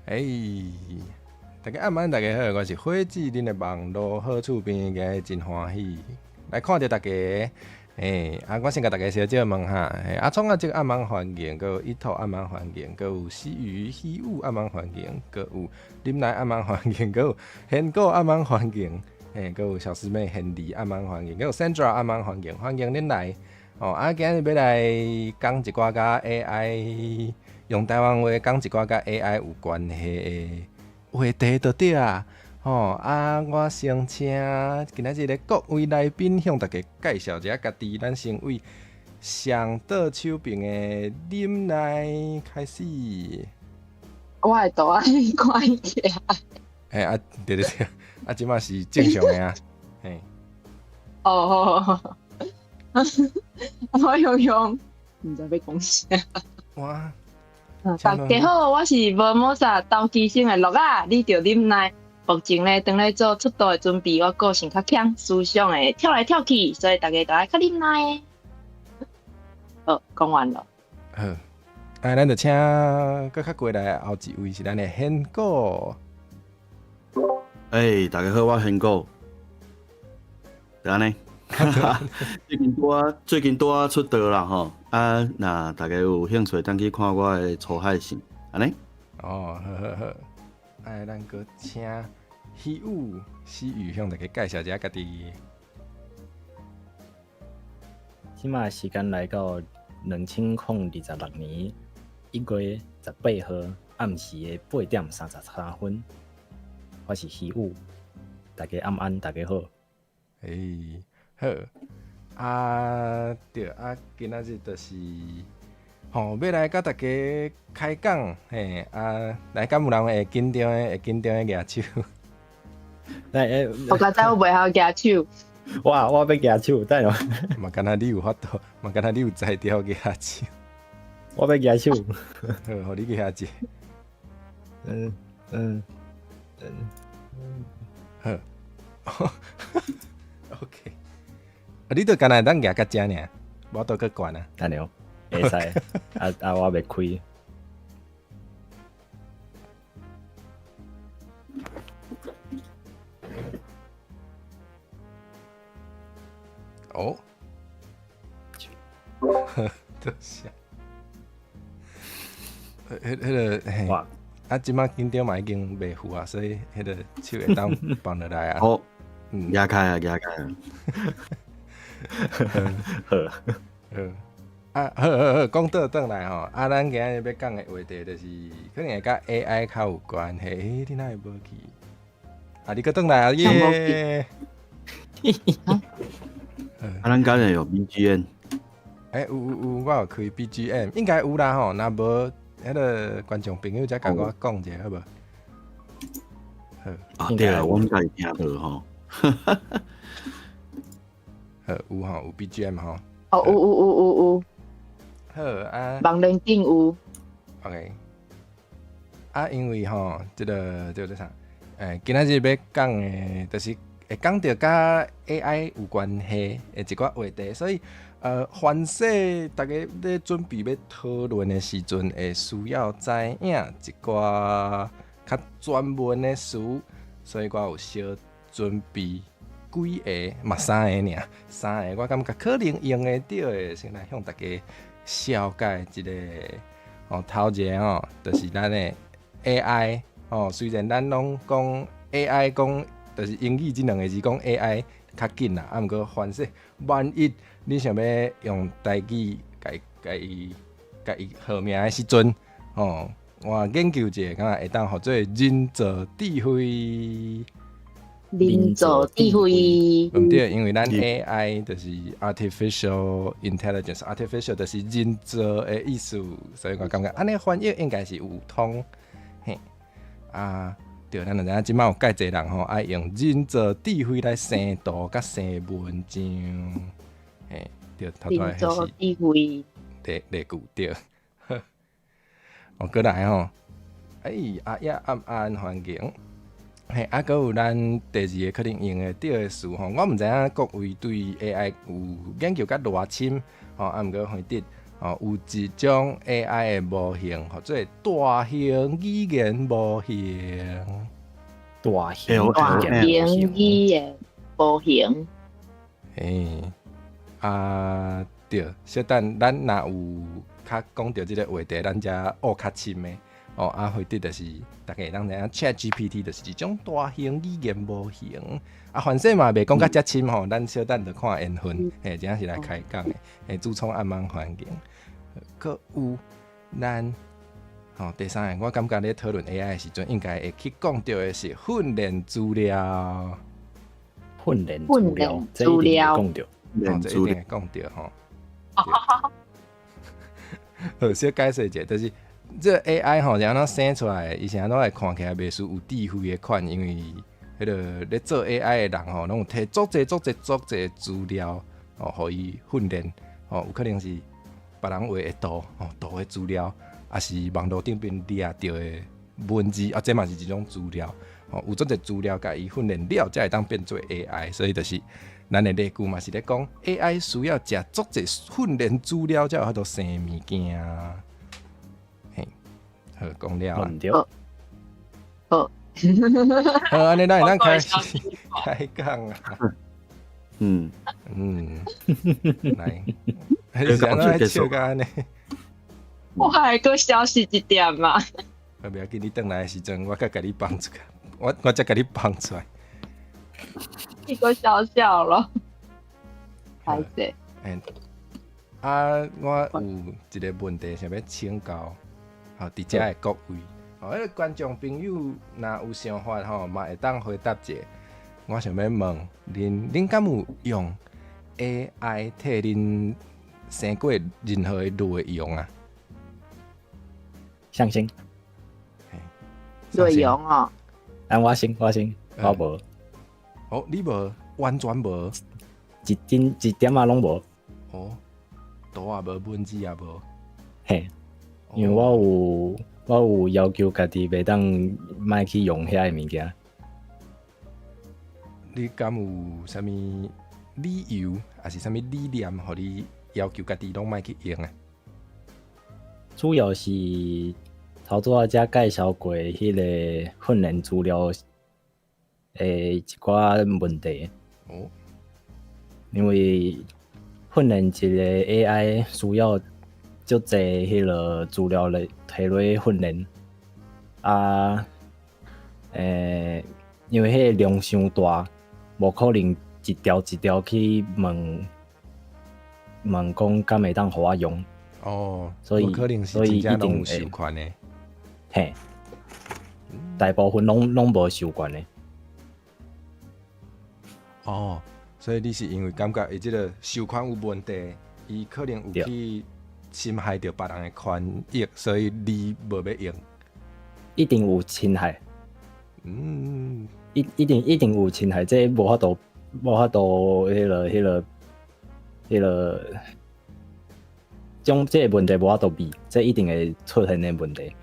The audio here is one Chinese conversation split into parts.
大家晚安，大家好，我是火子，恁的网络好厝边个真欢喜来看到大家。我先甲大家小姐问哈，阿聪啊，这个暗网环境，佮有一头暗网环境，佮有死鱼、喜舞暗网环境，佮有林来暗网环境，佮有hen狗暗网环境，佮有小师妹hen弟暗网环境，佮有 Sandra 暗网环境，欢迎恁来。今日要来讲一寡甲 AI 用台湾话讲一寡甲 AI 有关系的话题就对啊。我先请今仔日的各位来宾向大家介绍一下家己。咱先为上倒手边的林来开始。我的图案看起来。对，即马是正常的啊。我用，唔知要讲啥。哇！大家好，我是无某啥投机性的乐啊，你着啉来。目前咧，当咧做出道的准备，我个性较强，思想会跳来跳去，所以大家都爱较啉来。讲完了。好，咱就请搁较过来后一位是咱的hen狗。大家好，我hen狗。就安尼。最近拄出道啦吼，那大家有兴趣，当去看我的出海信，安尼。好。咱搁请喜雨向大家介绍一下家己。即马时间来到2026年1月18号暗时的8点33分，我是喜雨，大家晚安，大家好。好。对今仔日就是要来甲大家开讲。来，敢有人会紧张的举手？我觉得我袂晓举手。我要举手，等下。嘛，敢若你有法度，嘛，敢若你有才调举手。我要举手。好，互你举下子。好。OK。你都敢若当举到遮尔，我都去管啊。安尼哦，会使。我袂开。多谢。哇！即马紧张嘛已经袂赴啊，所以个手会当放落来啊。好，压开啊。好，讲倒转来吼，咱今日要讲的话题就是可能会甲 AI 较有关系。你哪会无去？你搁转来啊耶！咱今日有 BGM。有，我有开 BGM， 应该有啦吼。若无，个观众朋友才甲我讲一下，好无？好。对啊，我们家己听到吼。有 BGM 吼。有。好网络顶有。OK。因为吼，这个啥？今仔日要讲的，就是会讲到甲 AI 有关系的一寡话题，所以凡是大家咧准备要讨论的时阵，会需要知影一寡较专门的词，所以我有小准备几个嘛3个尔，3个我感觉可能用得到的，先来向大家小解一个。头一个就是咱的 AI。虽然咱拢讲 AI 讲，就是英语这两个字讲 AI 较紧啦，毋过凡是万一你想要用台语甲伊号名的时阵，我研究一下，敢若会当合做人造智慧。人造智慧。对，因为咱 AI 就是 artificial intelligence，artificial 就是人造的意思，所以我感觉安尼翻译应该是有通。对，咱就知影即摆有介侪人吼爱用人造智慧来生图甲生文章。对，头拄人造智慧。例句对。过来吼，暗环境。还有咱第二个可能用得到的词吼，我毋知影各位对 AI 有研究甲偌深吼，毋过反正有一种 AI 的模型，叫做大型语言模型。大型大嗯型语言模型，对，小等咱若有较讲到即个话题，咱才学较深的。或者就是大家当知影 ChatGPT 就是一种大型语言模型。反正嘛袂讲甲遮深吼，咱小等着看缘分。真是来开讲的。主创暗网环境，搁有咱第三个，我感觉咧讨论 AI 的时阵，应该会去讲到的是训练资料。训练资料，这一定会讲到。这一定会讲到吼。好，小解释者，就是这 AI 吼，是安怎生出来的？伊是安怎会看起来袂输有智慧的款？因为迄个咧做 AI 的人吼，拢有摕足侪资料互伊训练。有可能是别人画的图的资料，也是网络顶边掠到的文字这嘛是一种资料。有足侪资料，甲伊训练了，才会当变做 AI。所以就是咱的例句嘛，是咧讲 AI 需要食足侪训练资料，才有法度生物件。嘿，好讲了啊。好，好，安尼咱开始开讲啊。来，是安怎笑甲安尼？我还搁消息一点嘛。不要紧，你转来的时阵，我甲你放出来，我才甲你放出来。你搁笑笑咯，还是？我有一个问题想要请教，伫遮的各位，迄个观众朋友若有想法嘛会当回答者。我想要问恁敢有用 AI 替恁生过任何的内容啊？相信。内容哦。我先，我无。你无，完全无，一點仔拢无。图也无，文字也无。嘿，因为我有要求家己袂当莫去用遐个物件。你敢有啥物理由，还是啥物理念，互你要求家己拢莫去用啊？主要是头拄仔才介绍过迄个训练资料一寡问题。因为训练一个 AI 需要足侪迄个资料来摕落训练因为迄个量伤大，无可能一条一条去问讲敢会当互我用。所以可能是真正拢有授权的。嘿，大部分拢无授权的。所以你是因为感觉伊即个授权有问题，伊可能有去侵害到别人的权益，所以你无要用。一定有侵害。一定有侵害，这无法度迄个这个问题无法度避，这一定会出现的问题。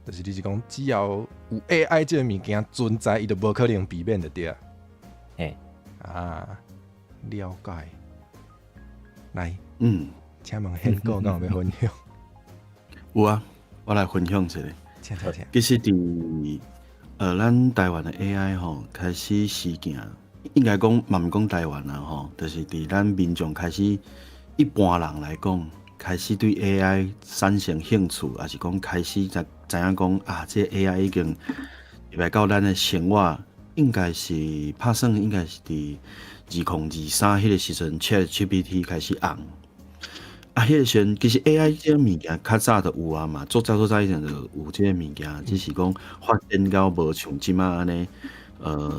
就是你是讲，只要有 AI 这个物件存在，伊就无可能避免的对啊。了解。来，请问宪哥敢有要分享？有啊，我来分享一下。请。其实咱台湾的 AI 开始实行，应该讲嘛毋讲台湾啦就是伫咱民众开始，一般人来讲，开始对 AI 产生兴趣，还是讲开始知影讲这 AI 已经入来到咱的生活，应该是拍算应该是伫2023迄个时阵 ，ChatGPT 开始红。迄个时阵其实 AI 这物件较早就有啊嘛，早以前就有这个物件，只是讲发展到无像即马安尼，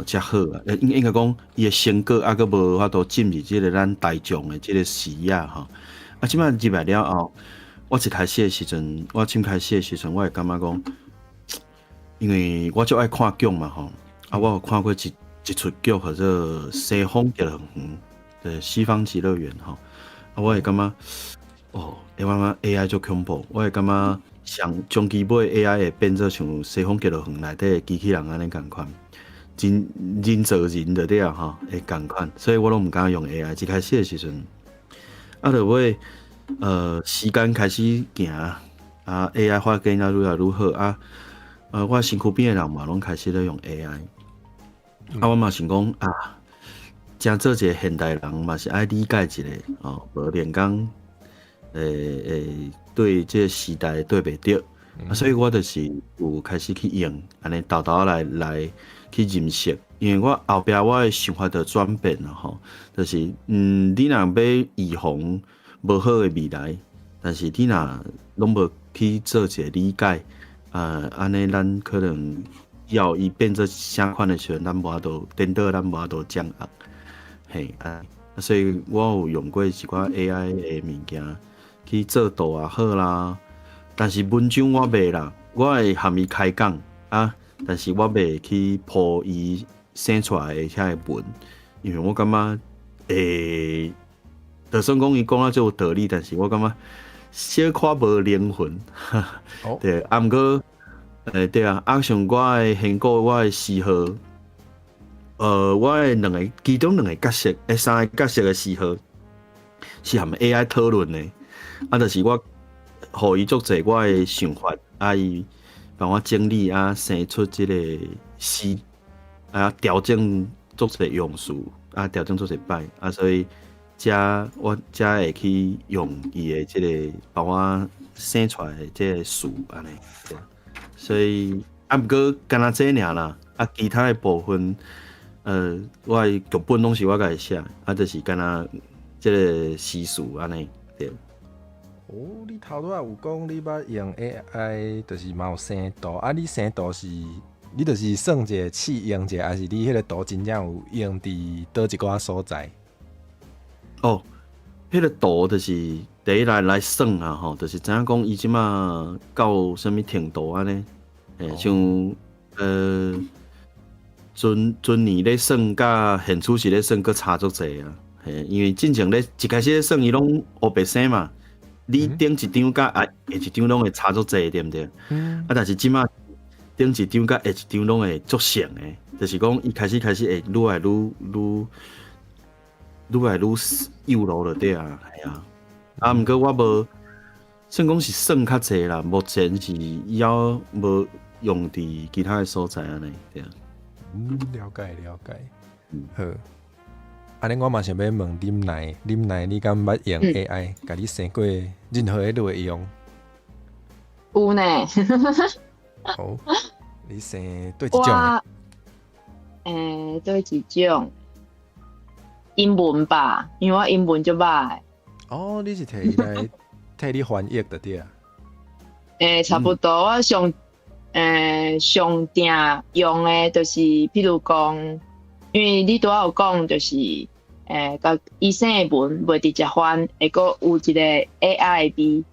遮好啊。应该讲伊的成果还佫无法度进入即个咱大众的即个视野吼。即马入来了后，我一开始的时阵，我会感觉讲，因为我就爱看剧嘛吼，我有看过一出剧叫做《西方极乐园》的《西方极乐园》吼，我会感觉。会感觉 AI 足恐怖，我会感觉将其尾 AI 会变做像西方极乐园内底的机器人安尼共款，人造人就对啊吼，会共款，所以我拢毋敢用 AI。一开始的时阵，就尾时间开始行啊，AI 发展啊愈来愈好啊，我身躯边的人嘛拢开始咧用 AI，我嘛想讲啊，真做一个现代人嘛是爱理解一下哦，无连讲对这个时代对袂着，所以我就是有开始去用安尼豆豆来去认识，因为我后壁我的想法就转变了吼，就是你若要预防无好的未来，但是你若拢无去做一个理解，安尼咱可能要伊变做啥款的时阵，咱无法度颠倒，咱无法度掌握，嘿所以我有用过一寡 AI 的物件去做图也好啦，但是文章我袂啦，我会含伊开讲啊，但是我袂去铺伊生出来的遐个文，因为我感觉就算讲伊讲啊足有道理，但是我感觉小可无灵魂，对，啊毋过对啊，像我的现过我的嗜好，我的其中两个角色，三个角色的嗜好是含 AI 讨论的，就是我互伊足侪我的想法，伊帮我整理生出即个诗，调整足侪用词，调整足侪摆，所以我会去用伊的即个帮我生出来的即个词安尼，所以毋过干那这尔啦，其他的部分，我的剧本拢是我家己写，就是干那即个诗词安尼，对。你头拄仔有讲你捌用 AI， 就是嘛有生图，你生图是你就是算一个试用者，还是你迄个图真正有用伫倒一寡所在？迄个图就是第一来算啊吼，就是知影讲伊即马到什么程度安尼，像尊年咧算，甲现初时咧算，佫差足济啊。因为进前咧一开始咧算伊拢黑白生嘛，你顶一张甲下一张拢会差足济，对毋对？但是即马顶一张甲下一张拢会足像诶，就是讲伊开始会愈来愈幼路就对啊，系啊。毋过我无算讲是算较济啦，目前是还无用伫其他诶所在安尼，对啊。了解。好，安尼我嘛想要问林奈，你敢捌用 AI，甲你生过任何一类用？有呢。好，你生对一种的？对一种。英文吧，因为我英文就歹。你是替你翻译的对啊？差不多。我上定用的，就是譬如讲，因为你拄仔有讲，就是甲医生的文袂直接翻，会阁有一个 AI 的字。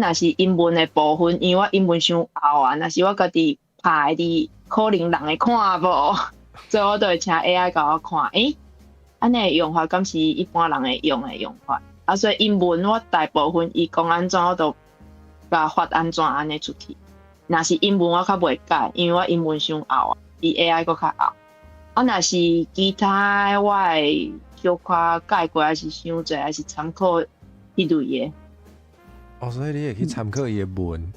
若是英文的部分，因为我英文伤拗啊，若是我家己拍的，可能人会看无，所以我就会请 AI 甲我看。安尼用法敢是一般人会用的用法，所以英文我大部分伊讲安怎，我都甲发安怎安尼出去。若是英文我较袂改，因为我英文伤拗啊，比 AI 佫较拗。若是其他我会小可改过，还是伤济，还是参考迄类的。所以你会去参考伊的文？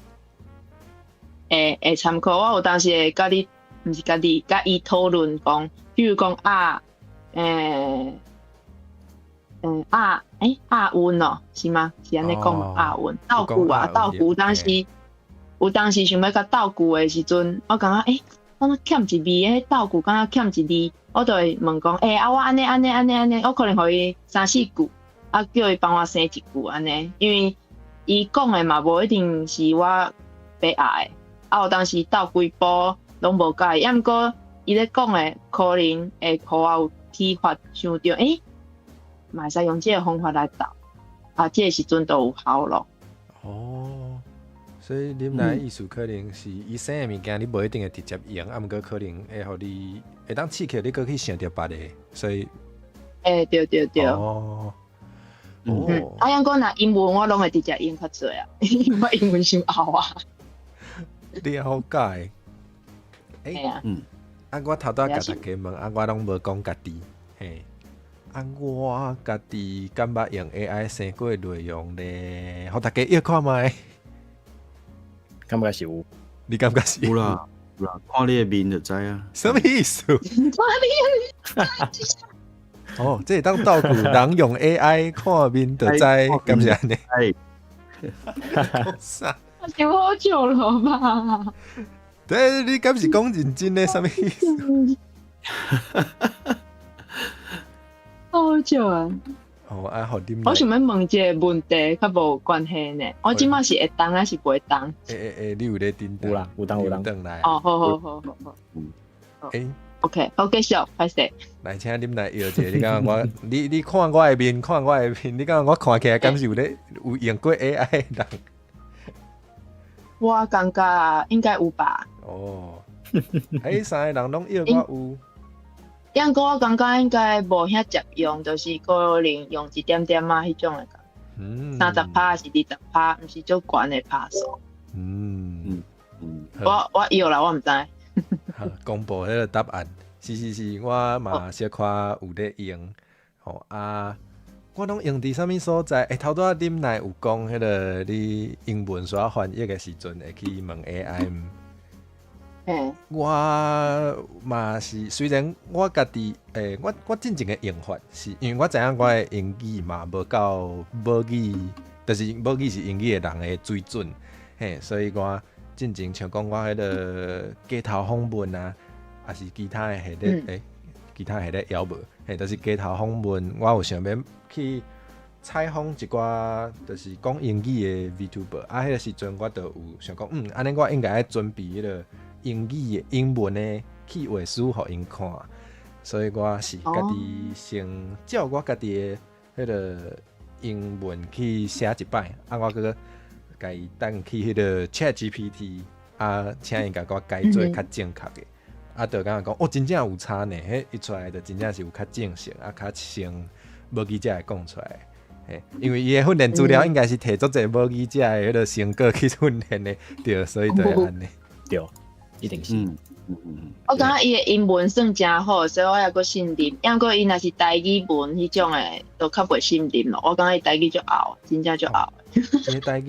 会参考。我有当时会甲你，毋是甲伊讨论讲，比如讲押韵哦，是吗？是安尼讲押韵，倒句啊，倒句。有当时想要甲倒句的时阵，我感觉我欠一字，倒句敢若欠一字，我就会问讲，我安尼，我可能互伊3、4句，叫伊帮我生一句安尼，因为伊讲的嘛，无一定是我要爱的。有当时倒几步拢无改，毋过伊咧讲的可能会互我有启发，想着嘛会使用这个方法来倒，这个时阵就有效咯。所以你们意思可能是医生的物件，你无一定会直接用，毋过可能会互你会当刺激你，搁去想着别的，所以对。因讲若英文我拢会直接用较济啊，因为我英文伤拗啊。了解。我头拄甲大家问，我拢无讲家己，我家己感觉用 AI 生过内容咧，互大家约看卖。感觉是有。你感觉是？有啦，有啦，看你的面就知啊。什么意思？哦，这是当道具，人用 AI 看面就知，感谢你。哎，讲啥？我想好久了吧？对，你敢是讲认真的？什么意思？好久啊！哦，啊，互啉我想要问一个问题，较无关系呢。我即马是会当还是不会当？你有咧叮当？有啦，有当有当。等来。哦，好。OK，好继续，开始。来，请啉来摇者。你感觉我，你看我的面，看我的面，你感觉我看起来敢是有咧有用过 AI 的人？我感觉应该有吧。哦，迄三个人拢摇我有。不过我感觉应该无遐实用，就是可能用一点点啊，迄种的感觉。30%还是20%，毋是足悬的趴数。我摇啦，我毋知。公布迄个答案，是，我嘛小可有咧用。吼啊，我拢用伫啥物所在？头拄仔啉来有讲迄个你英文刷翻译的时阵会去问 AI。我嘛是，虽然我家己我真正的用法是因为我知影我的英语嘛无够母语，就是母语是英语的人的水准，所以我真正像讲我迄个街头访问啊，还是其他的系列其他系列要无，就是街头访问，我有想要去采访一寡就是讲英语的 VTuber， 啊，迄个时阵我就有想讲，安尼我应该要准备迄个英语的英文的去话书互因看，所以我是家己先照我家己的迄个英文去写一摆，啊，我搁家己等去迄个 ChatGPT 啊，请伊甲我改做较正确的，啊，就感觉讲真正有差呢，迄一出来就真正是有较正式，啊，较像母语者会讲出来。因为伊的训练资料应该是摕足侪母语者的迄个成果去训练的，对，所以就会安尼。对，一定是。我感觉伊的英文算真好，所以我也阁信任。不过伊若是台语文迄种的，就较袂信任咯。我感觉伊台语就拗，真正就拗。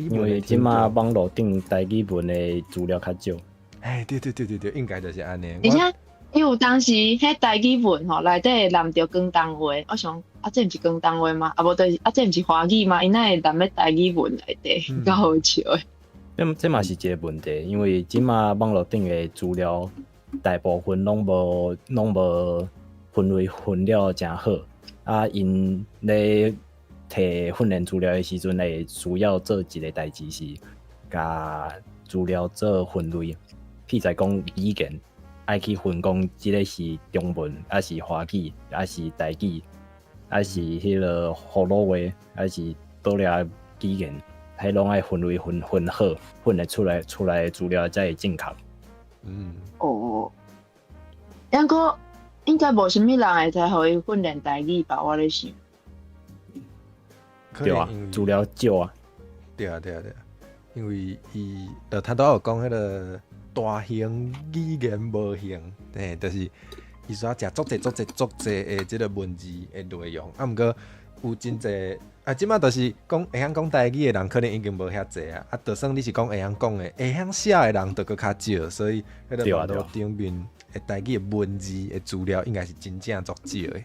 因为即马网络顶台语文的资料较少。对，应该就是安尼。而且伊有当时迄台语文吼内底会念着广东话，我想这毋是广东话吗？无就是这毋是华语吗？伊哪会念咧台语文内底，较好笑诶。这嘛是一个问题，因为即马网络顶的资料大部分拢无分类分了真好，啊，因咧摕训练资料的时阵，会需要做一个代志是，甲资料做分类，譬如讲语言。爱去分讲，即个是中文，还是华语，还是台语，还是迄个葫芦话，还是倒俩语言，迄拢爱分类分好，分得出来的资料才会正确。不过应该无啥物人会使互伊训练台语吧？我咧想。对啊，资料少啊。对啊，因为伊他都有讲迄个。大型语言模型，就是伊需要食足侪的即个文字的内容。啊，毋过有真侪即马就是讲会晓讲台语的人，可能已经无遐侪啊。啊，就算你是讲会晓讲的，会晓写的人，就搁较少。所以迄个网络顶面的台语的文字的资料，应该是真正足少的。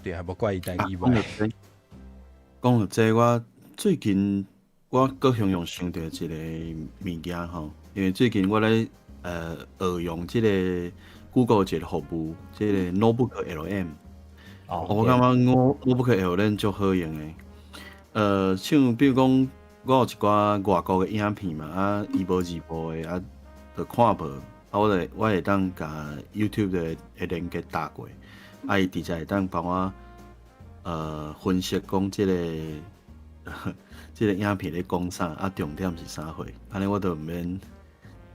对啊，无怪伊台语歹。讲到这，我最近。我搁常常想到一个物件吼，因为最近我咧学用即个 Google 一个服务，即个 Notebook LM。我感觉Notebook LM 足好用诶。像比如讲，我有一寡外国诶影片嘛，啊，伊无字幕诶，啊，就看无，啊，我会当甲 YouTube 的连接搭过，啊，伊直接会当帮我分析讲即个。即个影片咧讲啥啊？重点是啥货？安尼我就毋免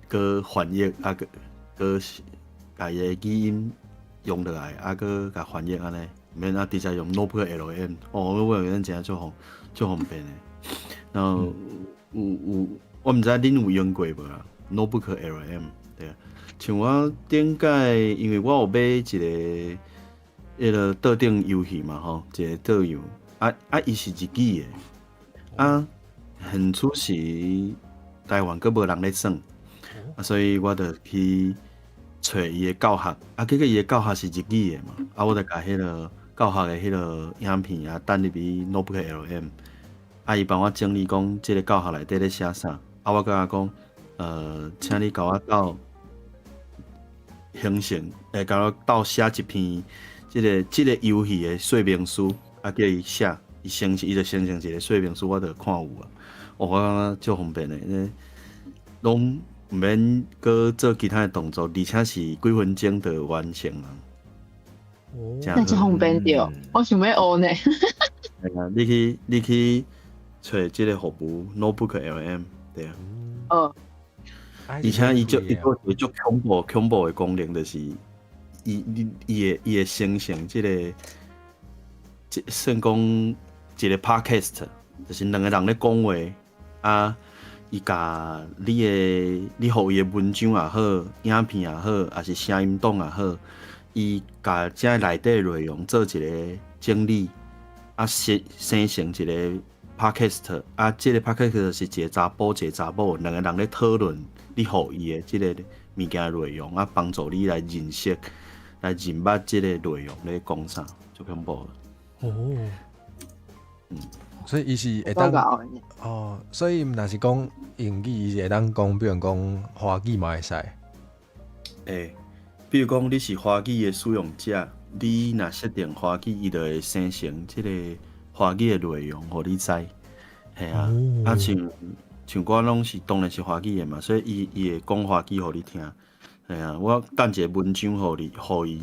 搁翻译啊，搁甲伊个语音用落来啊，搁甲翻译安尼，毋免啊直接用 Notebook LM。Notebook LM 真足方便诶。然后有我毋知恁有用过无啊 ？Notebook LM 对啊，像我顶届，因为我有买一个迄个桌顶游戏嘛吼，一个桌游伊是日语的很出是台湾佫无人咧耍，所以我就去找伊的教学，结果伊的教学是日语的嘛，我就甲迄个教学的迄个影片等入去 Notebook LM，伊帮我整理讲即个教学内底咧写啥，我甲伊讲，请你甲我斗形成，甲我斗写一篇即个游戏的说明书，叫伊写，伊就生成一个说明书，我就看有啊。我感觉足方便的，拢毋免搁做其他的动作，而且是几分钟就完成啊。那真方便着，我想要学呢。系啊，你去找即个服务 Notebook LM， 对啊。而且伊有足恐怖的功能，就是伊会生成即个，算讲一个 podcast， 就是两个人咧讲话伊甲你互伊的文章也好，影片也好，还是声音档也好，伊甲这内底内容做一个整理，生成一个 podcast， 即个 podcast 是一个查甫一个查某，两个人咧讨论你互伊的即个物件内容，帮助你来认识、来认捌即个内容咧讲啥，足恐怖的。所以伊是会当所以若是讲英语，伊是会当讲，比如讲华语嘛会使。比如讲你是华语的使用者，你若设定华语，伊就会生成即个华语的内容，互你知。系啊，像我拢是当然是华语的嘛，所以伊会讲华语互你听。系啊，我等一个文章互伊，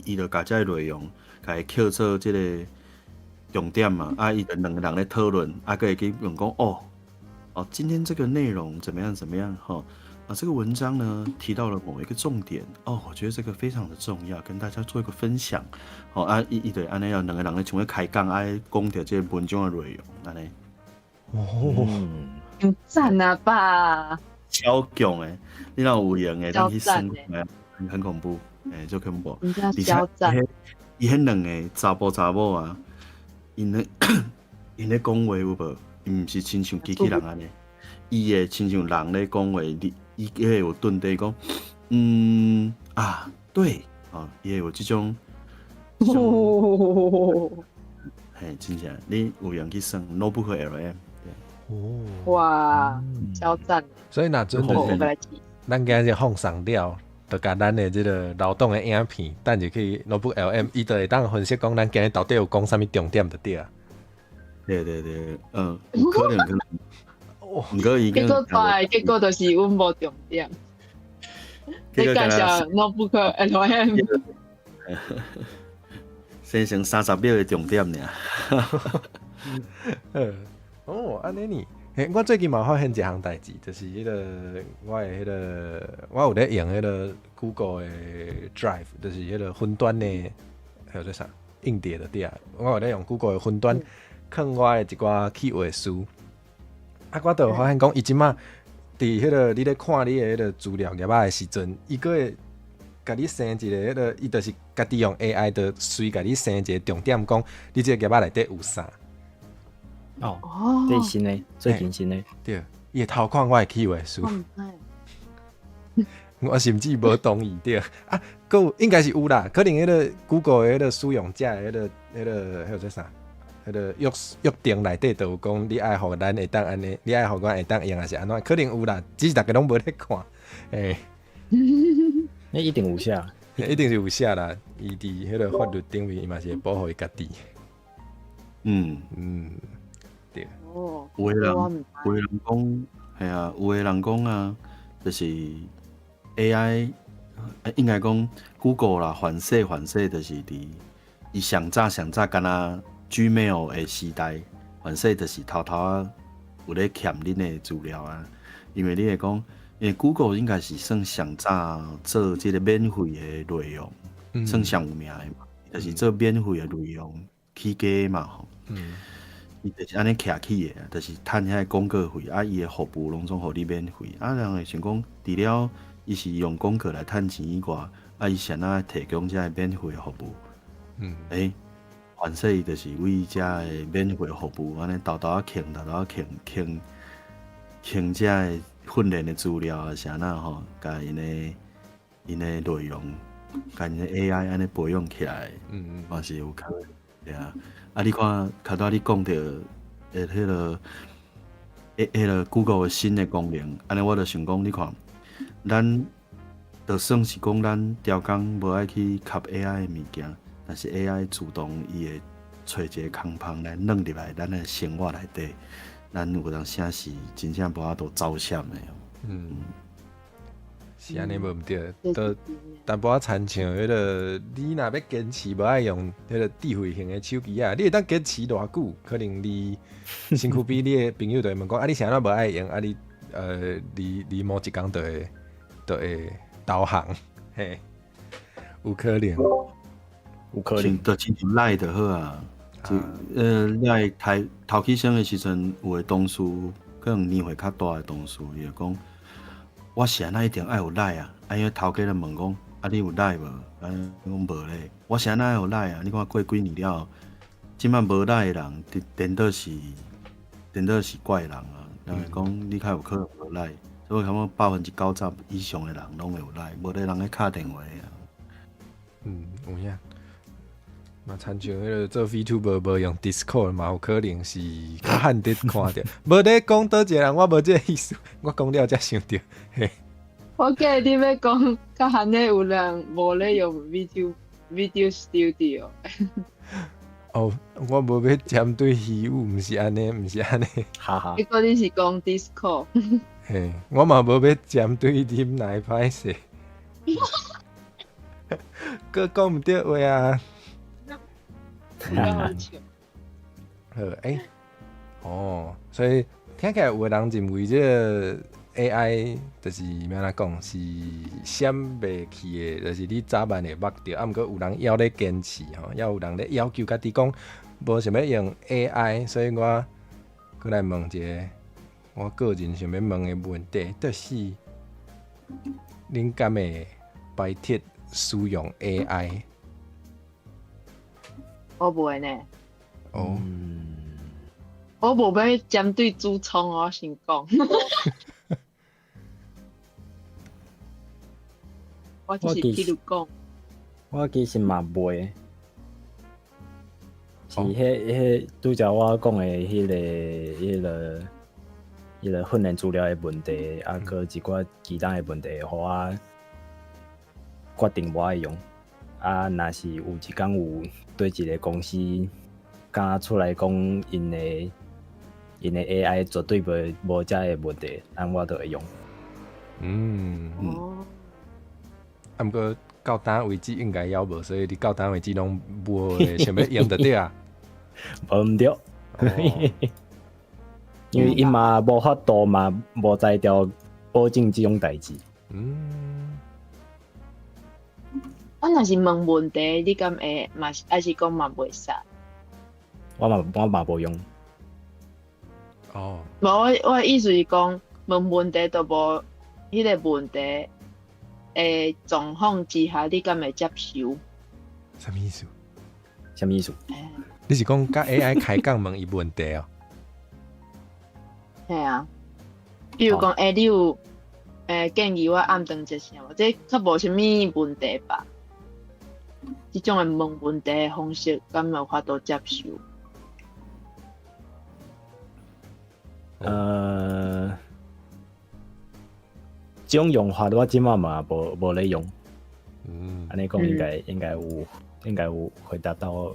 伊就甲这内容，甲伊扣做即个重点嘛，伊就两个人咧讨论，佫会去问讲今天这个内容怎么样怎么样这个文章呢提到了某一个重点我觉得这个非常的重要，跟大家做一个分享伊就安尼两个人咧像咧开讲讲到这个文章的内容安尼。有赞啊吧！超强诶！你若有用诶，当去生很恐怖足恐怖。而且伊迄两个查某因咧讲话有无？伊毋是亲像机器人安尼，伊会亲像人咧讲话，伊会有顿地讲，对，伊会有即种。真正你有用去算 Notebook LM。哇，超赞！所以若阵咱今日放送了，就甲咱的即个劳动的影片，等就去 Notebook LM， 伊就会当分析讲咱今日到底有讲啥物重点就对啊。对，有可能。结果就是阮无重点。你介绍 Notebook LM， 生成30秒的重点尔。安尼呢？我最近嘛发现一项代志，就是我有咧用迄个 Google 的 Drive， 就是迄个云端的，叫做啥硬碟的底。我有咧用 Google 的云端放我的一寡企划书。我就发现讲，伊即马伫迄个你咧看你的迄个资料页的时阵，伊个会甲你生一个迄个，伊就是家己用 AI 的随甲你生一个重点，讲你这个页内底有啥。最新的，最近新的，对，伊会偷看我的企划书，我甚至无同意对佫应该是有啦，可能迄个 Google 的迄个使用者的迄个做啥，迄个约定内底就有讲，你爱互咱会当安尼，你爱互我会当用还是安怎？可能有啦，只是大家拢无咧看，那一定有写，一定是有写啦，伊伫迄个法律顶面，伊嘛是会保护伊家己。对。有的人讲，系啊，有的人讲就是 AI， 应该讲 Google 啦，反射，就是伫伊上早敢若 Gmail 的时代，反射就是偷有咧欠恁的资料因为你会讲，因为 Google 应该是算上早做即个免费的内容，算上有名的嘛，就是做免费的内容起家嘛伊就是安尼徛起的，就是趁遐广告费伊的服务拢总互你免费人会想讲，除了伊是用广告来趁钱以外，伊先啊提供遮个免费服务，反正伊就是为遮个免费服务，安尼豆豆倾遮个训练的资料啊，啥呐吼，甲因的内容，甲因的 AI 安尼培养起来，嘛是有可能，对啊。啊，你看，较早你讲到迄个 Google 的新的功能，安尼我就想讲，你看，咱就算是讲咱调工无爱去吸 AI 的物件，但是 AI 自动伊会找一个空隙来弄入来咱的生活内底，咱有当啥是真正无法度走闪的哦。是安尼无毋对，都淡薄仔亲像迄个，你若要坚持无爱用迄个智慧型的手机啊，你会当坚持偌久？可能你身躯边你的朋友就会问讲，啊，你啥物无爱用？啊，你某一工就会导航，嘿，有可能，有可能。就亲像赖就好啊。赖头起生的时阵，有的同事可能年岁较大的同事，伊就讲。我是安那一定爱有赖啊！因为头家咧问讲，啊你有赖无？啊讲无咧。我是安那爱有赖啊！你看过几年了，即摆无赖的人，颠倒是怪人啊！人会讲你较有可能无赖，所以感觉90%以上的人拢会有赖，无咧人咧敲电话啊。有影。嘛，亲像迄个做 VTuber 无用 Discord 嘛，有可能是较罕得看着。无咧讲倒一个人，我无即个意思，我讲了才想着。嘿，我记得你要讲，较罕得有人无咧用 Video Studio。哦，我无要针对虚无，毋是安尼，哈哈。结果你是讲 Discord。嘿，我嘛无要针对恁来歹势。佮讲毋对话啊！好，所以听起来有的人认为这个 AI 就是要安怎讲是闪袂去的，就是你早晚会捌着，毋过有人要咧坚持吼，也有人咧要求家己讲无想要用 AI， 所以我过来问一个我个人想要问的问题，就是恁敢会摆脱使用 AI？我不会呢。我无要针对主创，我先讲。我就是譬如讲，我其实嘛袂，是迄拄则我讲的迄个训练资料的问题，啊，佮一寡其他的问题，互我决定无爱用。啊，若是有一天有对一个公司敢出来讲因的 AI 绝对无遮个问题，咱我就会用。啊，毋过到呾为止应该要无，所以你到呾为止拢无想要用得对啊？无毋对，因为伊嘛无法度嘛无才调保证即种代志。我若是问问题，你敢会嘛？还是讲嘛袂使？我嘛无用。无我意思是讲，问问题都无迄个问题的状况之下，你敢会接受？什么意思？你是讲甲 AI 开讲问伊问题哦？系啊，比如讲，你有建议我暗顿一下，这较无啥物问题吧？即种的问问题的方式，敢有法度接受？即种用法我即满嘛无咧用。安尼讲应该有回答到，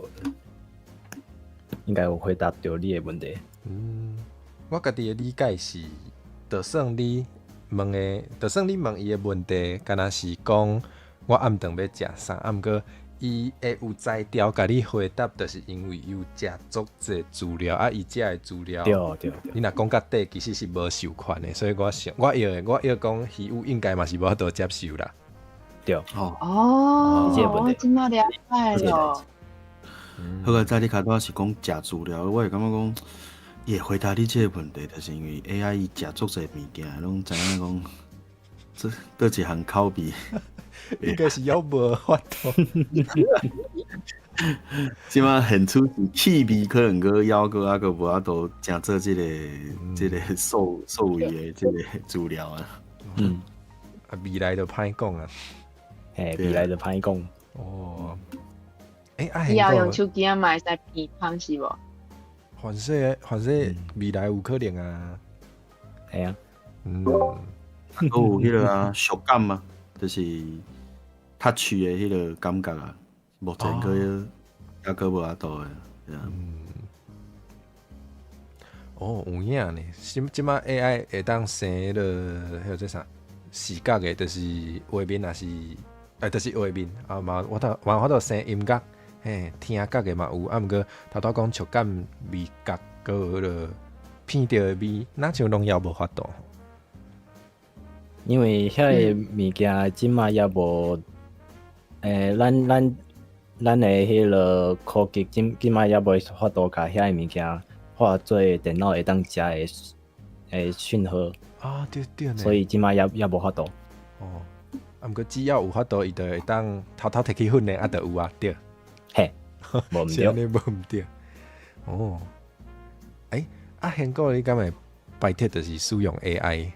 应该有回答到你的问题。我家己的理解是，就算你问伊的问题，敢若是讲我暗顿要食啥，啊，毋过伊会有才调甲你回答，就是因为有食足济资料，啊，伊食的资料，对。你若讲到底，其实是无授权的，所以我要讲虚有应该嘛是无法度接受啦。对。我真了了解咯。好个在你开头是讲食资料，我会感觉讲，伊会回答你这个问题，就是因为 AI 伊食足济物件，拢知影讲，这倒一项口味，应该是要无法度。即马现出是气味，可能个还个无法度诚做即个兽医的即个治疗啊。啊，未来就歹讲啊。嘿，未来就歹讲。哦，啊，以后用手机啊，嘛会使鼻芳是无？反正未来有可能啊。系啊，还有迄个啊，触感啊，就是touch的迄个感觉啊，目前还无法度的，对啊。哦，有影呢。即马 AI 会当生迄个叫啥视觉的，就是画面也是，就是画面啊嘛，我都生音乐，嘿，听觉的嘛有，啊毋过头讲触感、味觉，个迄个片着的味，哪像拢也无法度。因为遐个物件即马也无，咱的迄个科技即马也无法度甲遐个物件化做电脑会当食的讯号。啊，对呢。所以即马也无法度。哦，啊毋过只要有法度，伊就会当偷摕去训练，啊，就有啊，对。嘿，无毋是安尼对。无毋对。哦，香港你敢会拜铁就是使用 AI？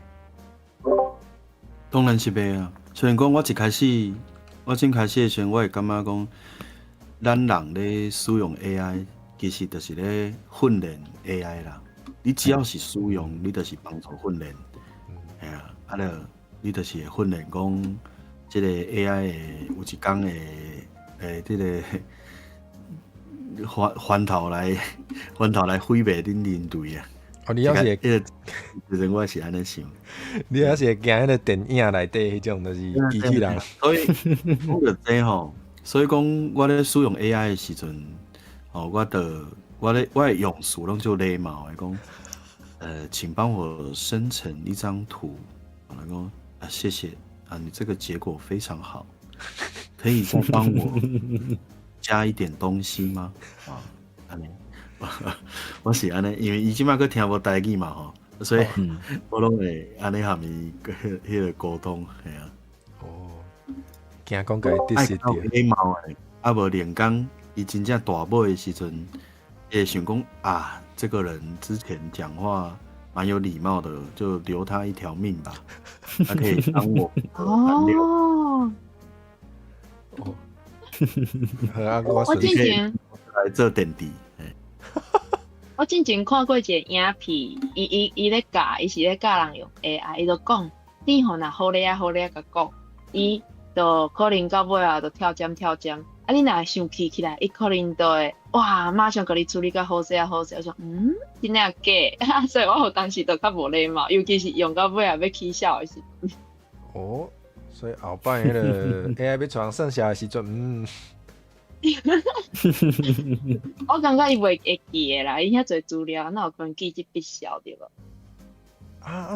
当然是袂啊。虽然讲我正开始的时阵，我会感觉讲，咱人咧使用 AI，其实就是咧训练 AI 啦。你只要是使用，你就是帮助训练。系啊，你就是会训练讲，即个 AI 有一天即个翻头来毁灭恁人类啊！哦，你要是会，时阵我是安尼想。你要是会惊迄个电影内底迄种，就是机器人。所以讲到这吼，所以讲我咧使用 AI 的时阵，我的用词拢就礼貌的讲，请帮我生成一张图。我来讲啊，谢谢啊，你这个结果非常好，可以再帮我加一点东西吗？啊，安尼。我是安尼，因为伊即摆佫听无台语嘛吼，所以我拢会安尼含伊迄个沟通，系啊。哦，惊讲家己 diss 掉。礼貌诶，啊无连讲伊真正大尾的时阵，也想讲啊，这个人之前讲话蛮有礼貌的，就留他一条命吧，他可以当我寒流。哦，好啊，我我之前来做电池。我之前看过一个影片，伊咧教，伊是咧教人用 AI， 伊就讲，你吼若好咧甲讲，伊就可能到尾啊就跳针，啊你若生气起来，伊可能就会哇马上甲你处理甲好势，我说真正假，所以我有当时就较无礼貌，尤其是用到尾啊要起笑的时阵。哦，所以后摆迄个 AI 要传剩下的时阵，我感觉伊袂会记的啦，伊遐侪资料，哪有可能记这笔消对无？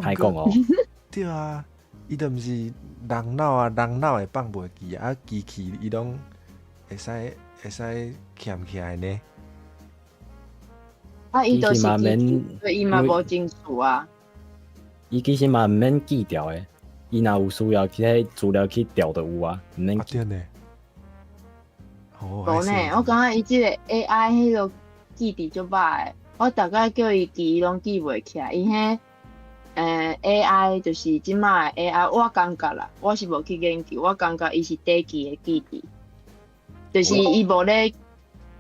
歹讲哦。对啊，伊都毋是人脑啊，人脑会放袂记啊，机器伊拢会使欠起来呢。啊，伊就是机器嘛免对伊嘛无清楚啊。伊其实嘛毋免记掉诶，伊若有需要去迄资料去调就有啊，毋免记。对呢。哦，无呢，我感觉伊即个 AI 迄个记忆足歹诶，我大概叫伊记，伊拢记袂起来。伊迄AI 就是即卖诶 AI，我感觉啦，我是无去研究，我感觉伊是短期诶记忆，就是伊无咧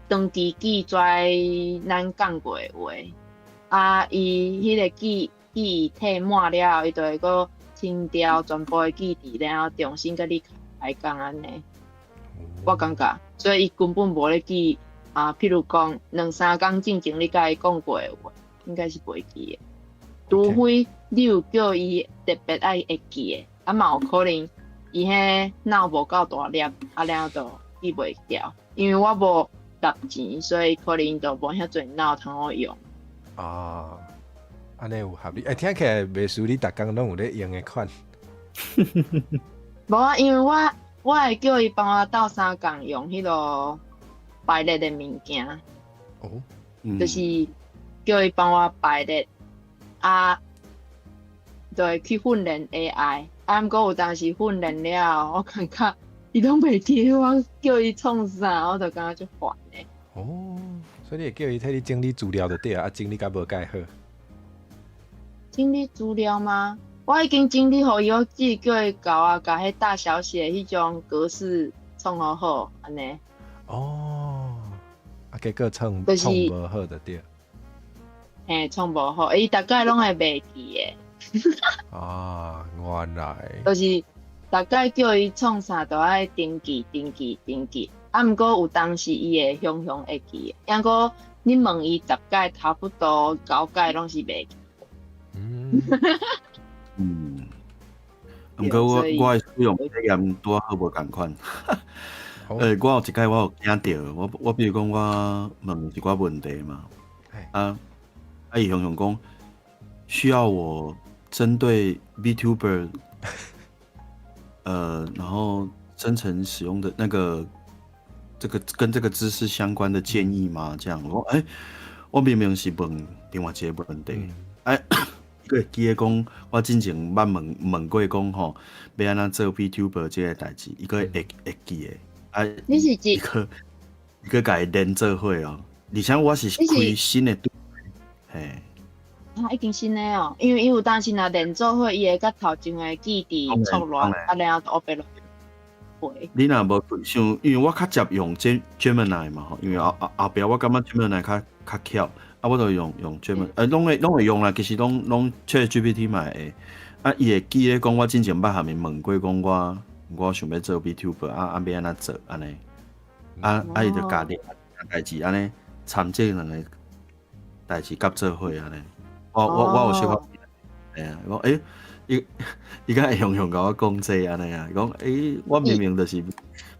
长期记载咱讲过诶话，啊，伊迄个记忆体满了后，伊就会搁清掉全部诶记忆，然后重新甲你开讲安尼。我感觉，所以伊根本无咧记啊。譬如讲2-3工之前你甲伊讲过的话，应该是袂记的。除非你有叫伊特别爱会记的，啊嘛有可能伊迄脑无够大粒，啊然后就记袂掉。因为我无值钱，所以可能就无遐侪脑通好用。啊，安尼有合理。听起来袂输你逐工拢有咧用的款。无啊，因为我会叫伊帮我斗3工用迄个排列的物件，哦，就是叫伊帮我排列啊，就会去训练 AI，毋过有当时训练了，我感觉伊拢袂记我叫伊创啥，我就感觉就烦诶。哦，所以你会叫伊替你整理资料就对啊，整理甲无介好。整理资料吗？我已经整理好伊，我只叫伊教我甲迄大小写迄种格式创好安尼。哦，啊，结果创就是无好就对。嘿，创无好，伊大概拢会袂记诶。啊，原来。就是大概叫伊创啥都爱登记。啊，毋过有当时伊会雄会记的，抑过你问伊10届，差不多9届拢是袂记。毋过我的使用体验拄好无共款。我有一届我有惊到，我比如讲我问一寡问题嘛，伊雄讲需要我针对 VTuber， 然后生成使用的那个跟这个知识相关的建议吗？这样我明明是问另外一个问题，伊个记得讲我之前捌问过讲吼，要安怎做 VTuber 这个代志，伊个会记的。你是伊个甲伊连做伙哦，而且我是开新的队，嘿。已经新的哦，因为伊有当时若连做伙，伊会甲头前的记伫错乱，然后就黑白落回。你若无像，因为我较常用 Gemini 嘛，因为后壁我感觉 Gemini 较巧，我就用 Gemini， 拢会用啦，其实拢 ChatGPT 嘛会。伊会记咧讲我之前捌下面问过，讲我想要做 VTuber， 要安怎做安尼，伊就教你代志安尼，参这两个代志夹做伙安尼。我有小可，讲伊敢会用甲我讲这安尼啊，讲我明明就是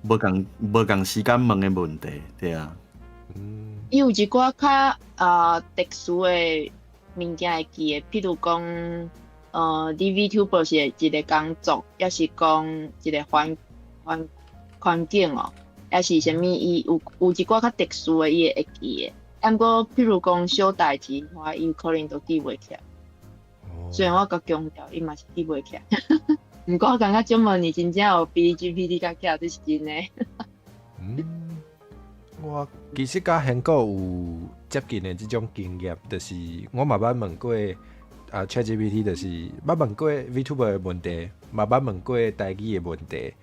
无共时间问的问题，对啊。伊有一寡较特殊的物件会记的，譬如讲你 VTuber 是一个工作，抑是讲一个环境哦，抑是啥物，伊有一寡较特殊的伊会记的。毋过，譬如讲小代志，伊可能都记袂起来。虽然我甲强调，伊嘛是记袂起来。毋过我感觉种问题真正有比 GPT 较巧，这是真的。我其实甲hen哥有接近的这种经验，就是我嘛捌问过ChatGPT， 就是捌问过 VTuber 的问题，嘛捌问过台语的问题。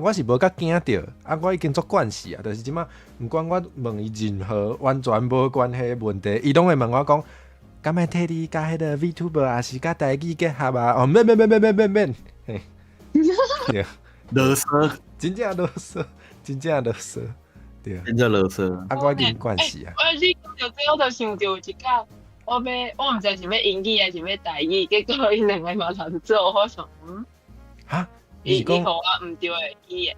我是无甲惊到，我已经足惯势啊，就是即马，毋管我问伊任何完全无关系的问题，伊拢会问我讲，敢会替你甲迄个 VTuber 还是甲台语结合啊？免，嘿，啰嗦，真正啰嗦，对啊，真正啰嗦。我已经惯势啊。你讲到这，我就想到有一届，我毋知是要英语还是要台语，结果因两个嘛同做，我想哈？伊互我毋对的语言。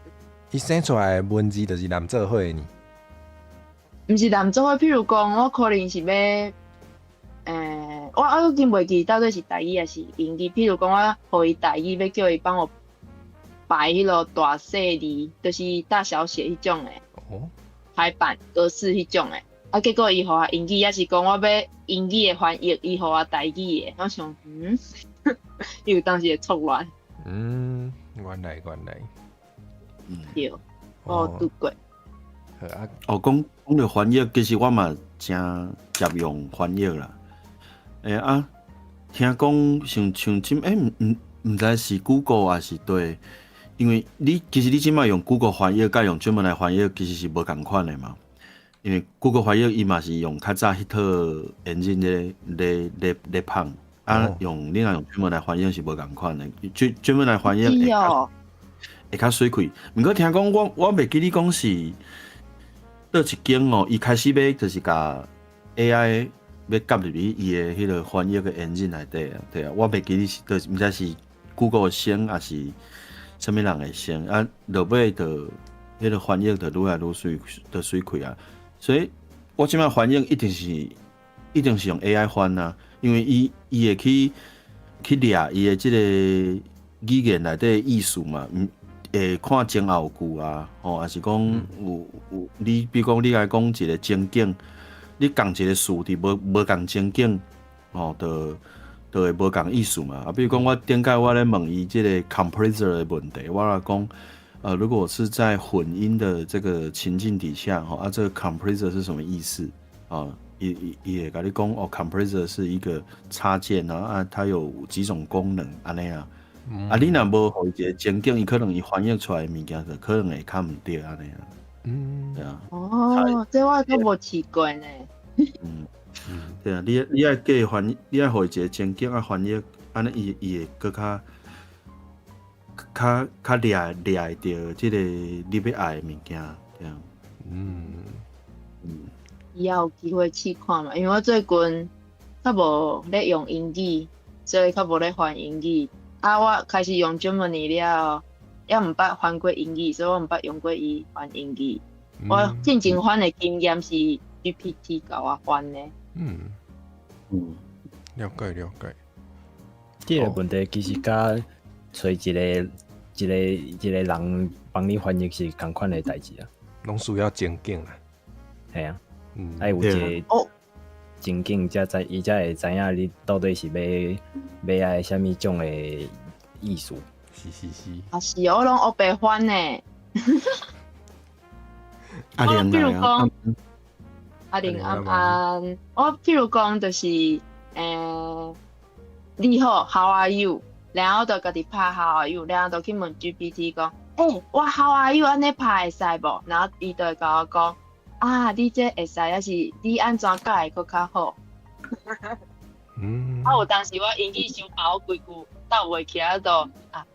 伊生出来的文字就是南做伙呢？毋是南做伙，譬如讲，我可能是要，我已经袂记到底是台语还是英语。譬如讲，我互伊台语，要叫伊帮我排迄落大细字，就是大小写迄种的，排版格式迄种的。结果伊互我英语，也是讲我要英语的翻译，伊互我台语的。我想，伊有当时会错乱。原来，对，我拄过。讲到翻译，其实我嘛真常用翻译啦。听讲像毋知是 Google 还是对，因为其实你即摆用 Google 翻译，甲用Gemini翻译其实是无共款的嘛。因为 Google 翻译伊嘛是用较早迄套 engine 咧放。你若用Gemini翻译是无共款的，Gemini翻译会较水气。毋过听讲我袂记你讲是倒一间哦，伊开始要就是甲 AI 要夹入去伊的迄个翻译的 engine 内底啊，对啊，我袂记你是毋知是 Google 先还是啥物人会先落尾就迄个翻译就愈来愈水气啊，所以我即摆翻译一定是用 AI 翻啊。因为伊会去掠伊的即个语言内底意思嘛，会看前后句啊，还是讲有你，比如讲你来讲一个情景，你共一个事伫无共情景，就会无共意思嘛。啊，比如讲我顶解我咧问伊即个 compressor 的问题，我来讲，如果是在混音的这个情境底下，啊，这个 compressor 是什么意思啊？也跟你讲哦 ，compressor 是一个插件啊，它有几种功能安尼啊。啊，你若无互伊一个情景，伊可能伊翻译出来的物件就可能会看唔对安尼啊。对啊。哦，这我都无试过呢。对啊，你爱给翻译，你爱互伊一个情景啊翻译，安尼伊会搁较掠着即个你要爱的物件，对啊。以后有机会试看嘛，因为我最近较无咧用英语，所以较无咧翻英语。啊，我开始用 Gemini 了，也毋捌翻过英语，所以我毋捌用过伊翻英语。我进前翻的经验是 GPT 教我翻的。了解。这个问题其实甲找一个人帮你翻译是同款的代志啊，拢需要情景啦。系啊，爱有一个情景，伊才会知影你到底是要爱什么种的意思。是。啊是哦，我拢学白翻呢。我比如讲，阿玲安安，我譬如讲就是你好 ，How are you？ 然后就家己拍 How are you， 然后就去问 GPT 讲，我 How are you 安尼拍会使无？然后伊就会甲我讲，啊，你这会使，还是你安怎改会搁较好？啊，有当时我英语想把我几句倒袂起来就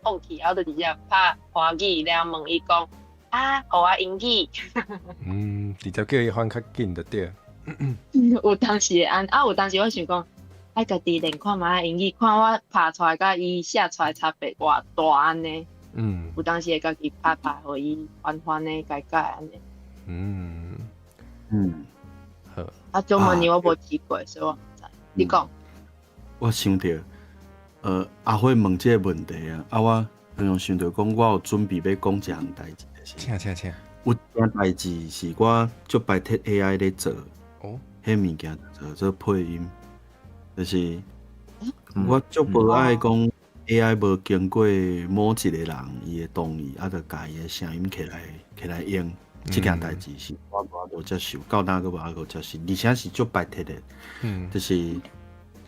放弃，然后就直接拍华语，然后问伊讲，学我英语。直接叫伊翻较紧就对。有当时会安，有当时我想讲，爱家己练看卖英语，看我拍出来甲伊写出来差别偌大安尼。有当时会家己拍，互伊翻的改安尼。好。Gemini 我无试过，所以我毋知。你讲。我想到，阿辉问这个问题啊，我想到讲，我有准备要讲一项代志，请。有一件代志是我足摆替 AI 咧做，迄物件做配音，就是我足无爱讲 AI 无经过某一个人伊的同意，就甲伊的声音起来用，这件代志是我无接受，到哪个无接受，而且是足摆替的，就是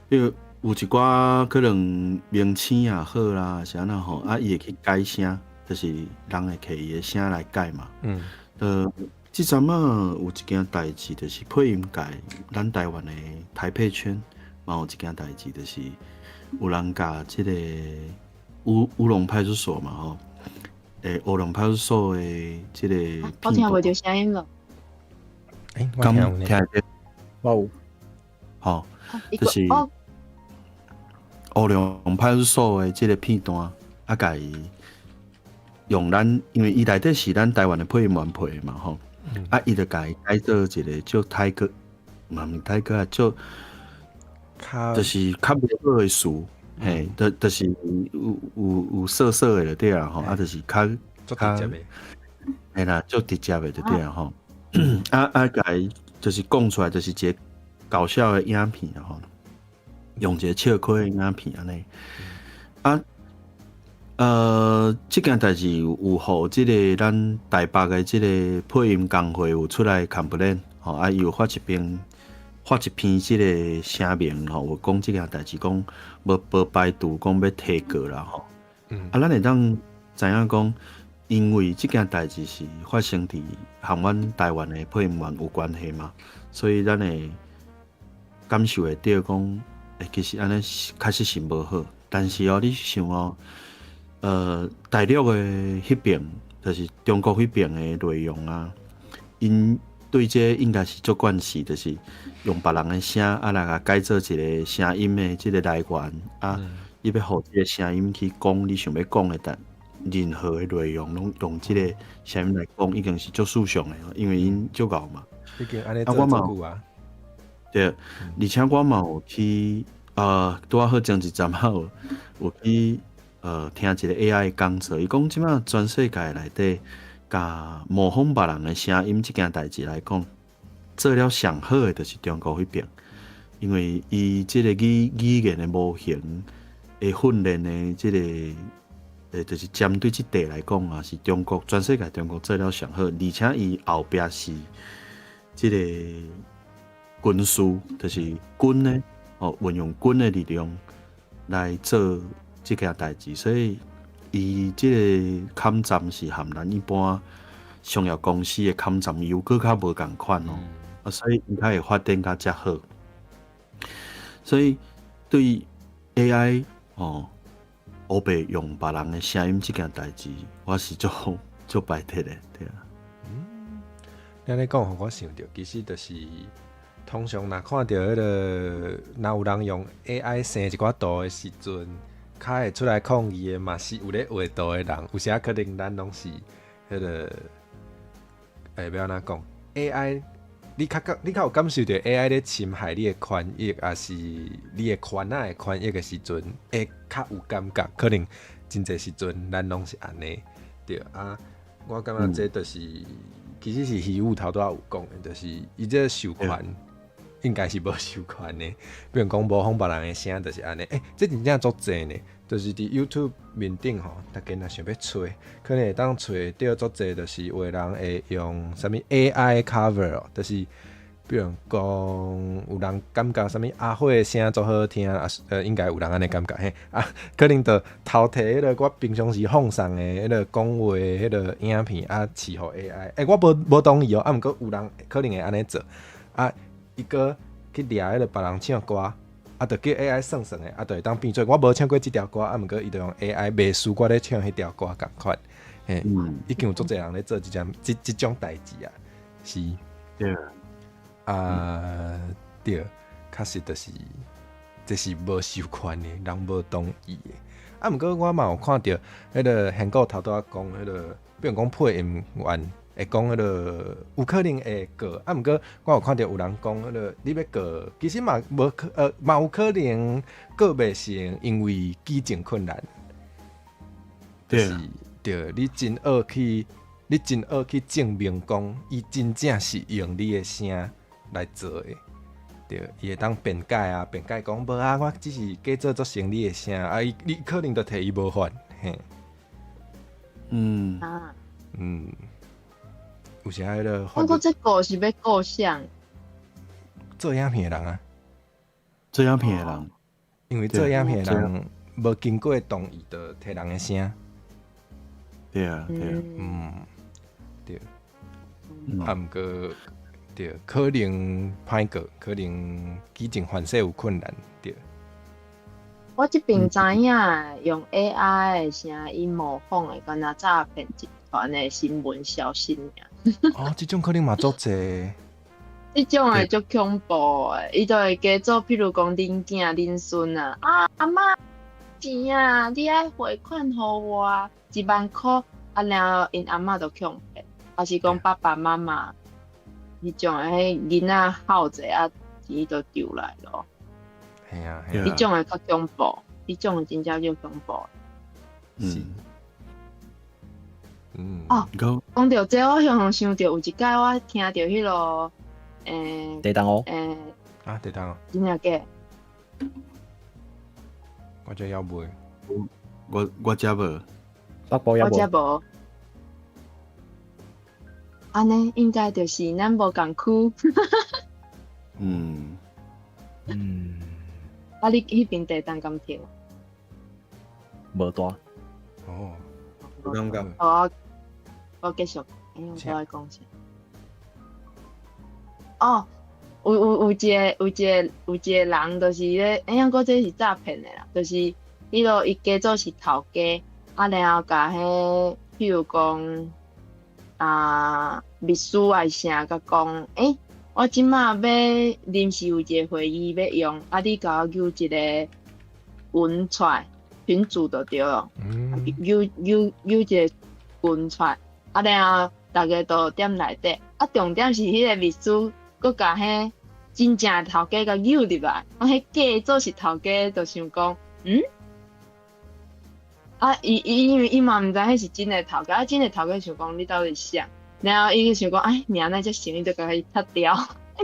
比如。有一寡可能名称也好啦，是安那吼，伊会去改声，就是人会摕伊的声来改嘛。即阵有一件代志，就是配音界，咱台湾的台配圈，嘛有一件代志，就是有人甲即个乌龙派出所嘛吼，乌龙派出所的即个，我听袂到声音了。我听有呢。我有。吼，就是。乌龙派出所的这个片段，甲伊用因为伊内底是咱台湾的配音员配的嘛吼，伊就甲伊改做一个叫泰戈，嘛毋泰戈啊，就是较袂好的词，嘿，就是有涩涩的就对啊吼，就是较直接的，嘿啦，足直接的就对啊吼，甲伊就是讲出来就是一个搞笑的影片啊吼。用一个笑亏的影片安尼，这件代志有互即个咱台北的即个配音工会有出来 complain， 伊有发一篇即个声明吼，有讲即件代志讲无排除讲要提告啦吼，咱会当知影讲，因为即件代志是发生伫和阮台湾的配音员有关系嘛，所以咱会感受会到讲。其实安尼确实是无好，但是你想大陆的迄边，就是中国迄边的内容啊，因对这应该是足惯势，就是用别人的声来甲改做一个声音的这个来源你要互这个声音去讲你想要讲的任何的内容，拢用这个声音来讲，已经是足舒畅的，因为因足够嘛。已经安尼做足久啊。对，而且我嘛有去拄好前一阵有去听一个 AI 讲座，伊讲即马全世界内底，甲模仿别人的声音即件代志来讲，做了上好的就是中国迄边，因为伊即个语言的模型的训练的即个就是针对即地来讲啊，是中国全世界中国做了上好，而且伊后壁是即个军事，就是军的运用军的力量来做即件代志，所以伊即个勘站是含咱一般商业公司的勘站又搁较无共款哦，所以伊较会发展较遮好。所以对 AI 黑白用别人的声音即件代志，我是做白铁的，对啊。你讲，互我想到，其实就是通常若看到迄个，若有人用 AI 生一寡图的时阵，较会出来抗议的嘛是有咧画图的人，有时可能咱拢是迄个，要安怎讲 AI， 你较有感受到 AI 咧侵害你的权益，还是你的权仔的权益的时阵，会较有感觉？可能真侪时阵咱拢是安尼，对啊。我感觉这就是其实是虚无头拄仔有讲的，就是伊这授权应该是无授权的，比如讲模仿别人的声，就是安尼。这真正足济呢，就是伫 YouTube 面顶吼，大家若想要找，可能会当找到足济，就是有的人会用啥物 AI cover 哦，就是比如讲有人感觉啥物阿火的声足好听啊，应该有人安尼感觉嘿啊，可能就偷摕迄个我平常时放送的迄个讲话的迄个影片啊，饲互 AI。我无同意哦，毋过有人可能会安尼做啊，伊个去掠迄个别人唱歌，啊，就叫 AI 算算的，啊，就会当变做我无唱过即条歌，啊，毋过伊就用 AI 袂输我咧唱迄条歌共款，嘿，已经有足济人咧做即种代志啊，是，对对，确实就是这是无授权的，人无同意的。啊，毋过我嘛有看到迄个韩国头拄仔讲迄个，比如讲配音员会讲迄个有可能会过，啊，毋过我有看到有人讲迄个你要过，其实嘛有可能过袂成，因为基情困难。就是对，你真恶去证明讲，伊真正是用你的声来做的。对，伊会当辩解讲无啊，我只是假做成你的声，啊，你可能就摕伊无法，嘿。有时迄个我讲这个是要顾啥？做影片的人啊，做影片的人，因为做影片的人无经过同意，就摕人的声。对啊，对，啊，毋过对，可能歹过，可能基情反射有困难，对。我这边知影用 AI 的声音模仿的，敢若诈骗集团的新闻消息尔。这种可能嘛足济。这种的足恐怖的，伊就会假做，譬如讲恁囝恁孙啊，阿嬷钱啊，你爱汇款互我10000块，啊，然后因阿嬷就恐骗，还是讲爸爸妈妈，迄种的囡仔耗者啊，钱就丢来咯。系啊，迄种的较恐怖，迄种的真正就恐怖。讲到这，我常常想到有一摆我听到迄落，地动哦，地动哦，真正假？我这要买，我遮无，我遮无。安尼应该就是咱无共区。啊，你迄边地动敢听？无大。有感觉。我继续，我来讲啥？有一个人，就是咧，个这是诈骗的啦，就是伊假做是头家，啊，然后甲迄，譬如讲秘书啊啥，甲讲，我即马要临时有一个会议要用，啊，你甲我揪一个文出来，群主就对了，揪一个文出来，啊，然后大家都踮内底，啊，重点是迄个秘书，佮甲迄真正头家甲揪入来，啊，迄假做是头家，就想讲，因为伊嘛毋知迄是真诶头家，真诶头家想讲你到底啥？然后伊想讲，命那只行，你就甲伊拆掉，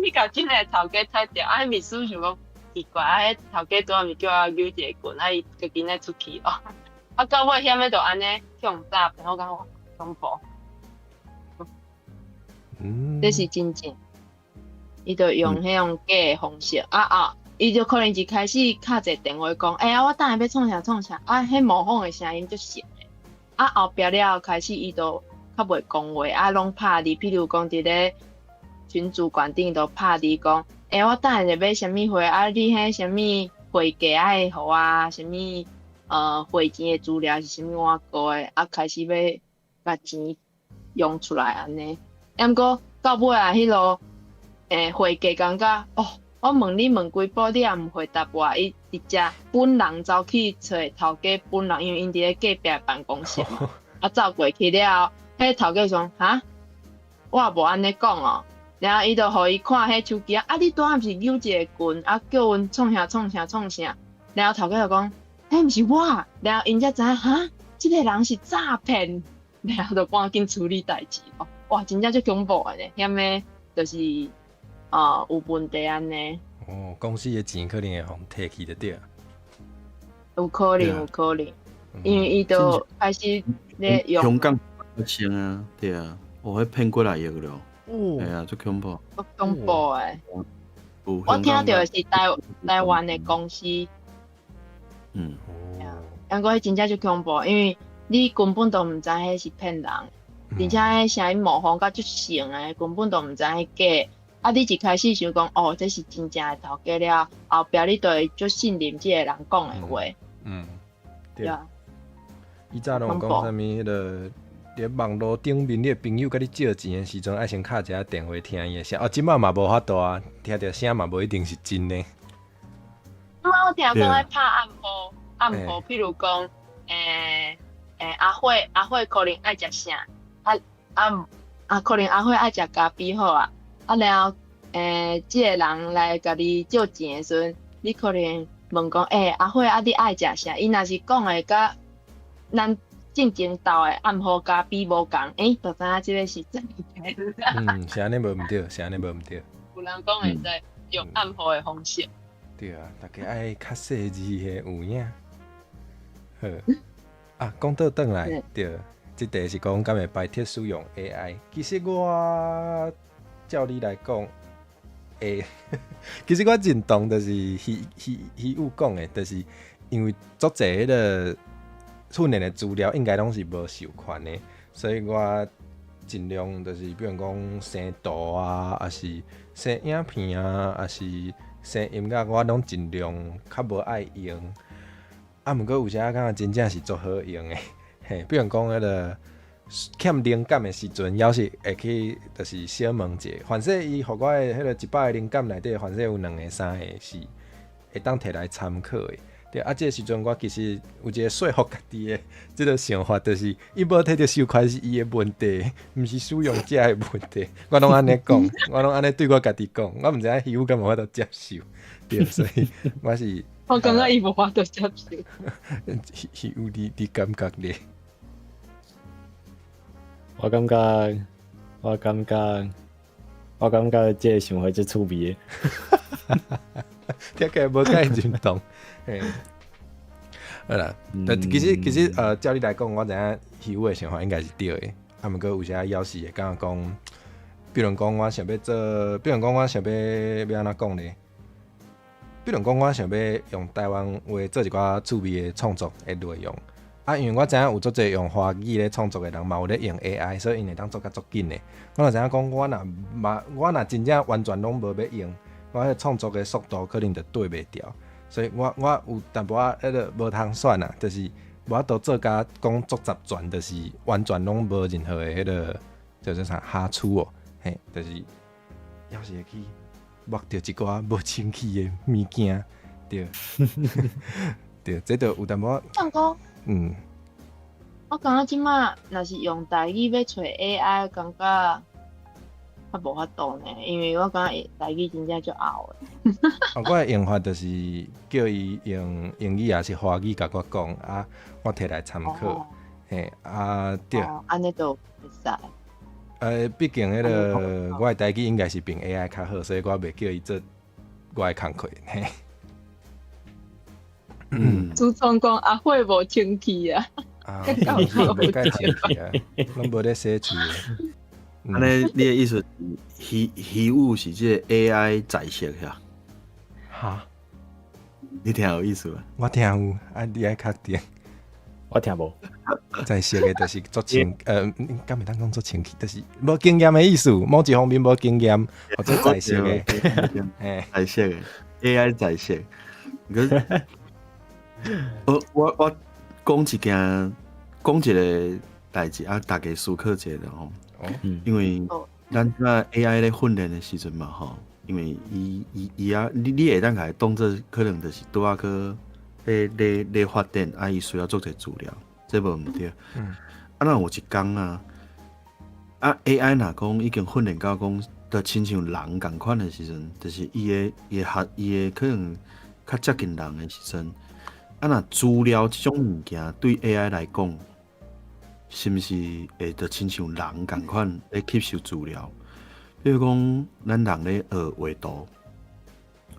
你甲真诶头家拆掉，秘书想讲，奇怪，迄头家拄仔咪叫我扭一个棍，伊就今日出去咯。到尾险要就安尼向诈骗，我感觉恐怖。这是真正，伊就用迄种假的方式伊就可能一开始敲一个电话讲，我等下要创啥，迄模仿的声音就像的。后壁了开始伊就较袂讲话，拢拍你，譬如讲伫咧群主管顶都拍你讲，我等下就要啥物货，你迄啥物会价爱互我，啥物汇钱的资料是啥物我过的，开始要把钱用出来安尼。毋过到尾迄落会价感觉我问你问几步，你也毋回答我，伊直接本人走去找头家本人，因为因伫咧隔壁办公室嘛，走过去了，迄头家说我也无安尼讲哦，然后伊就互伊看迄手机你拄仔毋是扭一个棍叫阮创啥，然后头家就讲毋是我，然后因才知影即个人是诈骗，然后就赶紧处理代志咯。哇，真正足恐怖的呢，险的就是有问题安尼。公司的钱可能会互摕去就对。有可能，因为伊就开始咧用。香港发生啊，对啊，迄骗过来个咯。系啊，足恐怖。足恐怖诶！我听到的是台湾的公司。不过迄真正足恐怖，因为你根本都毋知迄是骗人。而且迄声音模仿甲足像诶，根本都毋知迄假。你一开始想讲这是真正诶头家了，后壁你就会足信任即个人讲诶话。对。以前拢讲啥物迄个，伫网络顶面，你诶朋友甲你借钱诶时阵，爱先敲一下电话听伊诶声。即摆嘛无法度啊，听着声嘛无一定是真诶。我听讲爱拍暗号，譬如讲阿慧可能爱食啥？可能阿慧爱食咖啡好啊，然后即个人来甲你借钱的时阵，你可能问讲阿慧你爱食啥？伊若是讲的甲咱正经道的暗号咖啡无共，就知影即个是真的。是安尼无毋对。有人讲会使用暗号的方式。对啊，大家爱较细致的有影。好讲倒转来，对。即题是讲敢会摆脱使用 AI。其实我照你来讲，其实我认同，就是虚有讲的，就是因为足侪迄个训练的资料应该拢是无授权的，所以我尽量就是比如讲生图啊，还是生影片啊，还是生音乐，我拢尽量较无爱用。毋过有时仔感觉真正是足好用的。比如讲，迄个欠灵感的时阵，要是会去，就是小问者，反正伊互我的迄个100个灵感内底，反正有2个、3个是会当摕来参考的。对这个时阵我其实有一个说服家己的即个想法，就是伊无摕到授权是伊的问题，毋是使用者的问题。我拢安尼讲，我拢安尼对我家己讲，我毋知影虚有敢无法度接受。对，所以我是。我感觉伊无法度接受。虚有你感觉咧？我感觉这个想法最趣味的。听起来无介认同。好啦，其实照你来讲，我知影虚有的想法应该是对的。毋过有时仔要是会感觉讲，比如讲我想要做，比如讲我想要安怎讲咧？比如讲我想要用台湾话做一寡趣味的创作的内容。因为我知影有足侪用华语咧创作的人嘛有咧用 AI， 所以因会当做较足紧的。我就知影讲，我若真正完全拢无要用，我迄创作的速度可能就对袂调。所以我有淡薄仔迄个无通选啊，就是无法度做甲讲足十全，就是完全拢无任何的迄个叫做啥瑕疵哦。就是要是会去摸到一寡无清气的物件，对，对，这就有淡薄仔。我感觉即马若是用台语要找 AI， 感觉较无法度呢，因为我感觉台语真正足拗的。我的用法就是叫伊用英语也是华语甲我讲我摕来参考。对。安尼就袂使。毕竟迄个我的台语应该是比 AI 较好，所以我袂叫伊做我的工课。自从讲阿慧无清气啊，啊，搞袂解清气啊，拢无咧洗喙的。安尼你的意思是虚无是即个 AI 在色呀？哈，你听有意思伐？我听有，啊，你爱确定。我听无。在色的，就是做清，敢袂当讲做清气，就是无经验的意思，某一方面无经验，或者在色的，诶，在色的 AI 在色。可是我讲一件讲一个代志啊，大家思考一下吼。因为咱那 AI 咧训练的时阵嘛吼，因为伊啊，你会当甲伊当做可能就是拄啊去咧发展啊，伊需要做者资料，这无毋对。啊，那有一工啊，AI 若讲已经训练到讲，就亲像人共款的时阵，就是伊的可能较接近人的时阵，啊，若资料这种物件对 AI 来讲，是毋是会就亲像人共款咧吸收资料？比如讲，咱人咧学画图，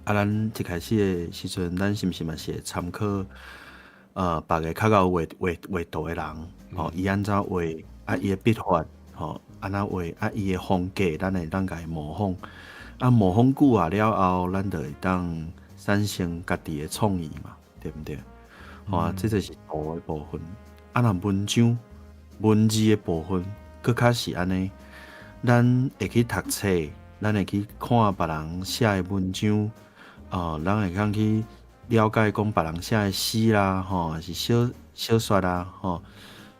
啊，咱一开始的时阵，咱是毋是嘛是会参考别个较够画图的人，吼，伊安怎画，啊，伊的笔法，吼，安怎画，啊，伊的风格，咱会当甲伊模仿，啊，模仿久啊了后，咱就会当产生家己的创意嘛，对毋对？吼啊，这就是图的部分。啊，若文字的部分，佫较是安尼，咱会去读册，咱会去看别人写的文章，咱会当去了解讲别人写的诗啦，吼，还是小说啦，吼，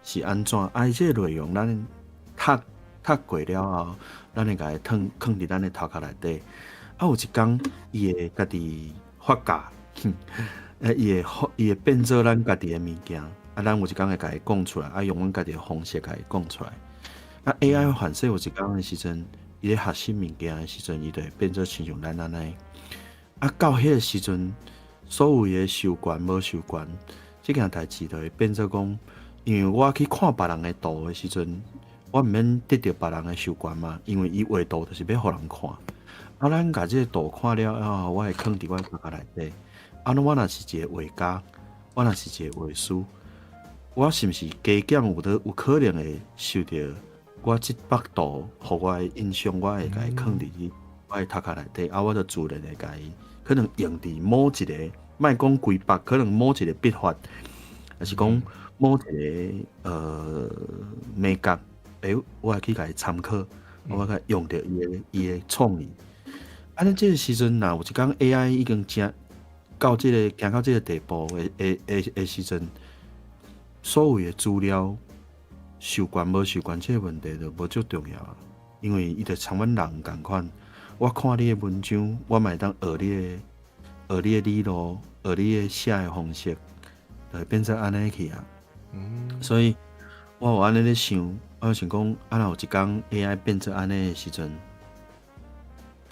是安怎？啊，伊这个内容咱读过了后，咱会甲伊囥伫咱的头壳内底。啊，有一工伊会家己发芽，伊会变做咱家己的物件。啊，咱有一工会甲伊讲出来，啊，用阮家己的方式甲伊讲出来。啊 ，AI 反正有一工的时阵，伊咧学习物件的时阵，伊就会变做亲像咱安尼。啊，到迄个时阵，所有的受惯无受惯，即件代志就会变做讲，因为我去看别人的图的时阵，我毋免得到别人的受惯嘛，因为伊画图就是要互人看。啊，咱甲即个图看了后，我会囥伫我头壳内底。啊，我若是一个画家，我若是一个画师。我是毋是加减有可能会受到我即幅图互我的印象，我会甲伊囥伫我的头壳内底，啊，我就自然会甲伊可能用伫某一个，莫讲规笔，可能某一个笔法，还是讲某一个美感，我会去甲伊参考，我甲用着伊的创意。啊，咱即个时阵，若有一工 AI 已经行到即个地步的时阵。所有的资料受惯无受惯，这个问题就无足重要啊。因为伊就像阮人共款，我看你的文章，我嘛会当学你的理路，学你的写的方式，就会变成安尼去啊。所以我有安尼咧想，我想讲，若有一工 AI 变成安尼的时阵，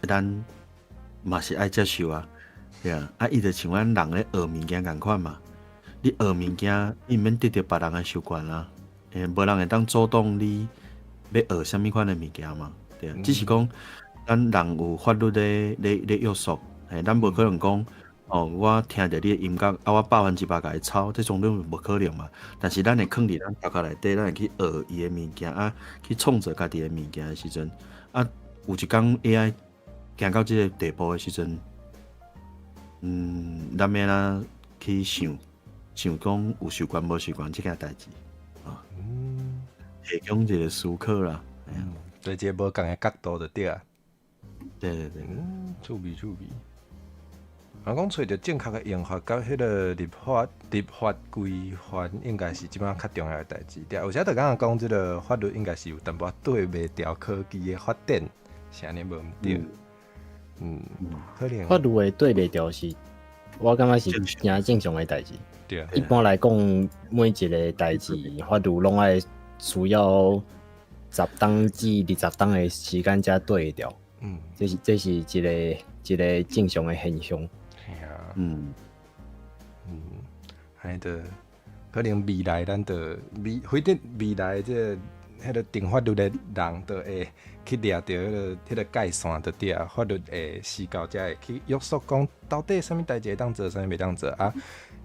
咱嘛是爱接受啊，对啊。啊，伊就像阮人咧学物件共款嘛。你学物件，你毋免得到别人的习惯啦，无人会当阻挡你要学啥物款的物件嘛，对啊。只是讲，咱人有法律咧约束，咱无可能讲，我听着你的音乐，啊，我100%甲伊抄，这种都无可能嘛。但是咱会囥伫咱头壳内底，咱会去学伊的物件啊，去创造家己的物件的时阵，啊，有一工 AI 行到即个地步的时阵，咱要安去想讲有习惯无习惯这件代志啊，提供一个思考啦。对，一个无共的角度就对啊。对，趣味。若讲找着正确的用法，甲迄个立法规范，应该是即摆较重要的代志。对，有时就讲即个法律应该是有淡薄对袂调科技的发展，是安尼无毋对。可能法律的对袂调是，我感觉是真正常的代志。对啊，一般来讲，每一个代志法律拢爱需要10当至20当的时间才对会调。这是一个正常的现象。系啊，安尼着可能未来咱着未来即个迄个定法律的人，就会去掠着迄个界线，就对啊。法律会施教才会去约束讲，到底啥物代志会当做，啥物袂当做啊。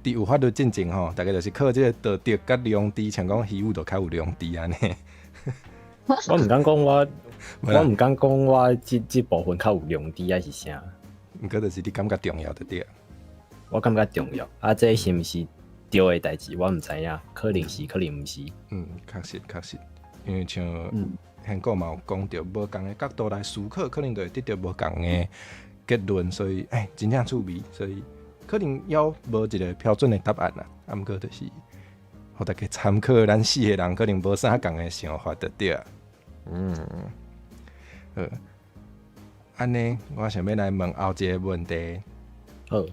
伫有法律进前吼，大概就是靠即个道德甲良知，像讲虚有就较有良知安尼。我毋敢讲我毋敢讲我即部分较有良知还是啥。毋过就是你感觉重要就对。我感觉重要，啊，这是毋是对的代志，我毋知影，可能是，可能毋是。确实，因为像现个嘛有讲到无共的角度来思考，可能就会得到无共的结论，所以真正趣味，所以可能要无一个标准的答案啦。啊，毋过就是，互大家参考，咱四个人可能无啥共的想法就对啊。安尼，我想要来问后一个问题。好。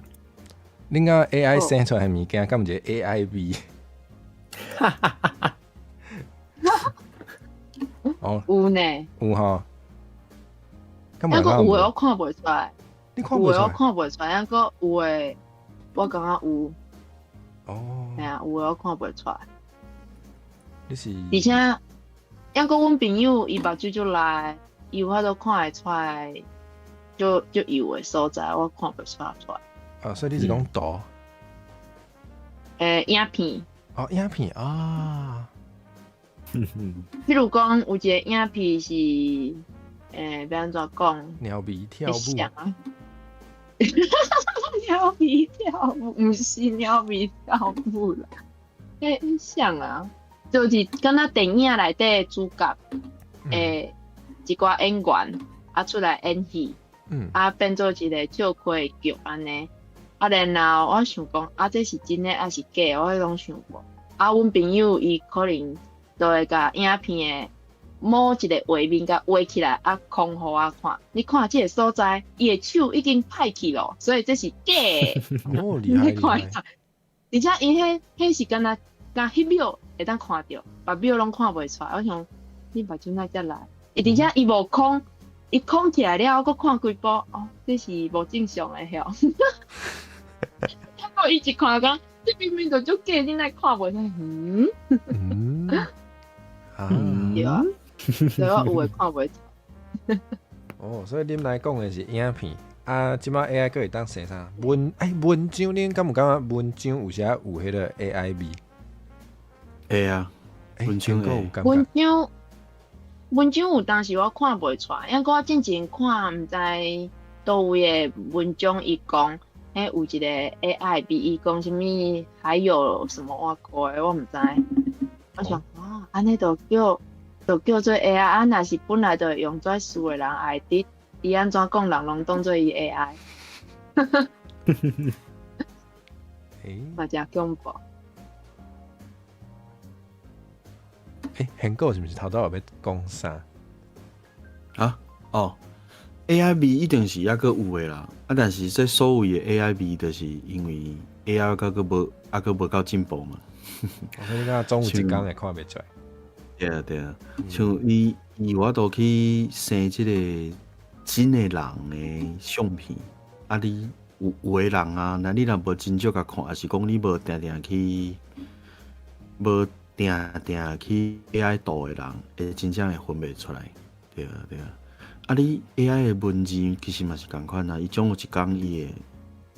恁讲 AI 生出来的物件，敢毋是 AI 味？哦，有呢，有吼。那个有诶，我看袂出来。你看袂出来？有诶，我看袂出来。那个有诶，我感觉有。哦。系啊，有诶，我看袂出来。你是？而且，那个阮朋友伊目睭就来，伊有法度看会出来，就有诶所在，我看袂出来。所以你是讲图？影片。哦，影片啊。譬如讲，有一个影片是，要安怎讲？鸟鼻跳舞。鸟鼻跳舞，毋是鸟鼻跳舞啦。像啊，就是敢若电影内底的主角，一寡演员出来演戏，变做一个笑亏剧安尼。然后我想讲，这是真诶还是假？我拢想过。阮朋友伊可能就会甲影片诶某一个画面甲画起来，空互我看。你看即个所在，伊诶手已经歹去咯，所以这是假诶。哦，厉害厉害！而且伊迄是敢迄秒会当看到，别秒拢看袂出来。我想你目睭哪才来？而且伊无空，伊空起来了，我看几部，这是无正常诶晓。我一直看讲，这明明就足假，你哪看袂出？对啊，所以我有诶看袂出。所以恁来讲诶是影片，即摆 AI 佫会当生啥？文章，恁敢有感觉文章有时有迄个 AI 味？会啊，文章会。文章有当时我看袂出来，因为我之前看毋知倒位诶文章伊讲。有一个 AI 比伊讲啥物，还有什么我看的我毋知。我想安尼就叫做 AI，若是本来就会用做事的人爱滴，伊安怎讲人拢当做伊 AI。嘛真恐怖。韩国是毋是头拄有要讲啥？AI 味一定是抑个有诶啦，但是这所谓的 AI 味，就是因为 AI 佫无够进步嘛。我说你讲总有一天会看袂出来。对啊，像伊我都去生即个真诶人诶相片，你有诶人啊，那你若无真少甲看，还是讲你无定定去 AI 度诶人，会真正会分袂出来。对啊。你 AI 的文字其实嘛是共款啦，伊总有一天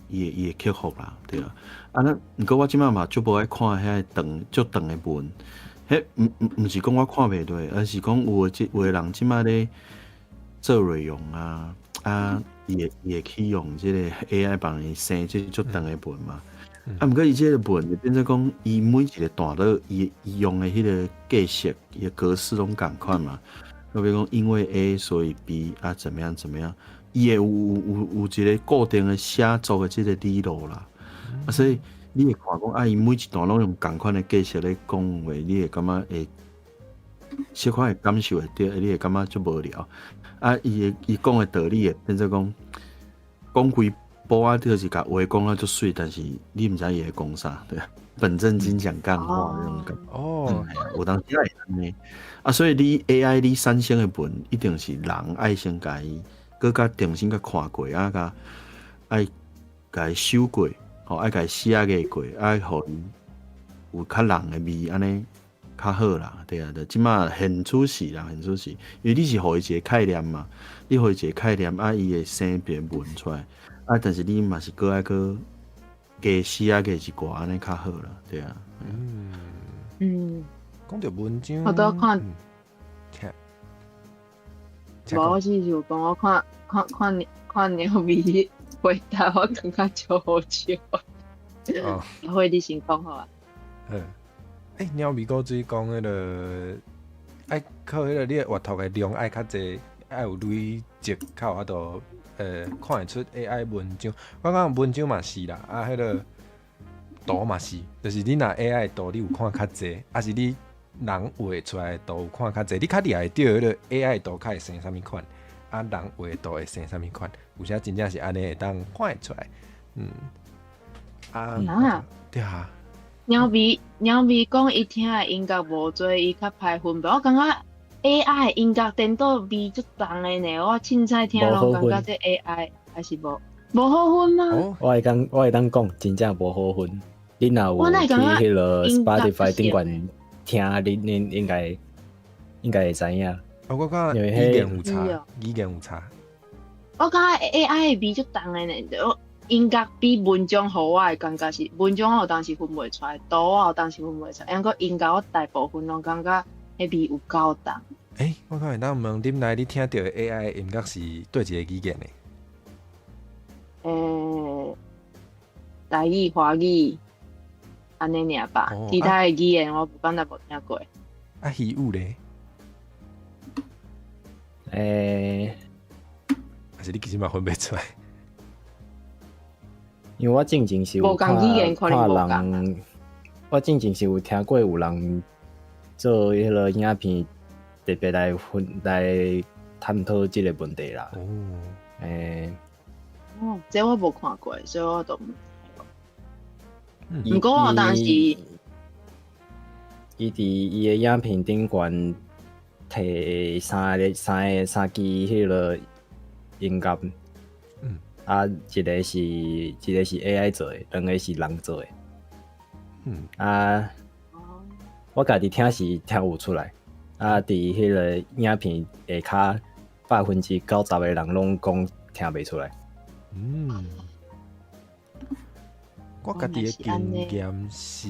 伊会克服啦，对啊。毋过我即摆嘛足无爱看遐足长的文，迄毋是讲我看袂落，而是讲有的人即摆咧做内容伊会去用即个 AI 帮伊生即足长的文嘛。毋过伊即个文就变做讲，伊每一个段落伊用的迄个格式、伊的格式拢共款嘛。比如讲，因为 A 所以 B 怎么样，伊会有一个固定的写作的这个理路啦。所以你会看讲，伊每一段拢用同款的格式咧讲话，你会感觉会小可会感受会到，你会感觉足无聊。伊讲的道理会变做讲规波就是甲话讲足水，但是你毋知伊会讲啥，对。本正经讲干话那种感觉。有当时也会安尼。所以你 AI 你产生的文一定是人爱先甲伊，佮甲重新甲看过，甲伊修过，爱甲伊写过，互伊有较人的味，安尼较好啦，对啊，即马现出时啦，现出时，因为你是互伊一个概念嘛，你互伊一个概念，啊，伊会生篇文出来，啊，但是你嘛是搁爱搁加写加一寡安尼较好啦，对啊。讲到文章，我都看听无，我是就讲我看鸟咪回答，我感觉超好笑。哦，会你先讲好啊。鸟咪古水讲迄个，爱靠迄个你的阅读的量爱较济，爱有累积，较有法度看会出 AI 文章。我讲文章嘛是啦，啊，迄个图嘛是，就是你若 AI 图你有看较济，还是你人画出来的图有看较济，你较厉害对迄个 AI 图较会生啥物款，啊，人画的图会生啥物款，有些真正是安尼会当看会出来，对啊。鸟咪讲伊听的音乐无多，伊较歹分辨。我感觉 AI 的音乐颠倒味足重的呢。我凊彩听拢感觉这 AI 还是无好分吗？我会当讲，真正无好分。你若有去迄个 Spotify 顶悬听，你应该会知影。我感觉语言有差。我感觉 AI 的味足重的呢。音乐比文章互我的感觉是，文章我有当时分袂出来，图我有当时分袂出来，因为音乐我大部分拢感觉迄味有够重。我看会当问恁来，你听到的 AI 音乐是对一个语言的？台语、华语安尼尔吧，其他的语言我敢若无听过。稀有咧？还是你其实嘛分袂出来？因为我之前是有看人，我之前是有听过有人做迄个影片，特别来探讨即个问题啦。这我无看过，所以我都唔知。不过我当时，伊伫伊的影片顶悬摕三支迄个音乐。一个是 AI 做的，两个是人做的。我家己听是听有出来。伫迄个影片下骹90%的人拢讲听袂出来。我家己的经验是，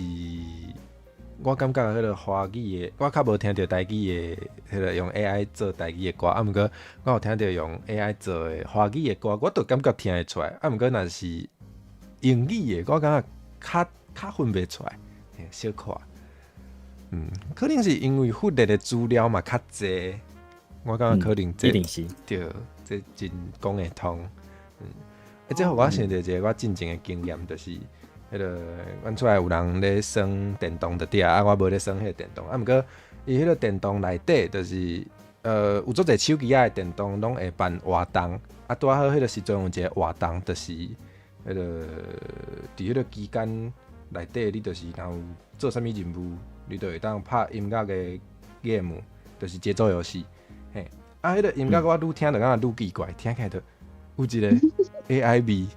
我感觉迄个华语的，我较无听到台语的，迄个用 AI 做台语的歌，毋过我有听到用 AI 做的华语的歌，我都感觉听会出来。毋过若是英语的，我感觉较分袂出来，小可。可能是因为获得的资料嘛较济，我感觉可能这一定是对，这真讲会通。这互我想到一个我进前的经验，就是。迄个，阮厝内有人咧耍电动的嗲，我无咧耍迄个电动。毋过伊迄个电动内底，就是有足侪手机仔的电动拢会办活动。拄好迄个时阵有一个活动，就是迄个伫迄个期间内底，你就是若有做啥物任务，你就会当拍音乐的 game， 就是节奏游戏。迄个音乐我愈听就感觉愈奇怪，听起来就有一个 AI 味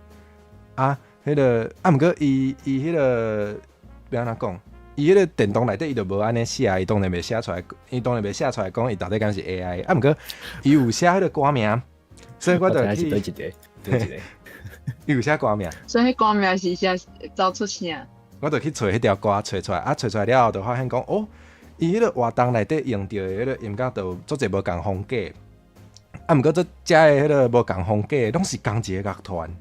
迄个毋过伊迄个要安怎讲？伊迄个电动内底伊就无安尼写，伊当然袂写出来，讲伊到底敢是 AI。毋过伊有写迄个歌名，所以我就去对一个，伊有写歌名，所以歌名是写走出声。我就去找迄条歌，找出来，找出来了后就发现讲，伊迄个活动内底用到的迄个音乐都足侪无共风格。毋过遮的迄个无共风格，拢是同一个乐团。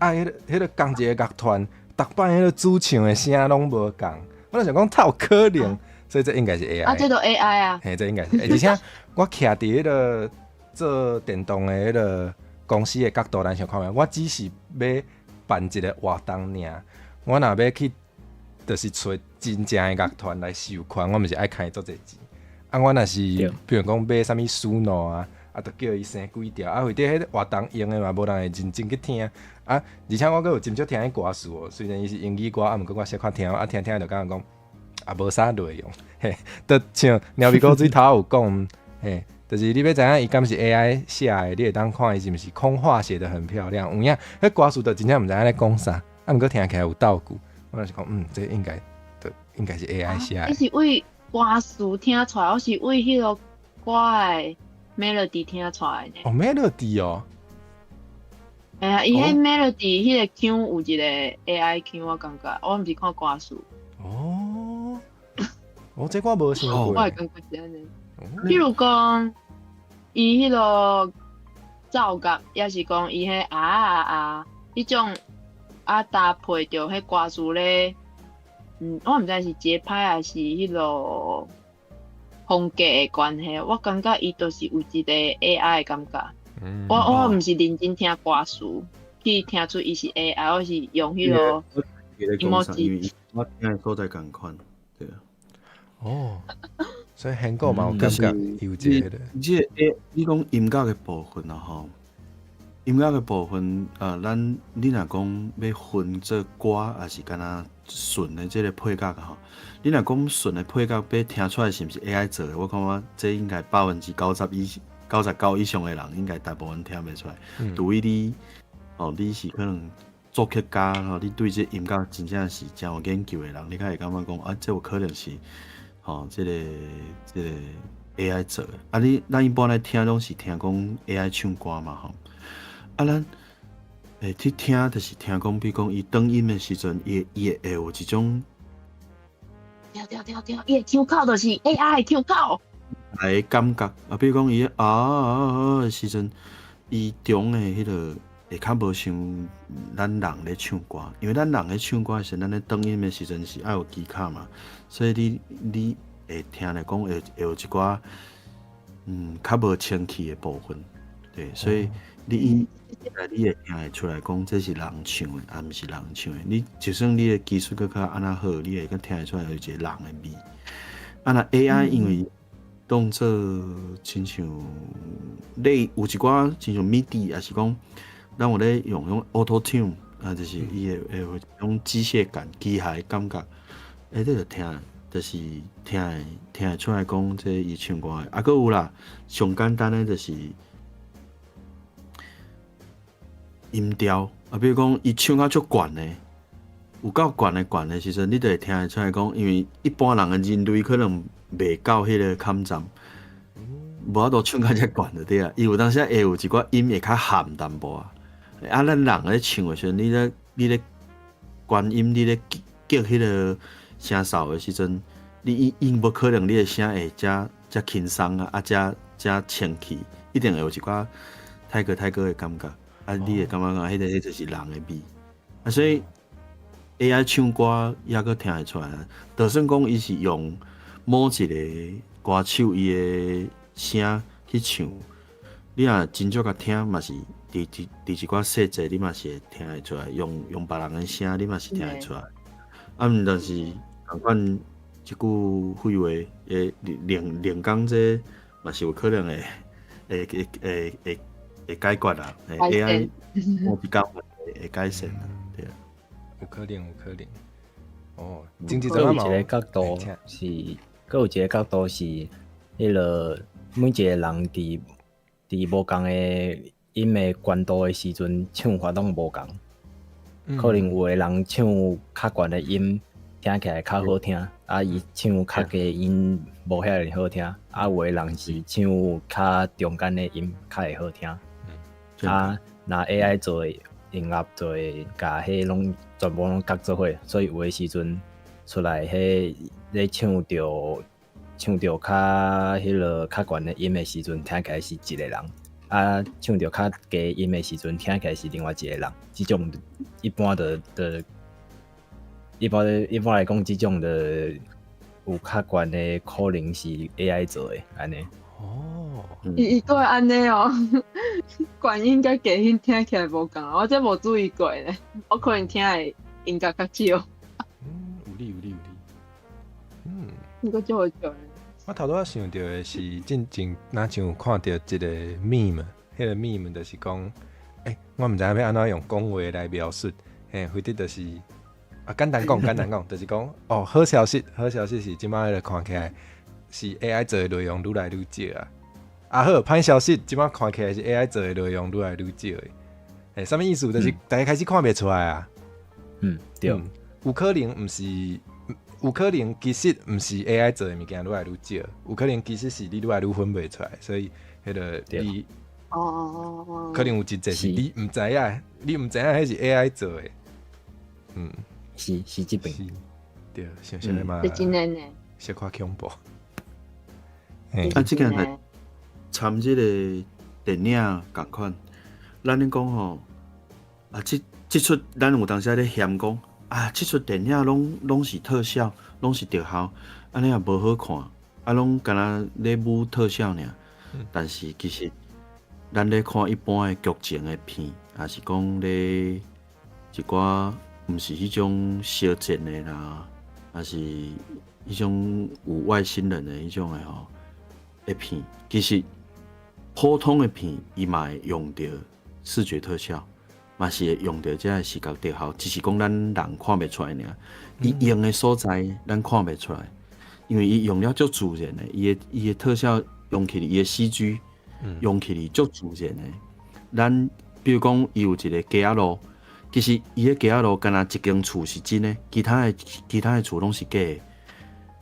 迄个同一个乐团，逐摆迄个主唱的声拢无共，我就想讲，太有可能，所以这应该是 AI。这都 AI 啊。这应该是。而且我徛伫迄个做电动的迄个公司的角度来想看，我只是要办一个活动尔。我若要去，就是找真正的乐团来收款，我毋是爱开足侪钱。我若是，比如讲买啥物书诺啊。就叫伊生几条，或者迄活动用的嘛，无人会认真去听。而且我阁有真少听迄歌词虽然伊是英语歌，毋过我小可听，听就感觉讲，无啥内容。就像鸟鼻古水头有讲，就是你要知影伊敢是 AI 写的，你会当看伊是毋是空话写得很漂亮。有影，迄歌词就真正毋知影咧讲啥，毋过听起来有道具。我就是讲，这应该是 AI 写的。伊是为歌词听出来，我是为迄个歌的 melody 听出来的。哦，melody 哦，哎呀，伊迄 melody 迄个 Q 有一个 AI Q， 我感觉我毋是看歌词。哦，这我无想过。我会感觉是安尼。比如讲，伊迄个奏乐，也是讲伊迄迄种搭配着迄歌词咧，我毋知是节拍还是迄个风格的关系，我感觉伊都是有一个 AI 的感觉。我毋是认真听歌词，去听出伊是 AI， 我是用迄个 emoji。我听的所在共款，对啊。哦，所以韩国嘛有感觉有这个。你讲音乐的部分啊吼，音乐的部分你若讲要分做歌，还是敢若纯的这个配角吼？你若讲纯的配角，要听出来是毋是 AI 做的？我感觉这应该99%以上的人，应该大部分听袂出来。除非你你是可能作曲家你对这音乐真正是真有研究的人，你才会感觉讲这有可能是这个 AI 做的。咱一般来听拢是听讲 AI 唱歌嘛吼。咱去听就是听讲，比如讲伊转音的时阵，伊会有一种对，伊的 Q 口就是 AI 的 Q 口。来感觉比如讲伊的时阵，伊中的迄个会较无像咱人咧唱歌，因为咱人咧唱歌是咱咧转音的时阵是爱有技巧嘛，所以你会听来讲会有一寡较无清气的部分，对，所以你会听会出来讲这是人唱的，啊毋是人唱的。你就算你的技术搁较安那好，你会听会出来有一个人的味。那 AI 因为当做亲像你有一寡亲像 MIDI， 也是讲咱有咧用 Auto Tune， 就是伊会有种机械感、机械感觉，这就听，就是听会出来讲这伊唱歌的。搁有啦，上简单的就是音调比如讲伊唱到足悬的，有够悬的时阵，你就会听会出来讲，因为一般人的人类可能袂到迄个坎站，无法度唱到遮悬的对啊。伊有当时会有一寡音会较含淡薄啊。咱人咧唱的时阵，你咧观音，你咧叫迄个声哨的时阵，你无可能你的声会遮轻松遮清气，一定会有一寡泰戈的感觉。你会感觉讲，迄就是人的味。所以 AI 唱歌也搁听会出来。就算讲伊是用某一个歌手伊的声去唱，你若真少甲听，嘛是伫一寡细节，你嘛是会听会出来。用别人的声，你嘛是听会出来。但是同款一句废话，练讲这嘛是有可能会解决啦，AI 我比较会改善啦，对啊，有可能。经济有一个角度是，佫有一个角度是，迄个每一个人伫无共的音的关度的时阵，唱法拢无共。可能有的人唱较悬的音，听起来较好听，伊唱较低的音无遐尔好听。有的人是唱较中间的音，较会好听。拿 AI 做音乐做甲迄拢全部拢夹做伙，所以有的时阵出来迄咧唱着较迄落较悬的音的时阵，听起来是一个人；唱着较低音的时阵，听起来是另外一个人。这种一般来讲，这种的有较悬的可能是 AI 做的安尼。伊都会安尼哦，管音甲低音听起来无共，我真无注意过咧。我可能听的音乐较少。有理。你个就会做。我头拄仔想到的是，真正若像有看到一个 meme， 迄个 meme 就是讲，我毋知影要安怎用讲话来描述，或者就是简单讲，就是讲好消息是即摆咧看起来是 AI 做的内容愈来愈少啊。好，歹消息，即摆看起来是 AI 做的内容愈来愈少的。啥物意思？就是大家开始看袂出来啊。对。有可能毋是，有可能其实毋是 AI 做的物件愈来愈少，有可能其实是你愈来愈分袂出来，所以迄个你可能有一节是你毋知影，你毋知影迄是 AI 做的。是这边。对，想想嘛，是真的呢。小可恐怖。即个来参即个电影共款，咱咧讲吼，即出咱有当时咧嫌讲即出电影拢是特效，拢是特效，安尼也无好看，拢敢若咧舞特效尔。但是其实咱咧看一般的剧情的片，也是讲咧一寡毋是迄种小战的啦，也是迄种有外星人的迄种的吼的片，其实普通的片伊嘛会用到视觉特效。嘛是会用到这个视觉特效，只是讲咱人看袂出来尔。伊用的所在咱看袂出来，因为伊用了足自然的，伊的特效用起来，伊的 CG 用起来足自然的。咱比如讲，伊有一个街仔路，其实伊个街仔路敢若一间厝是真的，其他的厝拢是假的，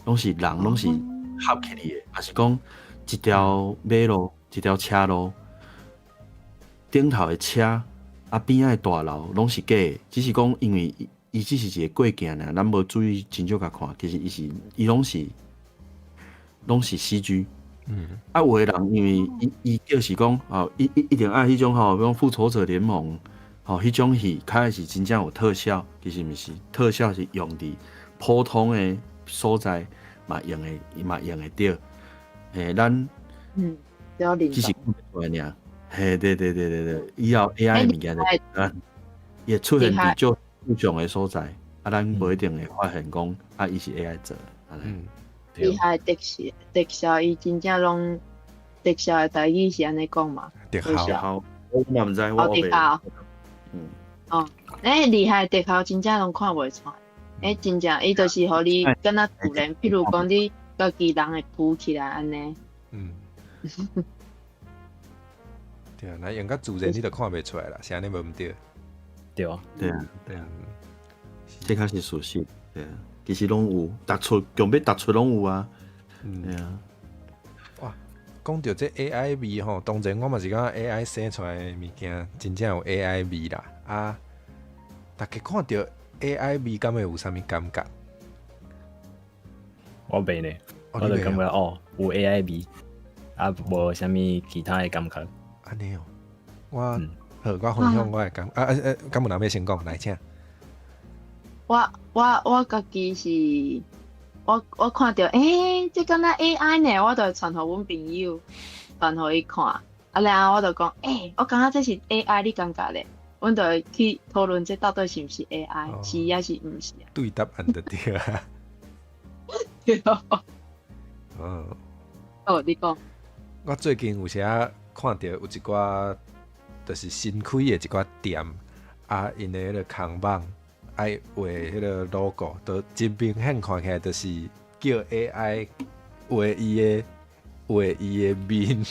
拢是人拢是合起来的，也是讲一条马路、一条车路，顶头的车。边仔大楼拢是假的，只是讲因为伊只是一个过境尔，咱无注意真少甲看，其实伊拢是 CG。有的人因为伊就是讲一定爱迄种比如复仇者联盟迄种戏，开始是真正有特效，其实毋是，特效是用伫普通的所在嘛用会到。咱只是看不出来尔。嘿，对，以后 AI 物件也出现伫足种的所在，咱无一定会发现讲伊是 AI 做的。厉害特效，伊真正拢特效的台语是安尼讲嘛？特效，我嘛毋知，我特效。厉害特效真正拢看袂出来。真正伊就是互你敢若自然，譬如讲你家己人会浮起来安尼。对啊，那用较自然你就看袂出来啦，是安尼无毋对。对啊，这确是事实。对啊，其实拢有，强要突出拢有啊。对啊。哇，讲到这 AI 味吼，当然我嘛是感觉 AI 生出来的物件真正有 AI 味啦。大家看到 AI 味，敢会有啥物感觉？我袂呢，我就感觉有 AI 味，无啥物其他的感觉。安尼我分享我的感敢有人要先讲来请。我家己是，我看到这敢若 AI 呢，我就会传互阮朋友，传互伊看，然后我就讲我感觉这是 AI， 你感觉咧？阮就会去讨论这到底是毋是 AI，是也是毋是？对答案就对啊。对你讲。我最近有时看到有一寡，就是新开的一寡店，因的迄个扛棒，爱画迄个 logo， 都真明显看起来就是叫 AI 画伊的面，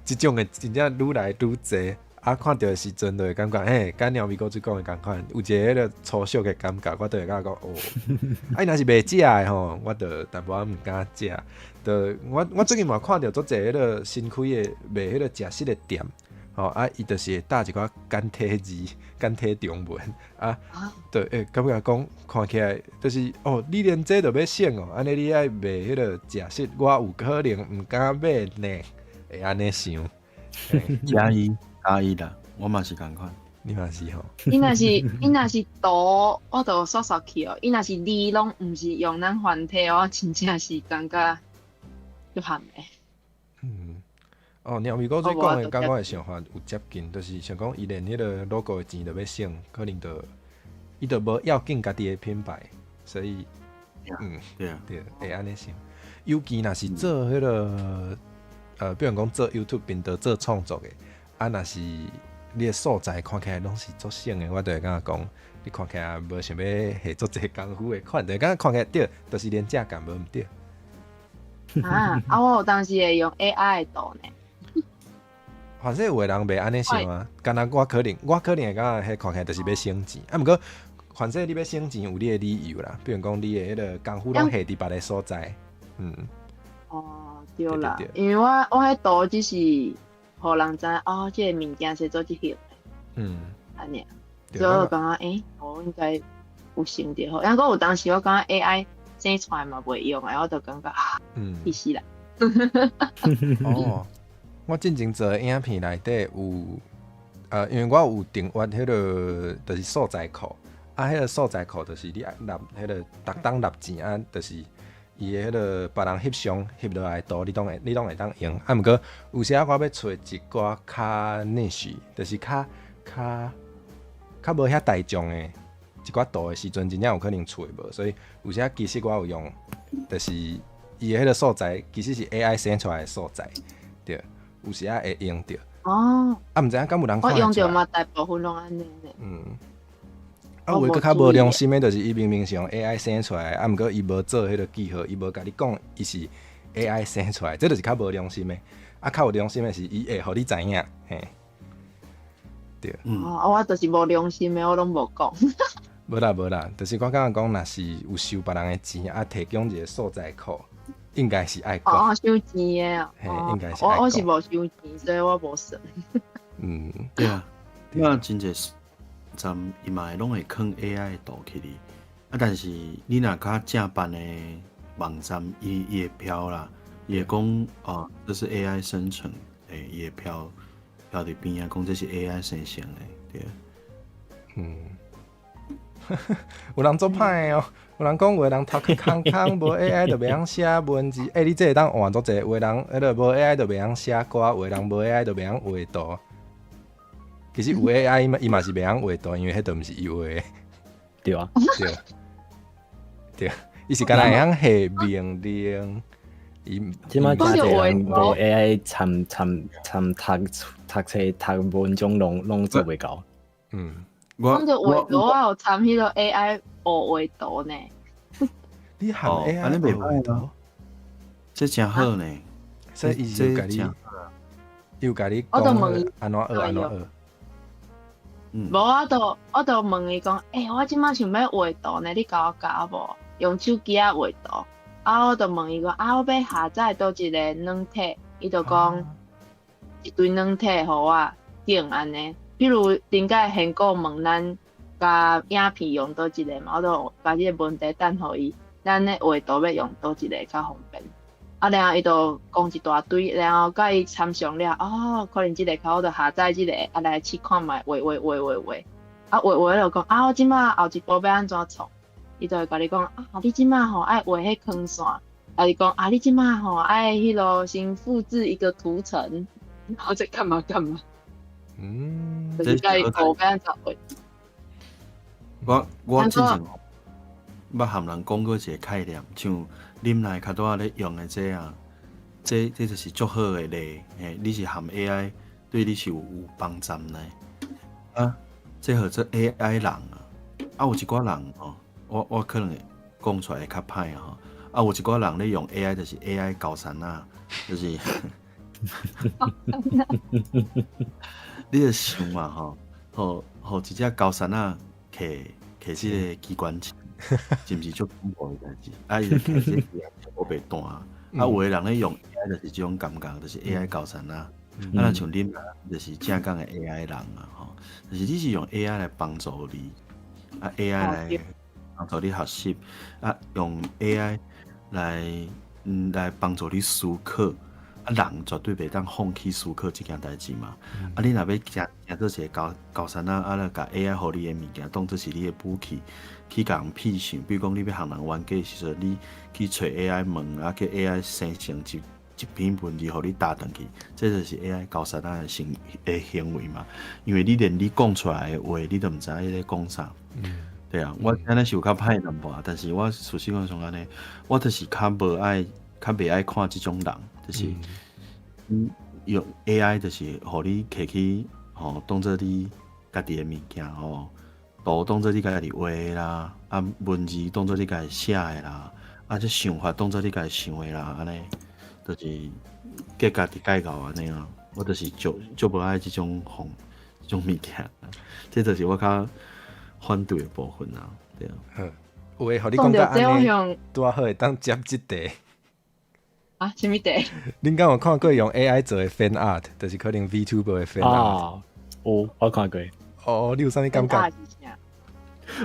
即种的真正愈来愈侪。看到的时阵就会感觉，敢鸟咪哥最讲的共款，有一个迄个粗俗的感觉，我就会感觉讲若是袂食的吼，我就淡薄仔毋敢食。我最近嘛看到足侪迄个新开的卖迄个食食的店，伊就是会打一寡简体字、简体中文对，感觉讲看起来就是你连这都要省安尼你爱卖迄个食食，我有可能毋敢买呢，会安尼想。加一啦，我嘛是共款。你嘛是吼？伊若是图，我就刷刷去哦。伊若是字拢毋是用咱繁体，我真正是感觉就含诶。鸟咪哥最讲的，甲我的想法有接近，就是想讲伊连迄个 logo 的钱都要省，可能伊就无要紧家己的品牌，所以对，会安尼想。尤其若是做迄个比如讲做 YouTube 频道做创作的。若是你的素材看起来拢是足省的，我就会感觉讲，你看起来无想要下足侪功夫的款，就会感觉看起来对，就是连质感无毋对。我有当时会用 AI 的图呢。反正有的人袂安尼想敢若我可能会感觉迄看起来就是要省钱。毋过款式你要省钱有你的理由啦，比如讲你的迄个功夫拢下伫别个所在，哦，对啦，对，因为我迄图只是互人知哦，即个物件是做即型的，安尼，所以我感觉我应该有想着好。因为有当时我感觉 AI 生出来嘛袂用的，我就感觉必死啦。哦，我进前做的影片内底有，因为我有订阅迄个就是素材库，迄个素材库就是你纳迄个逐档纳钱就是伊的迄个别人翕相翕落来图，你拢会当用。毋过有时我要找一寡较内饰，就是较无遐大众的一寡图的时阵，真正有可能找无。所以有时其实我有用，就是伊的迄个素材其实是 AI 生出来的素材，对，有时会用到。哦，毋知影敢有人看我用着嘛，大部分拢安尼咧。有诶，佫较无良心诶，就是伊明明是用 AI 生出来，毋过伊无做迄个记号，伊无甲你讲伊是 AI 生出来，这就是较无良心诶。较有良心诶是伊会互你知影，嘿，对。我就是无良心诶，我拢无讲。无啦，就是我感觉讲，若是有收别人诶钱，提供一个素材库，应该是爱讲。收钱诶啊！嘿，应该是爱讲。我是无收钱，所以我无算。对啊，我真侪站伊嘛拢会放 AI 的图起哩，但是你若较正版的网站，伊会飘啦，伊会讲这是 AI 生成，伊会飘伫边啊，讲这是 AI 生成的，对。有人做歹哦，有人讲有人头壳空空，无 AI 就袂晓写文字。你这会当换做者，有人迄个无 AI 就袂晓写歌，有人无 AI 就袂晓画图。其实有 AI 伊嘛是袂晓画图，因为迄都毋是伊画的。对啊，对，伊是敢若会晓下命令。即摆真侪人无 AI 参读册读文章拢做袂到。我就画图，我有参迄个 AI 学画图呢。你含 AI 学画图，这真好呢。所以伊有甲你讲安怎学。无我就问伊讲，我即摆想要画图呢，你教我无？用手机画图。我就问伊讲，我要下载倒一个软体，伊就讲一堆软体互我整安尼。比如顶个现个问咱甲影片用倒一个嘛，我就把即个问题等互伊，咱咧画图要用倒一个较方便。然后伊就讲一大堆，然后甲伊参详了，可能即个我就下载即个，来试看觅画。画就讲我即摆后一步要安怎创？伊就会甲你讲你即摆吼爱画迄坑线，你讲你即摆吼爱迄落先复制一个图层，然后再干嘛。就是甲伊学要安怎画。我之前捌含人讲过一个概念，像恁内较多咧用的这就是足好的例，你是含 AI 对你是有帮助呢？这号做 AI 人有一寡人我可能会讲出来会较歹有一寡人咧用 AI 就是 AI 高山就是你就想嘛互一只高山坩摕即个机关枪，是毋是足恐怖的代志？伊就摕即个我袂弹。有的人咧用 AI 就是即种感觉，就是 AI 高山若像恁就是正港的 AI 人就是你是用 AI 来帮助你，AI 来帮助你学习，用 AI 来帮助你思考。人绝对袂当放弃思考这件代志嘛。你若要行做一个高山就甲 AI 互你的物件当做是你的武器，去甲人屁想。比如讲，你要向人冤家的时阵，你去找 AI 问，叫 AI 生成一篇文字互你答转去，这就是 AI 高山的行为嘛。因为你连你讲出来的话，你都毋知影伊咧讲啥。对啊，我安尼是有较歹淡薄，但是我事实上安尼，我就是较袂爱看即种人。就是用 AI 就是互你摕去当做你家己的物件图当做你家己画的啦，文字当做你家己写的啦，这想法当做你家己想的啦，安尼就是计家己改造安尼我就是足无爱即种物件，这就是我反对的部分啊，对啊。好，有诶，互你讲到这讲到安尼，我想拄啊好会当接即题。啊，什么题？恁敢有看过用 AI 做的 fan art，就是可能 VTuber 的 fan art？啊，有我看过，哦，你有啥物感觉？是啥？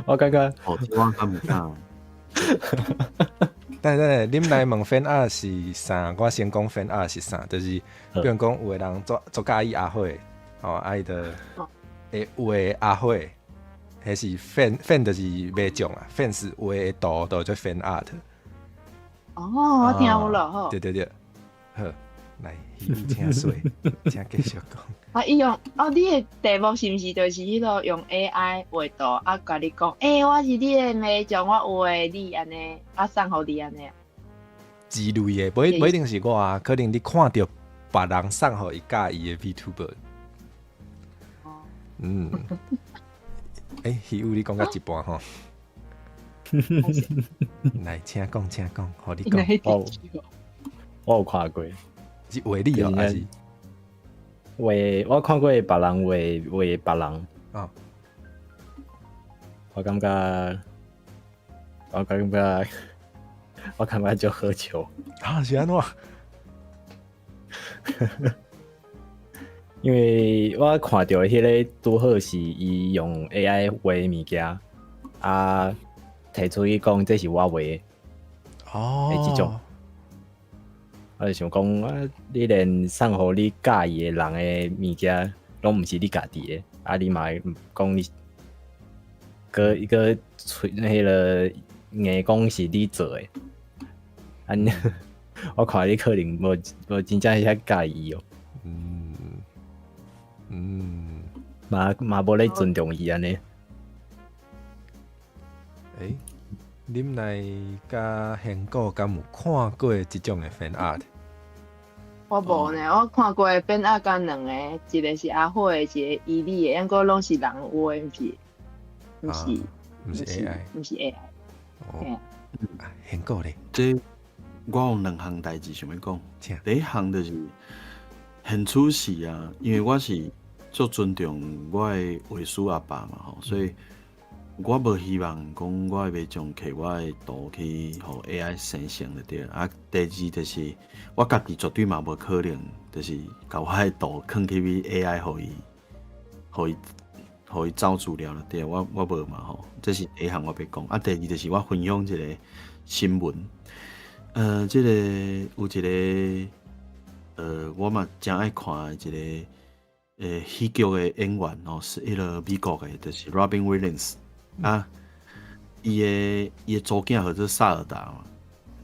我感觉哦，这我敢毋敢。等等，恁来问 fan art 是啥？我先讲 fan art 是啥，就是比如讲有的人做介意阿慧，哦，伊就会有的阿慧，迄是 fan 就是袂种啊，fan 是有的图都做 fan art。哦，我听有了吼。对对对，好，来，请水，请继续讲。啊，伊用你的题目是毋是就是迄个用 AI 画图啊？甲你讲，我是你的妹，将我有的你安尼，啊送互你安尼。之类的，不一定是我啊，可能你看到别人送互伊介意的 VTuber。嗯，迄有你讲到一半吼。来，请讲，请讲，互你讲。我有看过，是画你哦，还是？我看过别人画别人，哦，我感觉就好笑，啊，是安怎？因为我看到迄个拄好是伊用 AI 画的物件，啊，提出去讲这是我画的，哦，即种。我就想讲啊，你连送互你介意的人的物件，拢毋是你家己的，啊，你嘛讲你个一个迄个硬讲是你做的，啊，我看你可能无真正遐介意哦。嘛无咧尊重伊安尼。恁来甲贤哥敢有看过即种的 fan art？我无呢，我看过的变啊干两个，一个是阿火的，一个伊利的，应该拢是人画的，毋是 AI，毋是 AI。哦，贤哥咧，这我有两项代志想要讲。请第一项就是很出戏啊，因为我是足尊重我的画师阿爸嘛吼，所以我无希望讲我袂将摕我的图去互 AI 生成就对了。啊，第二就是我家己绝对嘛无可能，就是甲我的图囥去俾 AI 互伊找资料就对了。我无嘛吼，这是第一项我要讲。啊，第二就是我分享一个新闻，这个有一个我嘛真爱看的一个戏剧的演员哦，是迄个美国的，就是 Robin Williams。啊，伊的祖囝叫做萨尔达嘛，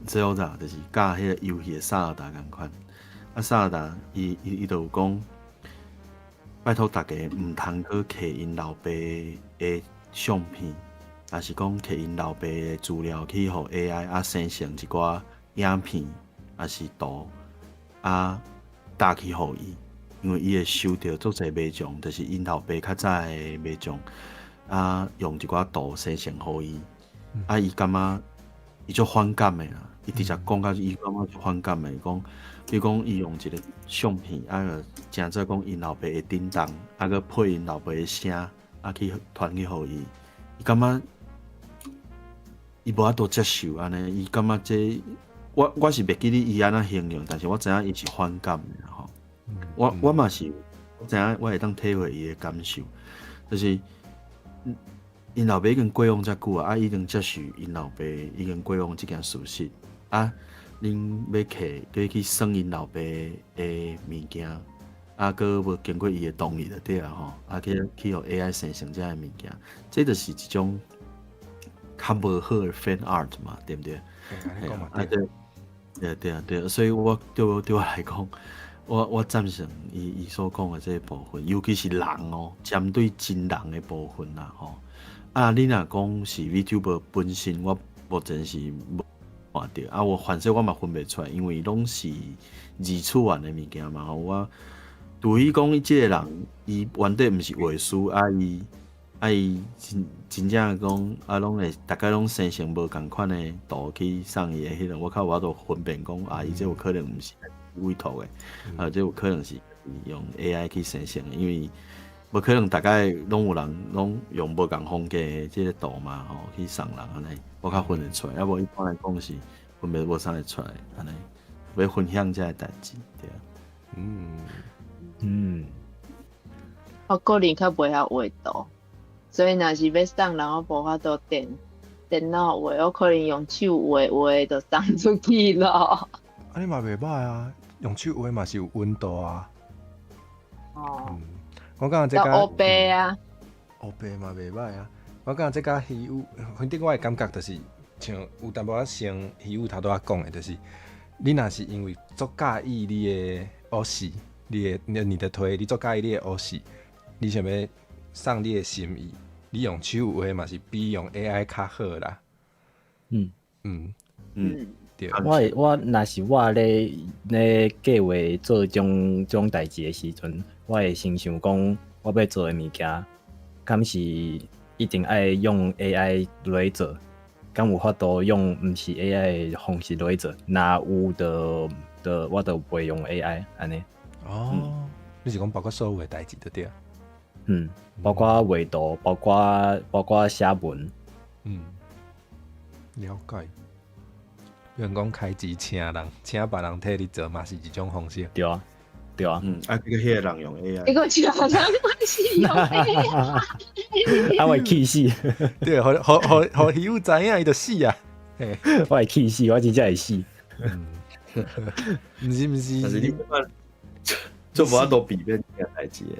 知影咋？就是甲迄个游戏的萨尔达共款。啊，萨尔达伊就有讲，拜托大家毋通去摕因老爸的相片，也是讲摕因老爸的资料去互 AI 啊生成一寡影片，也是图啊打去互伊，因为伊会收到足侪迷众，就是因老爸较早的迷众。啊，用一寡图生成互伊，啊，伊感觉伊足反感的啦。伊直接讲到伊感觉足反感的，讲，比如讲伊用一个相片，啊，诚做讲因老爸的叮当，啊，佮配因老爸的声，啊，去传去互伊，伊感觉伊无法度接受安尼，伊感觉这我是袂记得伊安怎形容，但是我知影伊是反感的吼。我嘛是，我知影我会当体会伊的感受，就是。因老爸已经过往遮久啊，已经接受因老爸已经过往这件事实啊。恁要去算因老爸的物件，啊，佮无经过伊的同意就对啊吼，啊去互 AI 生成这样的物件，这就是一种较无好的 fan art 嘛，对不对？对，所以对我来讲，我赞成伊所讲的这一部分，尤其是人哦，针对真人的部分啦吼。啊，你若讲是 VTuber 本身，我目前是无看到啊。反正我嘛分袂出来，因为拢是二次元的物件嘛。我对于讲伊即个人，伊原底毋是画师啊，伊真正讲啊，拢会大概拢生成无共款的图去送伊的迄个，我较有法度分辨讲啊，伊这有可能毋是委托的，啊，这有可能是用 AI 去生成的，因为无可能大概拢有人拢用无共风格的即个图嘛吼去送人安尼，我较分得出来，啊无一般来讲是分别无啥会出来安尼，要分享这个代志，对啊。我个人较袂晓画图，所以若是要送人，我无法度电脑画，我可能用手画就送出去咯。你嘛袂歹啊，用手画嘛是有温度啊。我感觉这个乌白啊，乌白嘛袂歹啊。我感觉这甲虚有，反正我的感觉就是像有淡薄仔像虚有头拄仔讲的，就是你若是因为足介意你的学习，你的推，你足介意你的学习，你想要送你的心意，你用手画嘛是比用 AI 较好啦。对。我若是我咧计划做种代志的时阵，我会先想讲，我要做的物件，敢是一定爱用 AI 来做，敢有法度用毋是 AI 的方式来做？若有的我就袂用 AI 安尼。你是讲包括所有的代志对对？包括画图，包括写文。了解。员工开机请别人替你做嘛是一种方式。对啊。这个迄个人用 AI，这个请人是用 AI， 我会气死。对，互鱼知影伊就死啊！我会气死，我真正会死。毋是，但是你做无法度避免这个代志的，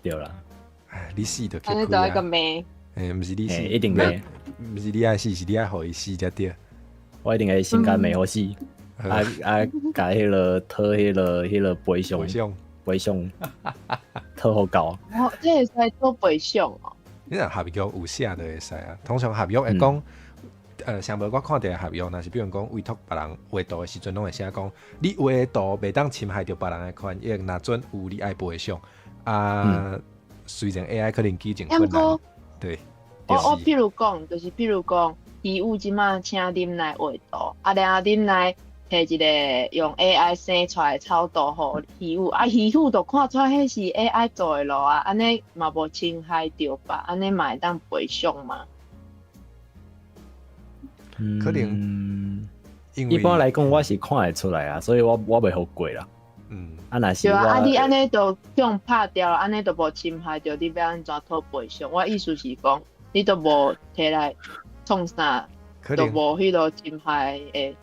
对啦。你死就安尼就一个骂。毋是你死，一定骂。毋是你爱死，是你爱互伊死才对。我一定会先甲骂好死，甲迄个讨迄个赔偿，讨好高。这会使做赔偿哦。你若合约有写就会使啊。通常合约会讲，上无我看到合约，若是比如讲委托别人画图的时阵，拢会写讲，你画的图袂当侵害到别人的权益，若准有你爱赔偿。虽然 AI 可能记真困难，对。我譬如讲，就是譬如讲。虚有即马请恁来画图，然后恁来摕一个用 AI 生出来草图互虚有，虚有就看出来迄是 AI 做的咯安尼嘛无侵害到吧？安尼嘛会当赔偿嘛？可能，一般来讲我是看会出来啊，所以我袂好过啦。若是对啊，你安尼就用拍掉了，安尼就无侵害到你要安怎讨赔偿？我意思是讲，你都无摕来。创啥都无迄个侵害会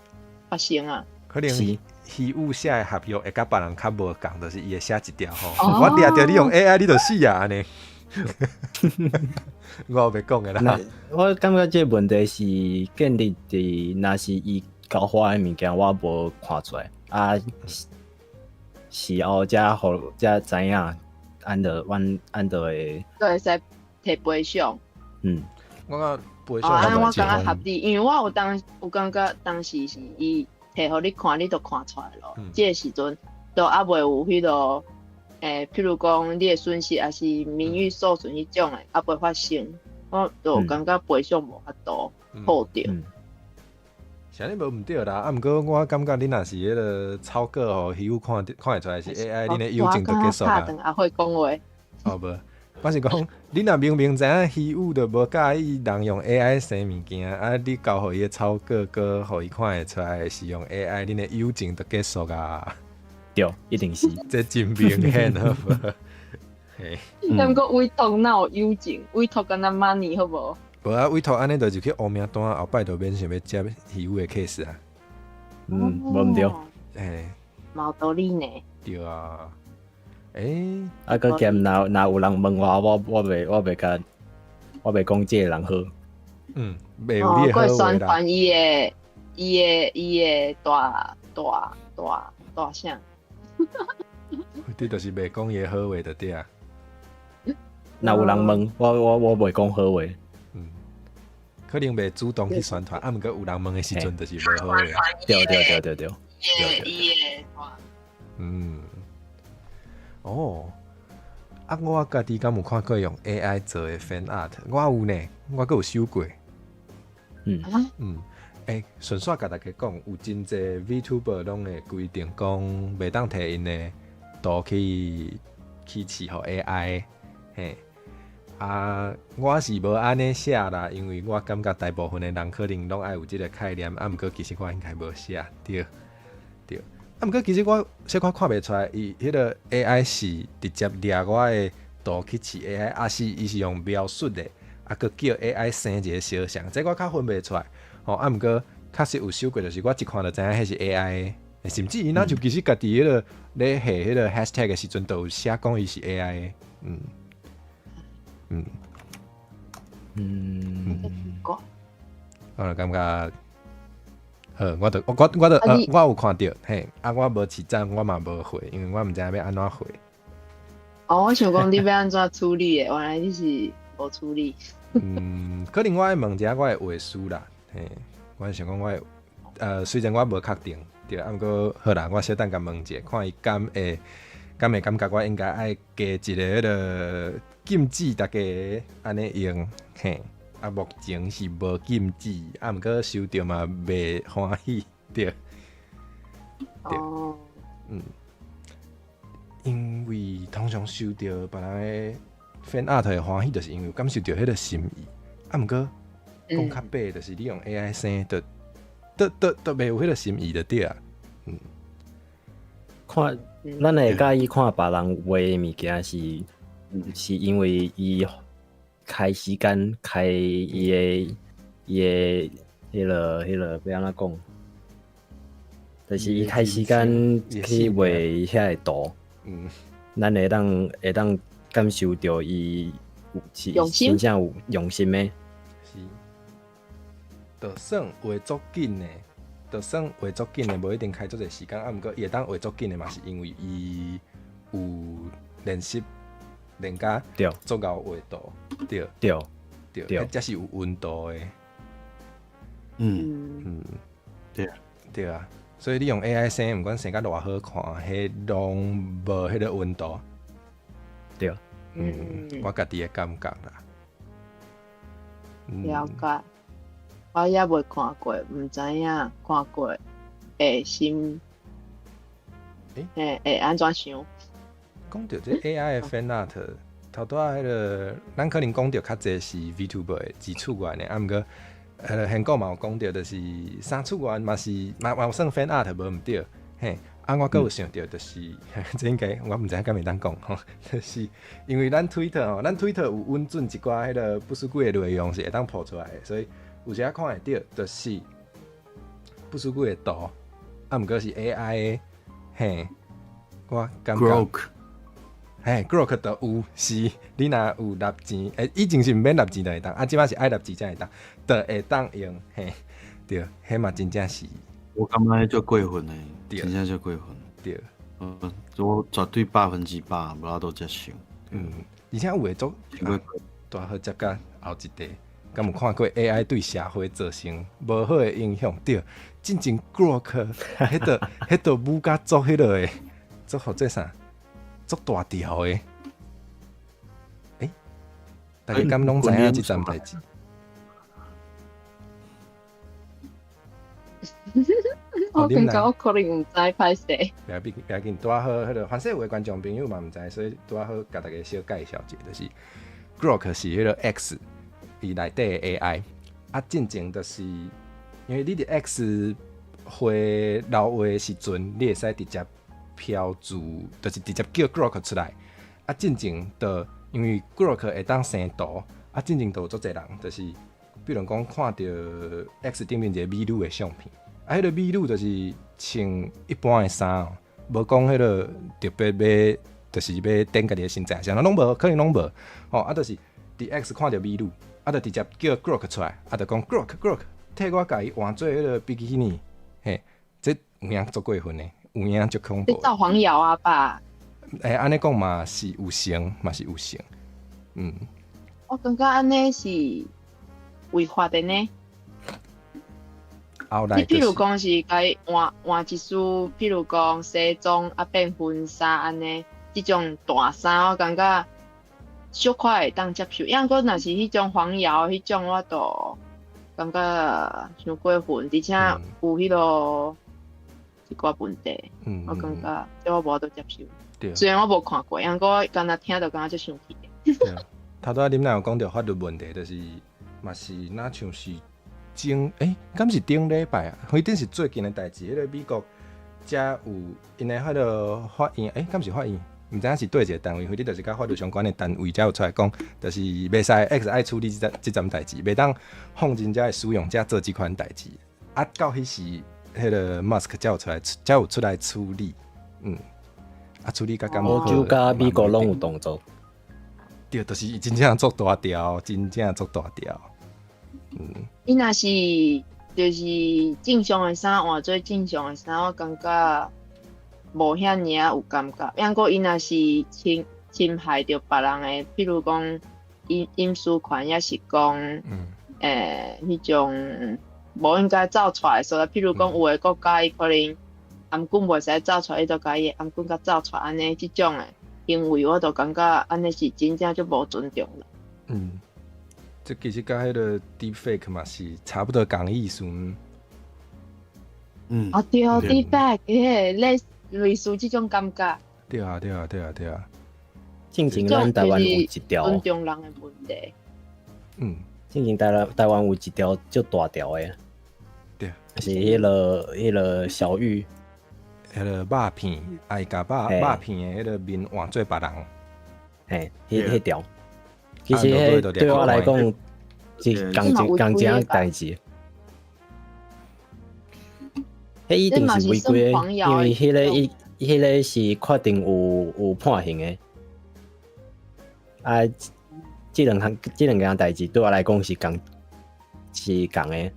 发生啊？可能虚有写的合约会甲别人较无共，就是伊会写一条吼。我掠着你用 AI， 你就死啊安尼。我有要讲的啦。我感觉这问题是建立伫，若是伊交发的物件，我无看出来啊。事后才知影，按着会会使摕赔偿。我讲。我感觉合理，因为我有感觉当时是伊摕互你看，你就看出来咯。这个时阵都还袂有迄个譬如讲你的损失，还是名誉受损迄种还袂发生，我就感觉赔偿无法度好着。啥你无毋对啦，毋过我感觉你若是迄个草稿吼，虚有看会出来是 AI， 恁的友情就结束啦。也会讲话。无。我是讲，你若明明知影虚有就无介意人用 AI 生物件，你交互伊的草稿，搁互伊看会出来是用 AI， 恁的友情就结束啊。对，一定是。这真明显好无？毋过委托哪有友情？委托敢若 money 好无？无啊，委托安尼就是去乌名单，后摆就免想要接虚有的 case 啊。无毋对。嘛有道理呢。对啊。佮兼若有人问我袂讲这个人好。袂有你的好话啦。宣传伊的大声。你就是袂讲伊的好话就对啊。若有人问我袂讲好话。可能袂主动去宣传，毋过有人问的时阵就是无好话。对。我家己敢有看过用 AI 做的 fan art， 我有呢，我阁有收过。顺续甲大家讲，有真侪 VTuber 拢会规定讲，袂当摕因的图去饲互 AI，嘿。我是无安尼写啦，因为我感觉大部分的人可能拢爱有即个概念，毋过其实我应该无写，对。毋过其实我小可看袂出来，伊迄个 AI 是直接掠我的图去饲 AI， 还是伊是用描述的，佮叫 AI 生一个小像，这我较分袂出来。毋过确实有收过，就是我一看就知影迄是 AI 的，甚至伊若就其实家己迄个咧下迄个 hashtag 的时阵，都有写讲伊是 AI 的，我就感觉。我有看到，嘿，我无市站，我嘛无回，因为我毋知影要安怎回。我想讲你要安怎处理的，原来你是无处理。可能我会问一下我的话术啦，嘿，我想讲我的虽然我无确定，对，毋过好啦，我小等甲问一下，看伊敢会感觉我应该爱加一个迄个禁止大家安尼用，嘿。目前是无禁止，毋过收到嘛袂欢喜，对。因为通常收到别人的 fan art 的欢喜，就是因为感受到迄个心意。毋过讲较白，就是你用 AI 生，都袂有迄个心意的对啊。看，咱会介意看别人画的物件是因为伊。开时间开伊个迄落要安怎讲？就是伊开时间去画遐个图，咱会当感受到伊是真正有用心的。是，就算画足紧的，无一定开足个时间，毋过伊会当画足紧的嘛，是因为伊有练习。人家做到画图，对，迄才是有温度的。对啊，所以你用 AI 生，毋管生甲偌好看，迄拢无迄个温度。对，我家己的感觉啦。了解，我也未看过，毋知影看过会心，会安怎想？讲到这 AI 的 fan art， 头拄仔迄个，咱可能讲到较济是 VTuber 的自厝源的，毋过现讲嘛有讲到，就是三厝源嘛是嘛有算 fan art 无毋对，嘿，我阁有想到，就是这应该我毋知影敢会当讲吼，就是因为咱 Twitter 有稳准一寡迄个不属鬼的内容是会当抛出来的，所以有时仔看会到，就是不属鬼的图，毋过是 AI 的，嘿，我感觉。Grok 都有是，你若有纳钱，以前是毋免纳钱就会当，即摆是爱纳钱才会当，就会当用，嘿，对，迄嘛真正是。我感觉足过分诶，真正足过分。对，我绝对100%无法度接受。而且有诶足大好接甲后一代，敢有看过 AI 对社会造成无好诶影响？对，真正 Grok 迄度舞甲做迄落诶，做互做啥？足大条诶，大家敢拢知影即阵代志？我感觉我可能毋知歹势。不要紧，拄好迄个，凡是有观众朋友嘛毋知，所以拄好甲大家小介绍一下，就是 Grok 是迄个 X 伊内底的 AI， 进前就是因为你伫 X 会留话的时阵，你会使直接。标注就是直接叫 Grok 出来，进前就因为 Grok 会当生图，进前就有足侪人，就是比如讲看到 X 顶面一个美女的相片，迄个美女就是穿一般的衫，无讲迄个特别要，就是要展家己的身材，啥拢无，可能拢无，就是伫 X 看到美女，就直接叫 Grok 出来，就讲 Grok 替我家己换做迄个比基尼，嘿，这有影足过分的。有影足恐怖。你造黄谣啊吧？安尼讲嘛是有成，嘛是有成。我感觉安尼是违法的呢。你譬如讲是该换一束，譬如讲西装变婚纱安尼，即种大衫我感觉小可会当接受。因为若是迄种黄谣，迄种我都感觉伤过分，而且有迄个。一寡问题，我感觉这我无法度接受。虽然我无看过，因为我刚才听到，感觉足生气。对，头拄仔恁若有讲到法律问题，就是嘛是若像是敢是顶礼拜啊？反正是最近的代志。迄个美国遮有因的迄个法院，敢是法院？毋知影是对一个单位，反正就是甲法律相关的单位，才有出来讲，就是袂使 X 爱处理即阵代志，袂当放真正的使用者做即款代志。啊，到迄时，迄个 Musk 才有出来处理，处理甲敢无好。欧洲甲美国拢有动作。对，就是真正做大条，真正做大条。伊若是就是正常的衫换做正常的衫，我感觉无遐尔有感觉。不过伊若是侵害着别人的，譬如讲隐私权，也是讲迄种无应该走出来的所在。譬如讲有的国家伊可能颔棍袂使走出来，伊就甲伊颔棍甲走出来，安尼即种的行为，我就感觉安尼是真正就无尊重了。这其实甲迄个 deepfake 嘛是差不多同意思。对，deepfake 类似即种感觉。对啊。进前咱台湾有一条，尊重人的问题。进前台湾有一条足大条的，对，是迄个小玉，迄个肉片，爱甲肉片的迄个面换做别人。迄条。其实对我来讲是共一样代志。迄一定是违规的，因为迄个是确定有判刑的。即两件代志对我来讲是共的。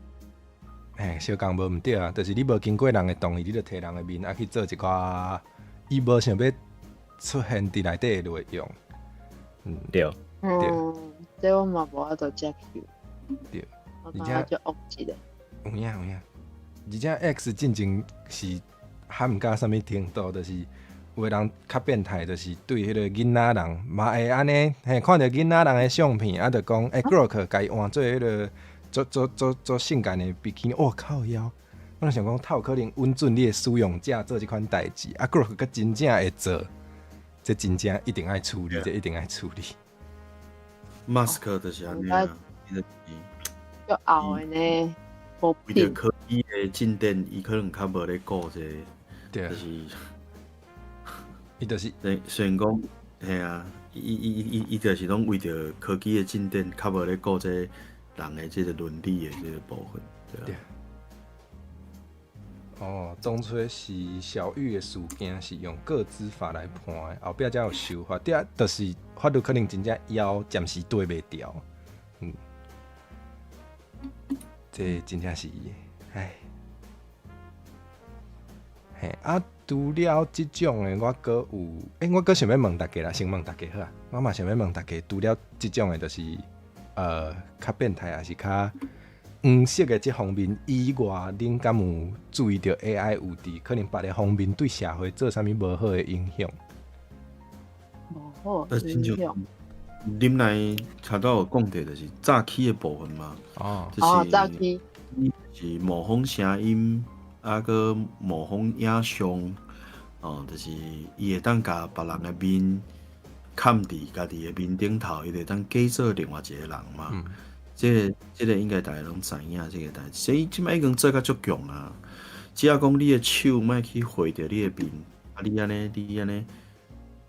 小共无毋对啊，就是你无经过人的同意，你就摕人的面去做一寡伊无想要出现伫内底的内容。对。这我嘛无法度接受。对，我感觉就恶一个。有影。而且 X 进前是喊毋到啥物程度，就是有个人较变态，就是对迄个囡仔人嘛会安尼，看到囡仔人的相片，就讲Grok 甲伊换做迄个做性感的比基尼，靠腰！我想讲，他有可能稳准你的使用者做即款代志，Grok 佮真正会做，这真正一定爱处理，这一定爱处理。Musk 就是安尼啊，伊就是足后的呢，无为着科技的进展，伊可能较无咧顾这，就是伊就是虽然讲，嘿啊，伊就是拢为着科技的进展，较无咧顾这人的这个伦理的这个部分，对啊。当初是小玉的事件是用个资法来判的，后壁才有修法，就是法律可能真正暂时对袂掉。这真正是，除了即种的，我阁有，我阁想要问大家啦，先问大家好啊，我嘛想要问大家，除了即种的，就是较变态，还是较黄色的这方面以外，恁敢有注意到 AI 有伫可能别个方面对社会做啥物无好的影响？无好影响。恁来查到有讲到就是早起的部分嘛，早起是模仿声音，个模仿影像，就是伊会当甲别人的面嵌伫家己的面顶头，伊会当假做另外一个人嘛。这个应该大家拢知影这个代志，所以即摆已经做甲足强啊！只要讲你的手莫去挥着你的面，你安尼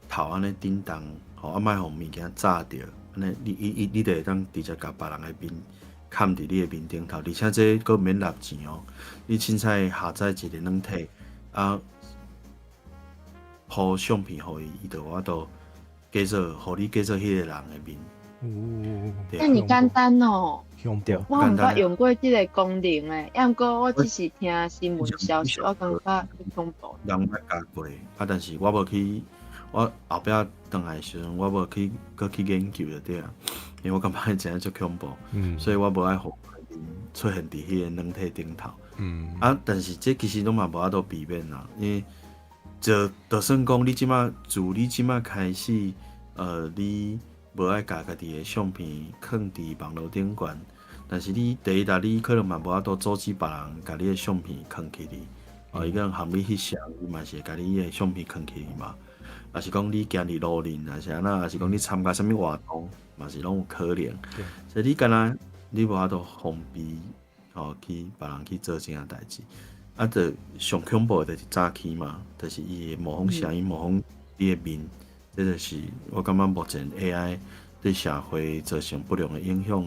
头安尼叮当，莫互物件炸着，安尼你就会当直接甲别人的面嵌伫你的面顶头，而且这个免纳钱哦。你凊彩下载一个软体抛相片互伊就我都互你假做迄个人的面。那你简单哦，对，我毋捌用过即个功能诶，不过我只是听新闻消息，我感觉很恐怖。人捌教过，但是我无去，我后壁转来时阵，我无去研究就对啊，因为我感觉真足恐怖，所以我无爱互出现伫迄个软体顶头。但是这其实拢嘛无法度避免啦，因为就算讲你即马开始，你无爱甲家己的相片放伫网络顶悬，但是你第一你可能嘛无法度阻止别人甲你的相片放起哩，伊可能含你翕相，伊嘛是会甲你的相片放起哩嘛。还是讲你行伫路林，还是安那，还是讲你参加什么活动，嘛是拢有可能。所以你敢若你无法度封闭，去别人去做这样代志。啊，就上恐怖的就是早期嘛，就是伊会模仿声音，模仿你的面，这就是我感觉目前 AI 对社会造成不良的影响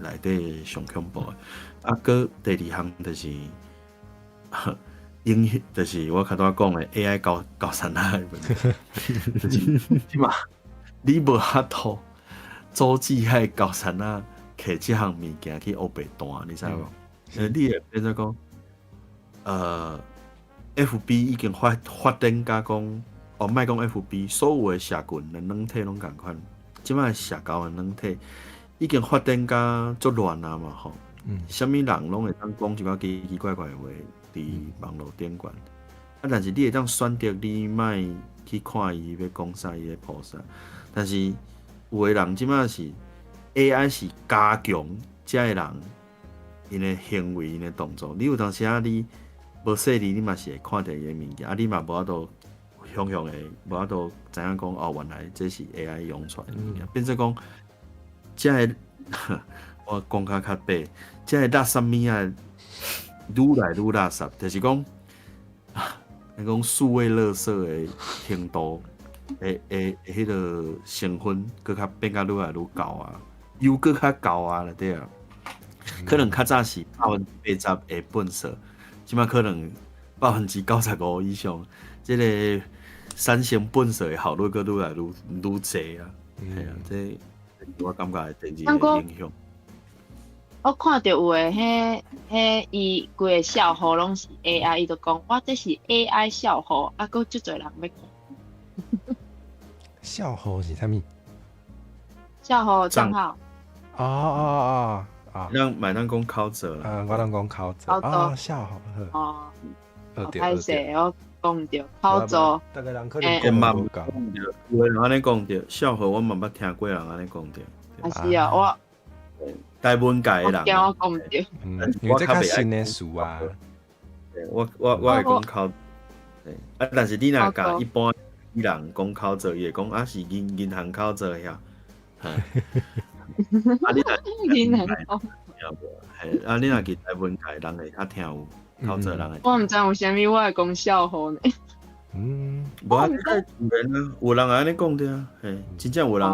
内底上恐怖的。啊，搁第二项就是影响，就是我较早讲的 AI 高产仔的问题，就是即嘛，你无法度阻止迄高产仔摕即项物件去黑白单，你知无？你会变做讲。FB 已经发展甲讲，莫讲 FB， 所有的社群的软体拢共款，即摆社交的软体已经发展甲足乱啊嘛吼。啥物人拢会当讲一寡奇奇怪怪的话伫网络顶悬，但是你会当选择你莫去看伊要讲啥，伊要破啥。但是有的人即摆是 AI 是加强遮个人因的行为、因的动作。你有当时你无细腻，你嘛是会看到伊个物件，啊，你嘛无法度想象的，无法度知影讲原来这是 AI 用出来的物件，变做讲，这个我讲较白，这个垃圾物啊，愈来愈垃圾，就是讲，你讲数位垃圾的程度，迄个成分，搁较变甲愈来愈高啊，又搁较高啊了，对啊，可能较早是80%的粪扫。即摆可能95%以上，即个产生粪扫的效率阁愈来愈济啊！系啊，这我感觉第二个影响。我看到有诶，迄伊规个笑话拢是 AI， 伊就讲我这是 AI 笑话，啊，阁足侪人要看。笑话是啥物？笑话账号。哦。买当讲考者啦，我当讲考者啊，笑好哦，歹势，我讲毋对，考者。大概人可能讲无讲，有个人安尼讲着，笑话我嘛捌听过人安尼讲着。啊是啊，我大文界的人，我讲毋对，因为这较新的事啊。我会讲考，啊，但是你若甲一般人讲考者，伊会讲啊是银行考者遐。啊！你若去台湾界，人会较听有，考者人会。我毋知有啥物，我会讲笑话呢。无啊，有人安尼讲的啊，嘿，真正有人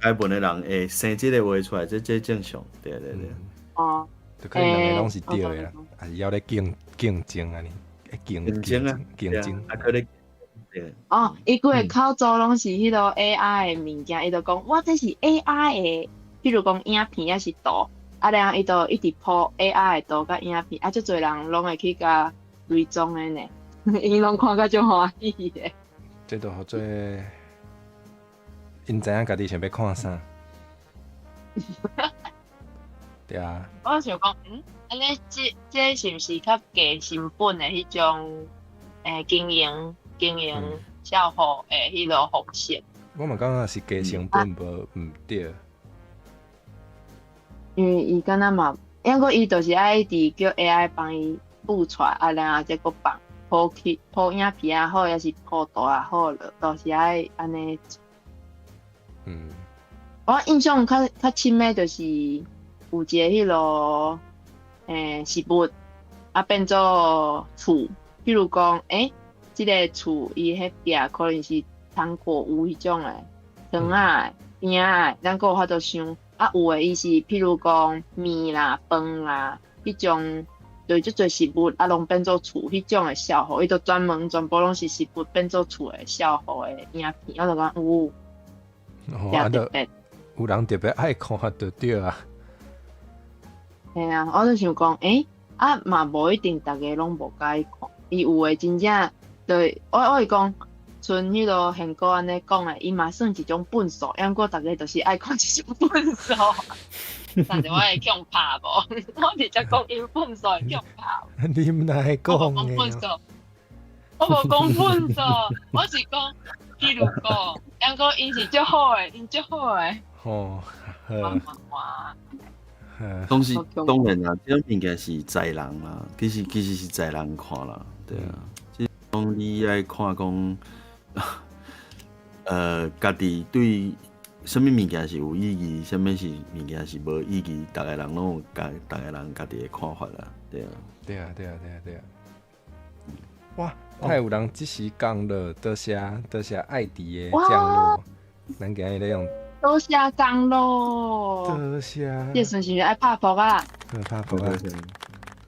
台湾的人会生即个话出来，这正常，对。哦，就可能两个拢是对的啦，还是要咧竞争啊，竞争啊，可能。哦，伊规个口做拢是迄个 AI 的物件，伊就讲我这是 AI 的，譬如讲影片还是图，啊，然后伊就一直播 AI 的图甲影片，啊，足侪人拢会去甲追踪的呢，伊拢看甲足欢喜的。这都好做，因知影家己想要看啥。对啊。我想讲，安尼这是毋是较低成本的迄种经营笑话的迄个方式？我嘛感觉是低成本无对，因为伊敢若嘛，因为伊就是爱伫叫 AI 帮伊复出来，啊，然后再个放铺影片也好，也是铺图也好了，都是爱安尼。我印象较深的就是有一个迄落食物啊变做厝，比如讲即个厝伊迄壁可能是糖果屋迄种诶，糖仔饼仔，咱个有法度想啊，有诶伊是譬如讲面啦、饭啦，迄种对足侪食物啊，拢变做厝迄种诶笑话，伊就专门全部拢是食物变做厝诶笑话诶影片，我就讲有特别，有人特别爱看就对啊。嘿啊，我就想讲嘛无一定逐个拢无介意看，伊有诶真正。对，我会讲，像迄个宪哥安尼讲诶，伊嘛算一种笨手，因过大家就是爱看这种笨手。但是我会强拍无，我直接讲因笨手会强拍。你唔哪会讲我无讲笨手，我无讲笨手，我是讲，比如讲，因过因是足好诶，因足好诶。哦，当然啦，这种物件是在人啦，其实是在人看啦，对啊。讲你爱看讲，家己对什么物件是有意义，什么是物件是无意义，大家人拢有大家人家己的看法啦，对啊。对啊。哇，太有人即时讲了，多谢爱迪的降落，咱今日咧用多谢讲咯，多谢，这顺是爱拍扑啊，拍服啊！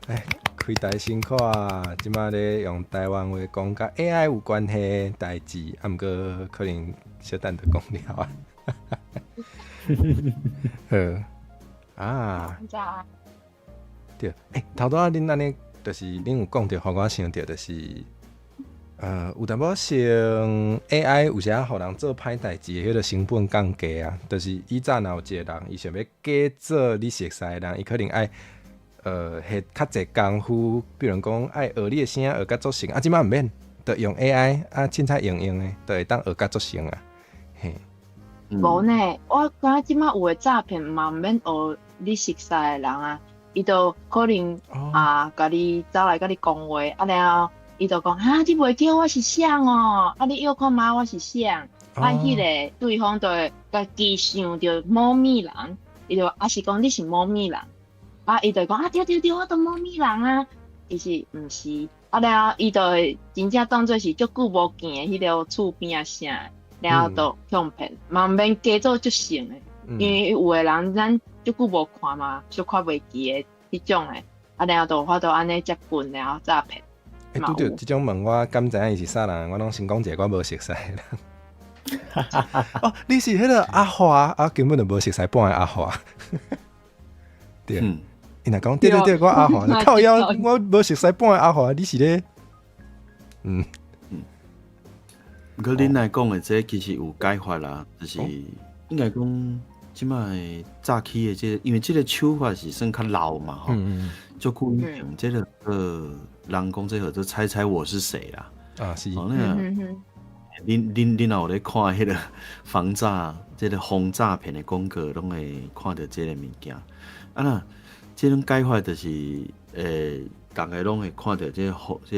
哎，开台辛苦啊！即马咧用台湾话讲甲 AI 有关系的代志，啊，毋过可能小等就讲了啊。啊，对，头拄仔恁安尼，就是恁有讲着，互我想着，就是有淡薄像 AI 有时互人做歹代志，迄个成本降低啊。就是以前若有一个人，伊想要假做你熟悉的人，伊可能爱下较济功夫，比如讲爱学你的声学甲足成，啊，即摆毋免，着用 AI 啊，凊彩用的，着会当学甲足成啊。嘿，无呢，我感觉即摆有诶诈骗嘛，毋免学你熟悉诶人啊，伊就可能甲你走来甲你讲话，啊然后伊就讲你袂记我是谁哦，啊你约看妈我是谁，迄个对方就会家己想着猫咪人，伊就是讲你是猫咪人，伊就讲对，我都猫咪人啊，其实毋是，然后伊就会真正当作是足久无见诶迄个厝边啥，然后就向骗，嘛毋免假做足成诶，因为有诶人咱足久无看嘛，小看袂记诶迄种诶，然后就有法度安尼接近，然后诈骗。拄着即种问我敢知影伊是啥人，我拢先讲一个我无熟悉诶人。哦，你是迄个阿华啊，根本就无熟悉半个阿華。对，伊若讲对，我阿華，靠腰，我无熟悉半个阿華，你是咧？毋过恁来讲的这其实有解法啦，就是应该讲即摆早期的这，因为这个手法是算较老嘛吼，就故意用这个人讲这个就猜我是谁啦。啊是。恁若有咧看迄个防诈、这个防诈骗的广告，拢会看到这个物件。那这种解法就是大家拢会看到这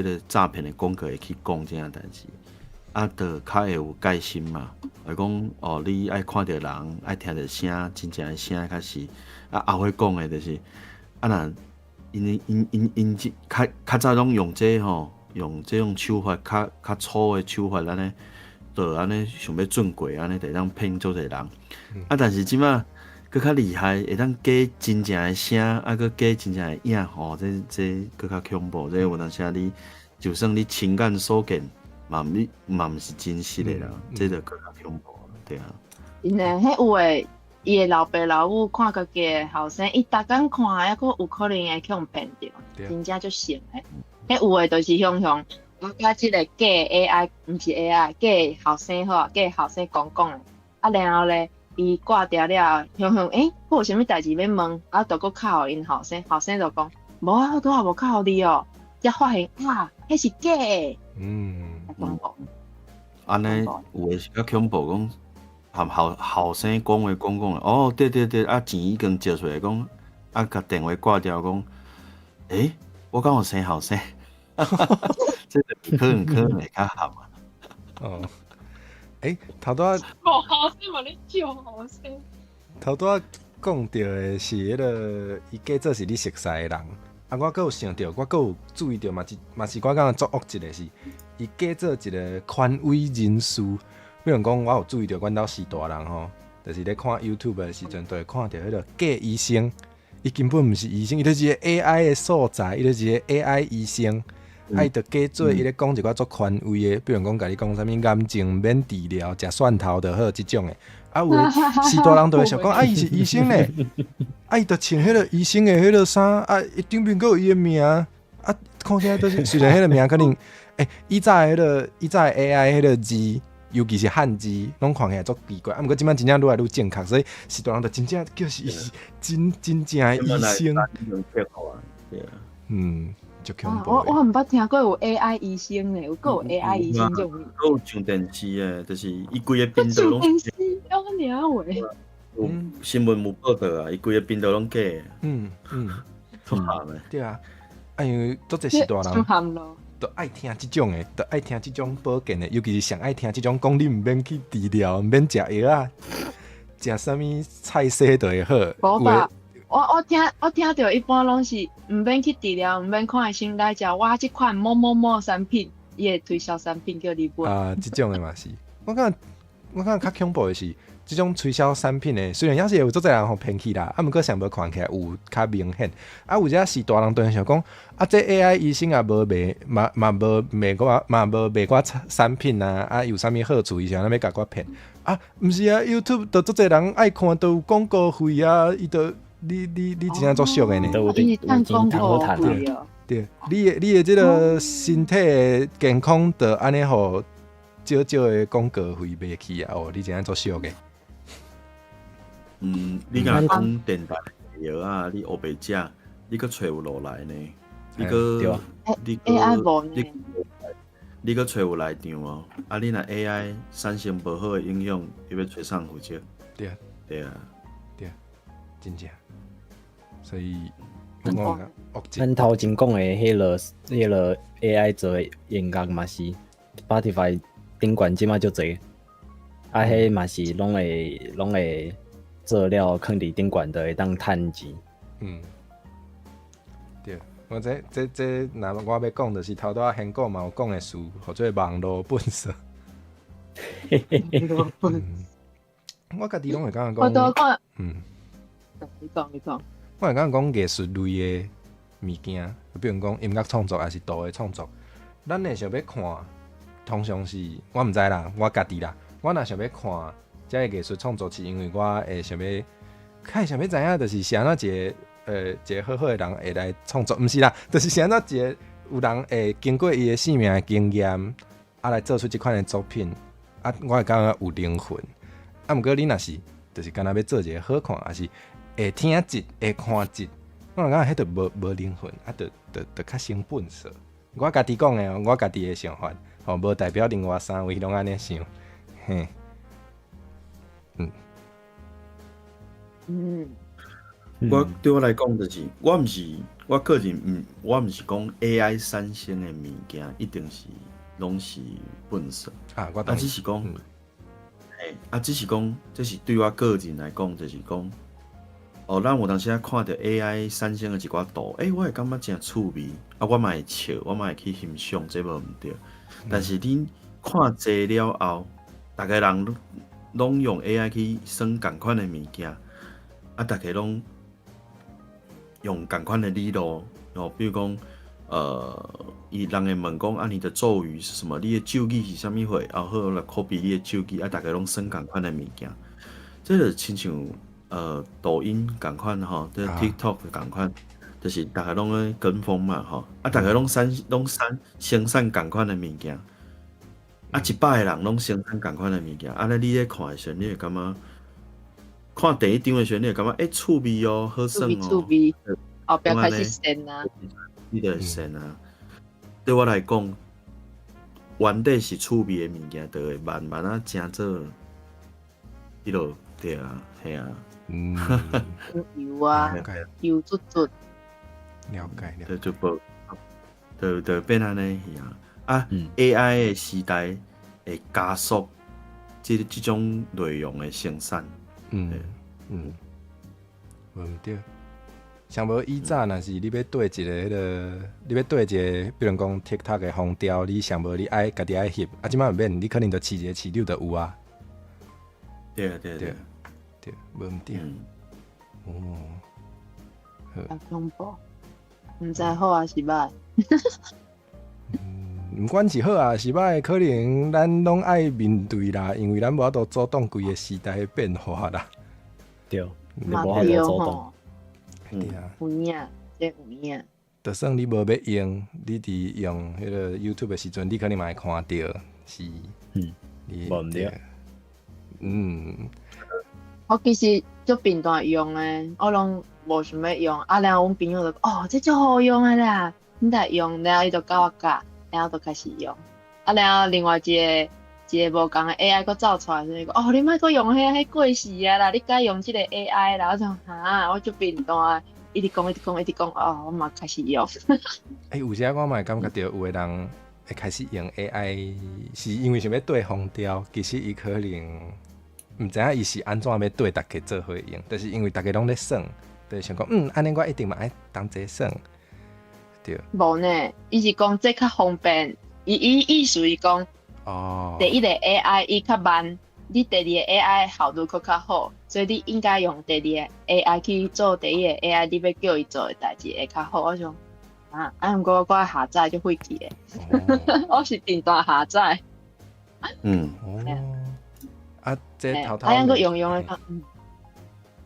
个诈骗的广告会去讲这样代志，就较会有戒心嘛。会讲你爱看到人，爱听到声，真正的声较是后尾讲的就是若因较早拢用这用这种手法较粗的手法安尼。就安尼想要转过，安尼就当骗做侪人。但是即马佫较厉害，会当假真正的声，佫假真正的影，这佫较恐怖。这有当时你就算你情感所见，嘛毋是真实的啦，这就佫较恐怖，对啊。因为迄有诶，伊诶老爸老母看家己诶后生，伊逐工看，还佫有可能会去互骗着，真正足神诶。迄有诶，就是向。我甲即个假 AI， 毋是 AI， 假后生好，假后生讲诶，然后咧，伊挂掉了，向佫有啥物代志要问，就佫敲因后生，后生就讲，无啊，我拄也无敲你哦，才发现迄是假诶。恐怖。安尼有诶是较恐怖，讲后生讲话讲对，钱已经借出来，讲甲电话挂掉，讲我敢有生后生。这个可能会较合啊。头拄仔无后生嘛，你笑后生。头拄仔讲到的是迄个伊假做是你熟悉的人，我佫有想到，我佫有注意到嘛是我感觉足恶一个是，伊假做一个权威人士。比如讲，我有注意到，阮兜是大人吼，就是咧看 YouTube 的时阵，都会看到迄个假医生，伊根本毋是医生，伊就是一个 AI 的素材，伊就是一个 AI 医生。伊就假做伊咧讲一寡足权威的，比如讲，甲你讲啥物癌症免治疗，食蒜头就好即种的。有诶是大人就会想讲，伊是医生咧，伊就穿迄个医生的迄个衫，伊顶面佫有伊的名，看起来都是虽然迄个名可能，以前的 AI 迄个字，尤其是汉字，拢看起来足奇怪。毋过即摆真正愈来愈正确，所以是大人就真正叫是真正的医生。我毋捌听过有 AI 医生咧，有AI 医生这种。有上电视诶，就是伊规个频道拢。上电视，我领会。有新闻有报道啊，伊规个频道拢假诶。出咸诶。对啊，因为足侪是大人。出咸咯。都爱听即种的，都爱听即种保健的，尤其是上爱听即种讲你毋免去治疗，毋免食药啊，食啥物菜色就会好。无吧？我听到一般拢是毋免去治疗，毋免看医生来食，我即款某某某产品，伊会推销产品叫你买。啊，即种的嘛是。我感觉较恐怖的是，即种推销产品的，虽然也是有做侪人互骗去啦，啊，毋过上无看起来有较明显。啊，有只是大人当然想讲，啊，这 AI 医生也无卖，嘛无卖我产品啊，啊，有啥物好处，伊想要甲我骗。啊，毋是啊 ，YouTube 都做侪人爱看，都有广告费啊，伊都你真正足俗的呢。伊赚广告费哦。对，你的即个身体的健康，就安尼互少的广告费卖去啊！哦，你真正足俗的。你若讲电台药啊，你黑白食，你搁找有落来呢？你搁 AI 无呢？你搁找有来场哦？啊，你若 AI 产生无好的影响，你要找啥负责？对啊，对啊，真正。所以，咱头前讲的迄个 AI 做的演讲嘛是 Spotify 顶管即马就侪，啊，迄嘛是拢会做了放伫顶管的会当趁钱。对。我这若我要讲，就是头拄仔先讲嘛，有讲的事，或者网络本色。我家己拢会感觉讲，我都讲，你讲。我会感觉讲艺术类的物件，比如讲音乐创作，还是图的创作，咱会想要看，通常是我毋知啦，我家己啦，我若想要看这个艺术创作，是因为我会想要知影，就是是安怎一个好好的人会来创作，毋是啦，就是是安怎一个有人会经过伊的生命的经验，啊来做出即款的作品，啊，我会感觉有灵魂。啊，毋过你若是，就是干那要做一个好看，还是会听一会看一，我感觉迄就无灵魂，啊，就较成本色。我家己讲的，我家己的想法，吼，无代表另外三位拢安尼想，嘿，我对我来讲就是，我个人我毋是讲 AI 产生的物件一定是拢是本色啊，我当然只是讲，只是讲，这是对我个人来讲，就是讲，咱有当时看到 AI 产生的一寡图，我会感觉真趣味，啊，我嘛会笑，我嘛会去欣赏，这无毋对。但是你看济了后，大家人拢用 AI 去算共款的物件，啊，大家拢用共款的理路，比如讲，人会问讲，你的咒语是什么？你的咒语是啥物货？然后来 copy 你的咒语，大家拢算共款的物件，这就亲像抖音共款吼，这 TikTok 共款，就是大家拢咧跟风嘛吼，大家拢生产共款的物件，100个人拢生产共款的物件，你咧看的时候，你会感觉看第一张的时候，你会感觉趣味哦，好耍哦，趣味，后壁开始sen啊，你就会sen啊。对我来讲，原底是趣味的物件，就会慢慢啊成做迄落对啊，系啊。油啊，油足足。了解。就变安尼啊！AI 的时代会加速这种内容的生产。无毋对。像无以早，若是你要对一个你要对一个，比如讲 TikTok 的风调，你想无你爱家己爱翕，即摆毋免，你可能就饲一个饲溜就有啊。对，无毋对。好恐怖，毋知好啊是歹。毋管是好啊是歹，可能咱拢爱面对啦，因为咱无法度阻挡规个时代的变化啦。对，你无法度阻挡。对啊，有影，这有影。就算你无要用，你伫用迄个 YouTube 的时阵，你可能嘛会看到，是，无毋对。我其实足频繁用诶，我拢无想要用，然后阮朋友就这足好用诶啦，你来用，然后伊就教我教，然后就开始用，然后另外一个无共诶 AI 佫走出来，所以讲你莫佫用迄过时啊啦，你改用即个 AI 啦，我就我足频繁，一直讲，哦，我嘛开始用。有时我嘛会感觉到有个人会开始用 AI， 是因为想要对风调，其实伊可能毋知影伊是安怎要对大家做伙用，但是因为大家拢咧耍，就是想讲，安尼我一定嘛爱同齐耍，对。无呢，伊是讲这较方便，伊意思是讲，第一个 AI 伊较慢，你第二个 AI 效率佫较好，所以你应该用第二个 AI 去做第一个 AI， 你要叫伊做的代志会较好。我想，毋过我下载就废去诶，我是电脑下载。这头头还个用的讲，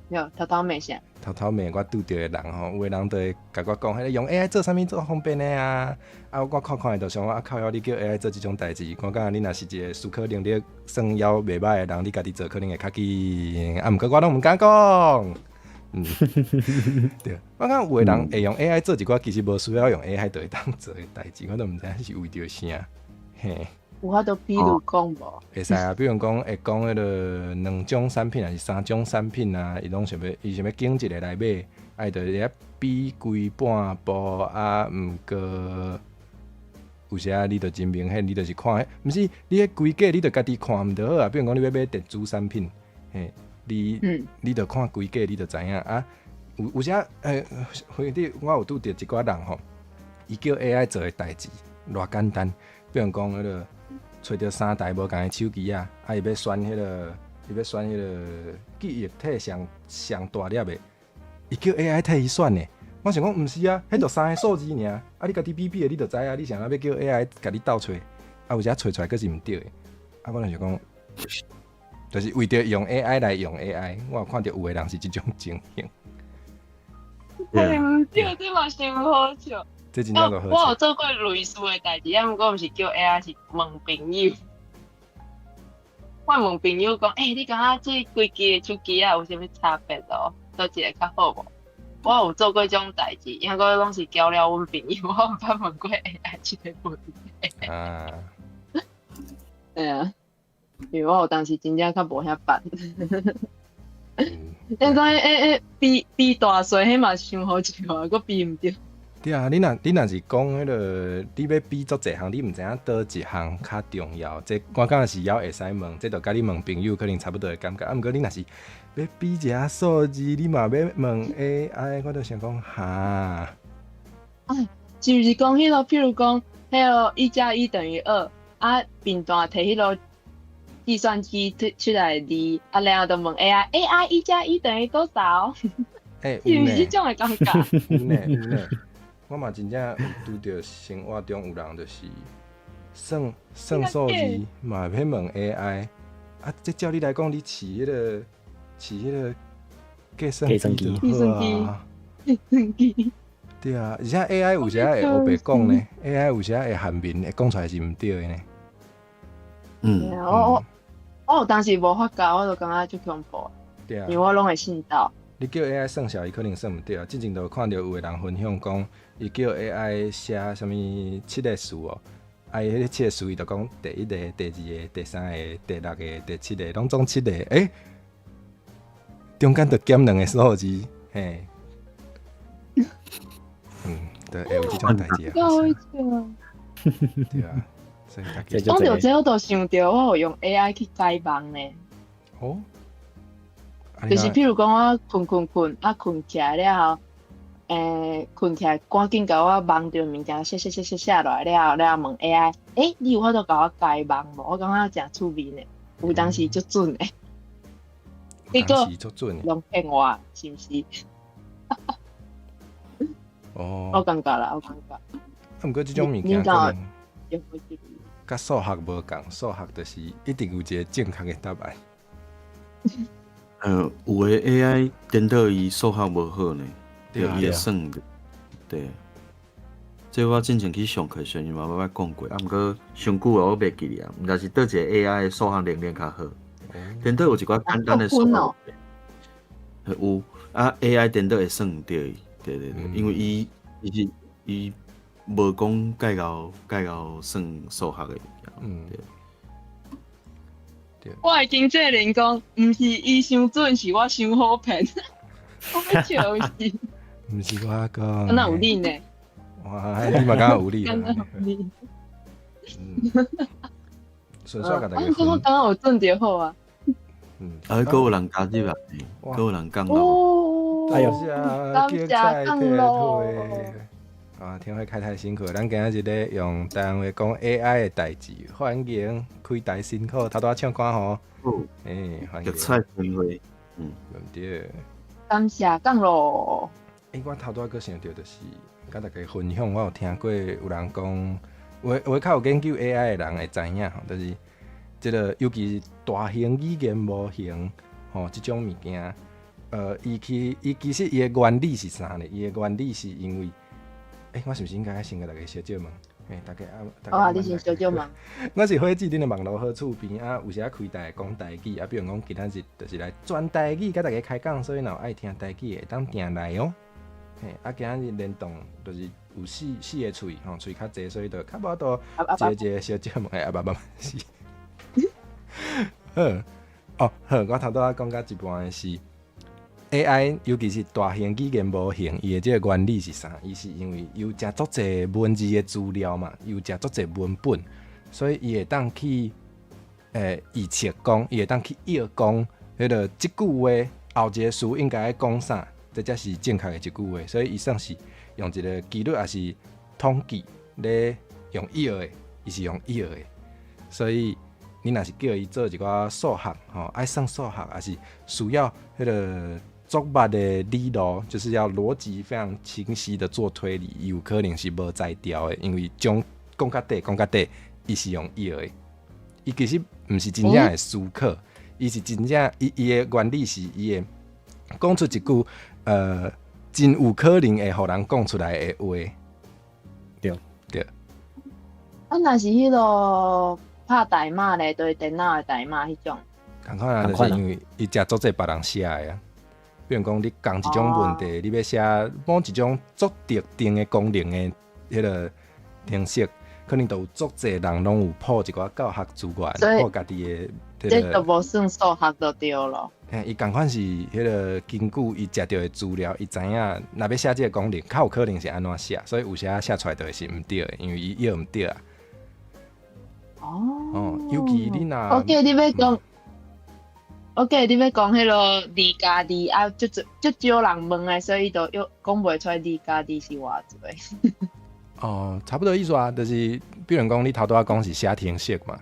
有头妹啥？头妹我拄着的人吼，有个人就会甲我讲，迄用 AI 做啥物做方便的啊？我看就想靠腰你叫 AI 做即种代志，我感觉你若是一个思考能力算还袂歹的人，你家己做可能会较紧。毋过我拢毋敢讲。对，我感觉有个人会用 AI 做一寡其实无需要用 AI 就会当做的代志，我都毋知影是为着啥。嘿。有法度比如讲无？会使啊，比如讲会讲迄个2种产品还是3种产品啊，伊拢想要拣一个来买，啊，就咧比规半部啊，毋过有时啊，你就真明显，你就是看迄，毋是你迄规价，你就家己看毋就好啊。比如讲你要买电子产品，嘿，你就看规价，你就知影啊。有时我有拄着一寡人吼，伊叫 AI 做的代志偌简单，比如讲迄个。找到3台无共的手机啊，伊要选迄个记忆体上大粒的，伊叫 AI 替伊选的。我想讲，毋是啊，迄就3个数字尔，你家己比，你就知啊。你想要叫 AI 家己斗找，有时找出来佫是毋对的。我就想讲，就是为着用 AI 来用 AI，我有看到有个人是即种情形。毋对，这嘛伤好笑。这真正就好笑。我有做过类似的代志，毋过毋是叫 AI， 是问朋友。我问朋友讲，你感觉这规支手机有啥物差别哦？做一个较好无？我有做过这种代志，因为我拢是交了阮朋友，我毋捌问过 AI 这个问题。对啊，因为我有当时真正较无遐办。但是比大岁，迄嘛伤好笑啊，佫比毋着。对啊，你若是讲迄个，你要比足侪项，你毋知影倒一项较重要。这我感觉是会使问，这就甲你问朋友可能差不多的感觉。毋过你若是要比一下数字，你嘛要问 AI， 我就想讲哈。是毋是讲迄个，譬如讲，迄个1+1等于2，平段摕迄个计算机出来字，然后就问 AI 1+1等于多少？是毋是这种的感觉？有呢。我嘛真正有拄着生活中有人就是算数字嘛要问 AI， 这照你来讲，你饲迄个计算机就好啊。对啊，而且 AI 有时会黑白讲呢 ，AI 有时会含面，会讲出来是毋对的呢。我有当时无法教，我就感觉足恐怖。对啊，因为我拢会信到。你叫 AI 算数，伊可能算毋对啊。之前就看到有个人分享讲，伊叫 AI 写啥物7个数哦，伊迄个7个数，伊就讲第1个、第2个、第3个、第6个、第7个，拢总7个，中间就减2个数字，嘿，就会有即种代志啊。对啊，所以大家。讲到这，我就想到我有用 AI 去解梦呢。哦。就是譬如讲，我困起来了后，困起来赶紧甲我梦到物件写落来了，然后问 AI， 你有法度甲我解梦无？我感觉真趣味呢，有当时足准的。结果拢骗我，是毋是？我感觉啦，毋过即种物件可能甲数学无共，数学就是一定有一个正确的答案。有的 AI 颠倒伊数学无好呢，伊会算的。对，这我之前去上课时嘛，捌讲过，毋过上久我袂记了，毋知是倒一个 AI 的数学能力较好。颠倒有一寡简单的数学，有AI 颠倒会算毋对，对，因为伊无讲介到算数学的物件，对。我会经这人讲，毋是伊伤准，是我伤好骗。我要笑死。毋是我讲。那有你呢？哇，你嘛敢有理刚刚有啦？你。顺续甲大家我分。刚刚有正点好啊。还有人加入来，还有人讲咯，哦，哎呦感谢降落。啊，天辉开太辛苦了，咱今仔日咧用台湾话讲 AI 的代志，欢迎开台辛苦，头拄唱歌吼，欢迎，绿彩天会，对。感谢降落。我头拄仔佫想到就是，甲大家分享，我有听过有人讲，有较有研究 AI 的人会知影吼，就是即个尤其是大型语言模型吼，即种物件，伊其实伊的原理是啥呢？伊的原理是因为，我是毋是应该先甲大家小姐问？大家你先小姐问。我是火箭顶的网络好厝边啊，有时啊开台讲台语啊，比如讲今仔日就是来转台语，甲大家开讲，所以若有爱听台语的，当定来哦。今仔日联动就是有四个喙吼，喙较济，所以就较无多一个小姐问是。好，我头拄仔讲到一半的是 AI， 尤其是大型语言模型，伊的这个原理是啥？伊是因为有真足侪文字的资料嘛，有真足侪文本，所以伊会当去预测讲，伊会当去预讲，迄个即句话后一个词应该讲啥，这才是正确的一句话。所以伊算是用一个几率，也是统计咧用预的，伊是用预的，所以。你若是叫伊做一寡数学，爱算数学，也是需要迄个足密的理路，就是要逻辑非常清晰的做推理，有可能是无在调的，因为讲到底，伊是用伊的，伊其实毋是真正的思考，伊是真正伊的原理是伊的讲出一句真有可能会互人讲出来的话，对。若是迄个。拍代码咧，对电脑的代码迄种。同款啊，就是因为伊食足侪别人写的啊。比如讲，你讲一种问题，你要写某一种足特定的功能的迄个程式，可能都有足侪人拢有谱一寡教学资源，谱家己的。这都无算数学就对咯。伊共款是迄个根据伊食到的资料，伊知影若要写这个功能，较有可能是安怎写，所以有时写出来就会是毋对的，因为伊约毋对啊。尤其你若，OK， 你要讲，OK， 你要讲迄个2加2啊，足少人问的，所以就讲袂出来2加2是偌多。差不多意思啊，就是比如讲你头拄仔讲是写程式嘛，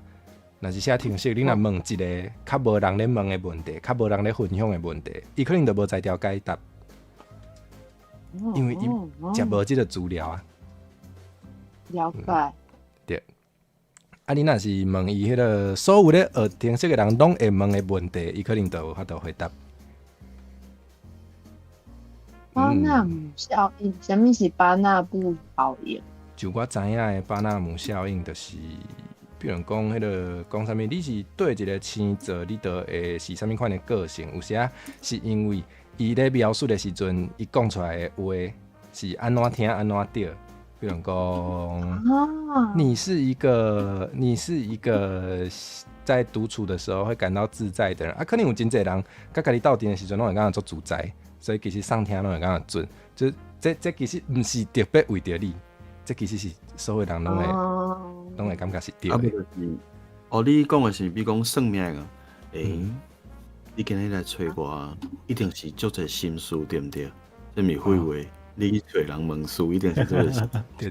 若是写程式，你若问一个较无人咧问的问题，较无人咧分享的问题，伊可能就无在条解答，因为伊食无即个资料啊。了解。对。你若是问伊迄个所有咧学程式的人拢会问的问题，伊可能就有法度回答。巴纳姆效应，什么是巴纳姆效应？就我知影的巴纳姆效应，就是比如讲迄个讲啥物，你是对一个星座，你就会是啥物款的个性。有时是因为伊咧描述的时阵，伊讲出来的话是安怎听安怎对。比如讲，你是一个在独处的时候会感到自在的人啊，可能有真侪人，甲家己斗阵的时阵，拢会感觉做自在，所以其实上听拢会感觉准。就这其实毋是特别为着你，这其实是所有人拢会感觉是对的。你讲的是比如讲算命啊，你今日来找我，一定是足侪心思，对毋对？这咪废话。你找人问事一定是做事。对。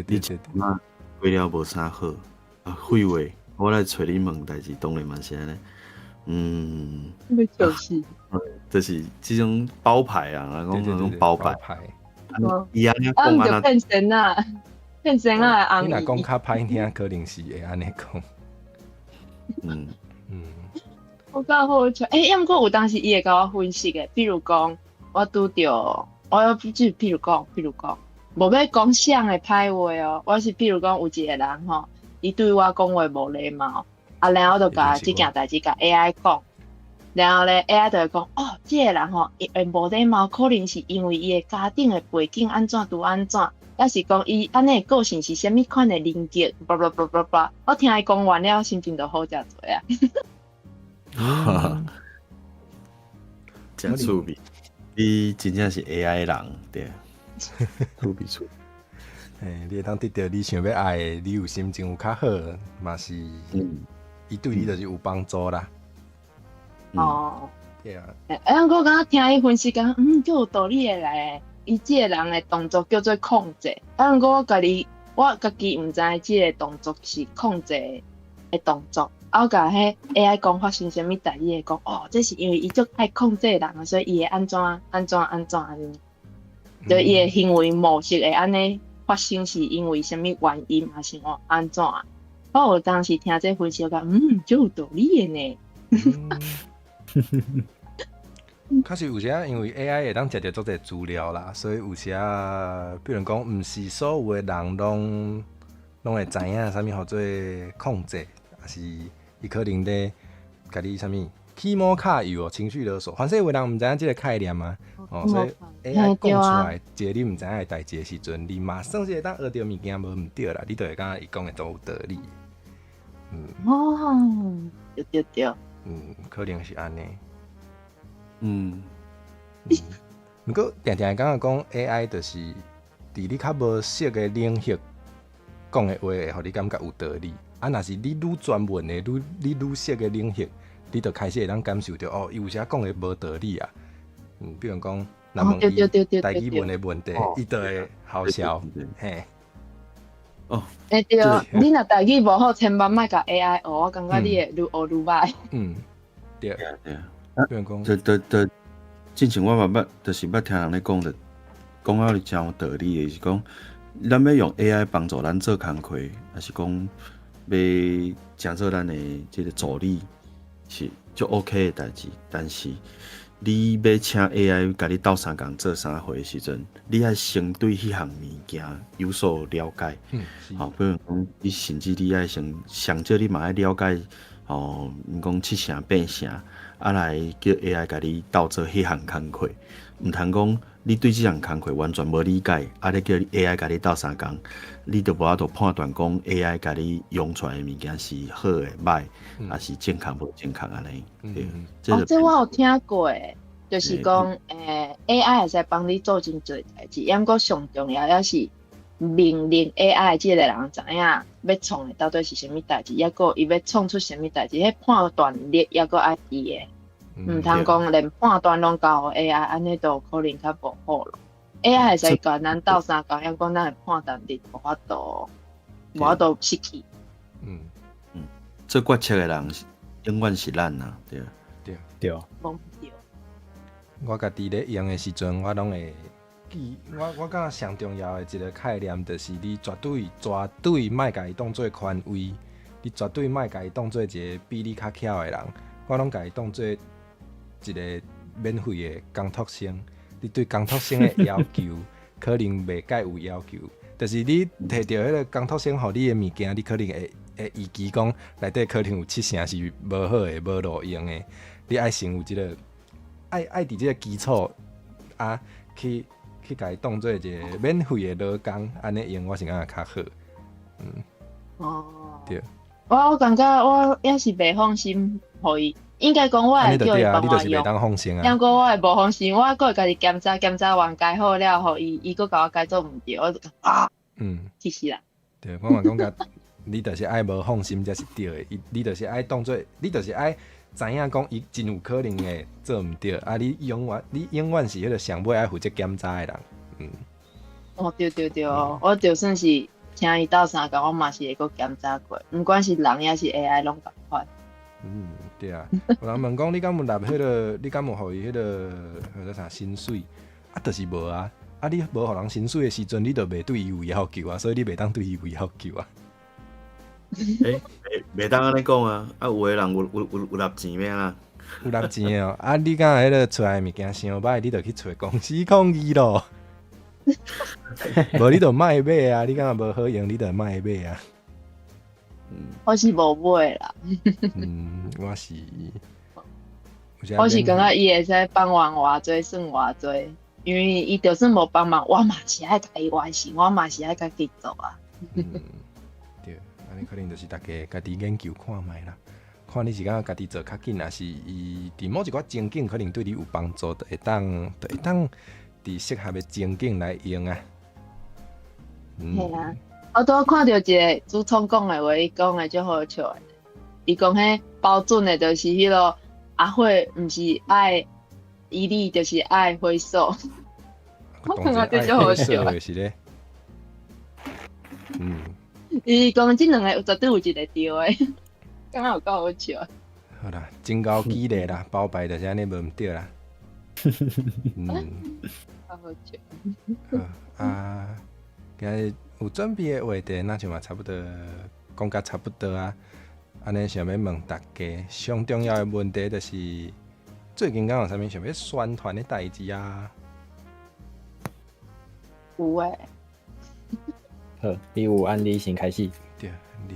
你嘛为了无啥好废话，我来找你问代志，当然嘛是安尼。要笑死。就是这种包牌啊，讲那种包牌。伊安尼讲安尼。骗神啊！骗神啊！安尼。你若讲较歹听，可能是会安尼讲。我觉好笑。毋过有当时伊会甲我分析的，比如讲我拄着。我要譬如讲，无要讲啥的歹话哦。我是譬如讲有一个人吼，伊对我讲话无礼貌，然后我就甲即件代志甲 AI 讲，然后咧 AI 就会讲，即个人吼，伊无礼貌，可能是因为伊的家庭的背景安怎拄安怎，也是讲伊安尼个性是啥物款的人格，叭叭叭叭叭。我听伊讲完了，心情就好诚侪啊。真趣味。你真正是 AI 人对，出比出。你会当得到你想要爱的，你有心情有较好，嘛是，伊对你就是有帮助啦。哦，对啊，我刚刚听伊分析，讲就有道理的来。伊即个人的动作叫做控制，我家己毋知即个动作是控制的动作。我甲迄 AI 讲发生啥物代志，会讲这是因为伊足爱控制人，所以伊会安怎安尼，就伊的行为模式会安尼发生，是因为啥物原因，还是安怎？我有当时听这分析，我讲就有道理的呢。确实有时啊，因为 AI 会当食到足侪资料啦，所以有时啊，比如讲，毋是所有的人拢会知影啥物叫做控制，还是伊可能咧甲你啥物起毛卡油情绪勒索，反正有的人毋知影即个概念嘛。所以 AI 讲出来一个你毋知影的代志的时阵，你马上是会当学到物件无毋对啦，你就会感觉伊讲的都有道理。对。可能是安尼。不过定定感觉讲 AI 就是伫你较无熟的领域讲的话，会互你感觉有道理。若是你愈专门的、你愈熟的领域，你就开始会当感受到伊有啥讲的无道理啊。比如讲，若问伊台语文的问题，伊就会好笑。嘿。对，你若台语无好，千万莫甲 AI 学，我感觉你会愈学愈歹。对。比如讲，之前我就是捌听人咧讲的，讲到你真有道理的，是讲咱要用 AI 帮助咱做工课，还是讲要讲做咱的这个助理，是就 OK 的代志。但是你要请 AI 甲你斗相共做相伙的时阵，你爱先对迄项物件有所了解。比如讲，你甚至你爱上少你嘛爱了解，毋讲7成8成。来叫 AI 甲你斗做迄项工课，毋通讲你对即项工课完全无理解，咧叫 AI 甲你斗相共，你就无法度判断讲 AI 甲你用出来的物件是好诶、歹，还是健康无健康安尼。这我有听过诶，就是讲AI 会使帮你做真侪代志，毋过上重要也是命令 AI 即个人知影要创的到底是啥物代志，抑个伊要创出啥物代志，迄判断力抑个爱伊诶，毋通讲连判断拢交互 AI， 安尼就可能较无好咯。AI 会使甲咱斗相共，抑讲咱诶判断力无法度失去。做决策诶人永远是咱呐，对。我家己咧用诶时阵，我拢会。我感觉上重要的一个概念，就是你绝对莫甲伊当做权威，你绝对莫甲伊当做一个比你较巧的人。我拢甲伊当做一个免费的工读生。你对工读生的要求可能袂介有要求，就是你摕到迄个工读生互你的物件，你可能会预期讲内底可能有7成是无好的、无路用的。你爱先有即个爱伫即个基础啊去甲伊当做一个免费的劳工，安尼用我是感觉较好。对。我感觉我也是袂放心，互伊。应该讲我会叫伊帮我用。你就是袂当放心啊。不过我会无放心，我阁会家己检查完改好了，互伊阁甲我改做毋对，我就气死啦。对，我嘛感觉你就是爱无放心才是对的，你就是爱当做，你就是爱知影讲伊真有可能会做毋对，你永远是迄个上尾爱负责检查的人。对，我就算是请伊斗相共，我嘛是会阁检查过，毋管是人也是 AI 拢共款。对啊。有人问讲你敢有纳迄个，你敢有互伊迄个叫做啥薪水？就是无啊。你无互人薪水的时阵，你就袂对伊有要求啊，所以你袂当对伊有要求啊。袂当安尼讲啊！有的人有纳钱咩啦？有纳钱哦！你敢迄个出来物件伤歹，你就去找公司抗议咯。无你就卖买啊！你敢无好用，你就卖买啊。我是无买啦。我是。我是感觉伊会使帮忙偌济算偌济，因为伊就算无帮忙，我嘛是爱甲伊完成，我嘛是爱家己做啊。对，安尼可能就是大家家己研究看卖啦。看你是感觉家己做较紧，还是伊伫某一寡情景可能对你有帮助，就会当伫适合的情景来用啊。嘿啊，我拄看到一个主创讲的话，伊讲的足好笑的。伊讲迄包准的，就是迄落阿慧，毋是爱伊利，就是爱挥手。我感觉这足好笑的。是咧，伊讲即两个绝对有一个对的，感觉有够好笑。好啦，真高激励啦，包白就是安尼无毋对啦。够好笑。好啊，今日有准备的话题，那就嘛差不多讲甲差不多啊。安尼想要问大家，上重要的问题就是最近敢有啥物想要宣传的代志啊？有诶，好，你有案例先开始。对，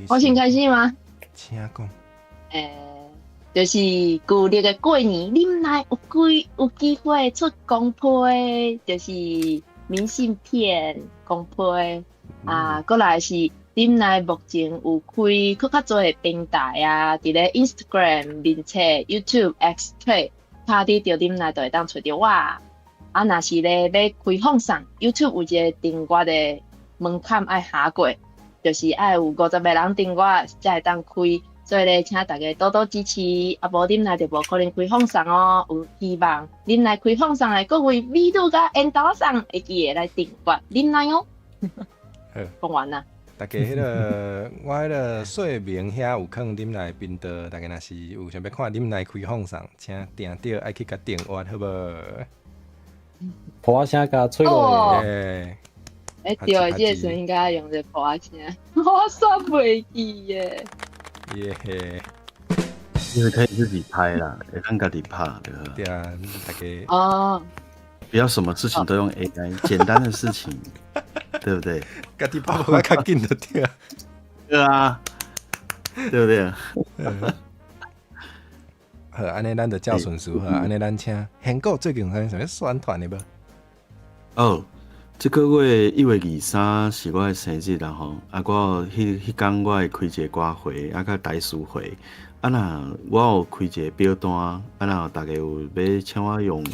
我先开始吗？请讲。就是旧历的过年，恁内有机会出公批，就是明信片公批啊，过来是恁内目前有开佫较侪的平台啊，伫咧 Instagram 面册、YouTube、X 推，拍伫着恁内就会当找着我。啊，若是咧要开放上 YouTube 有一个订阅的门槛爱下过，就是爱有50个人订阅才会当开。所以咧，请大家多多支持，啊无恁内就无可能开放上哦。有希望恁内开放上的各位美女甲缘投上会记得来订阅恁内哦。讲完啦。大家迄个我迄个说明遐有放恁内频道，大家若是有想要看恁内开放上，请定着爱去甲订阅，好无？破声甲吹落诶，对，这个声应该用者破声，我算袂记耶。耶，因为可以自己拍啦，会当家己拍对啊，大家哦，不要什么事情都用 AI，简单的事情，对不对？家己拍无较紧就对啊。对啊，对不对？好，安尼咱就照顺序好，安尼咱请hen哥最近有啥物宣传的无？哦，这个月1月23是我的生日啦吼，啊，我迄天我会开一个歌会，啊，甲台词会，啊，若我有开一个表单，啊，若大家有要请我用，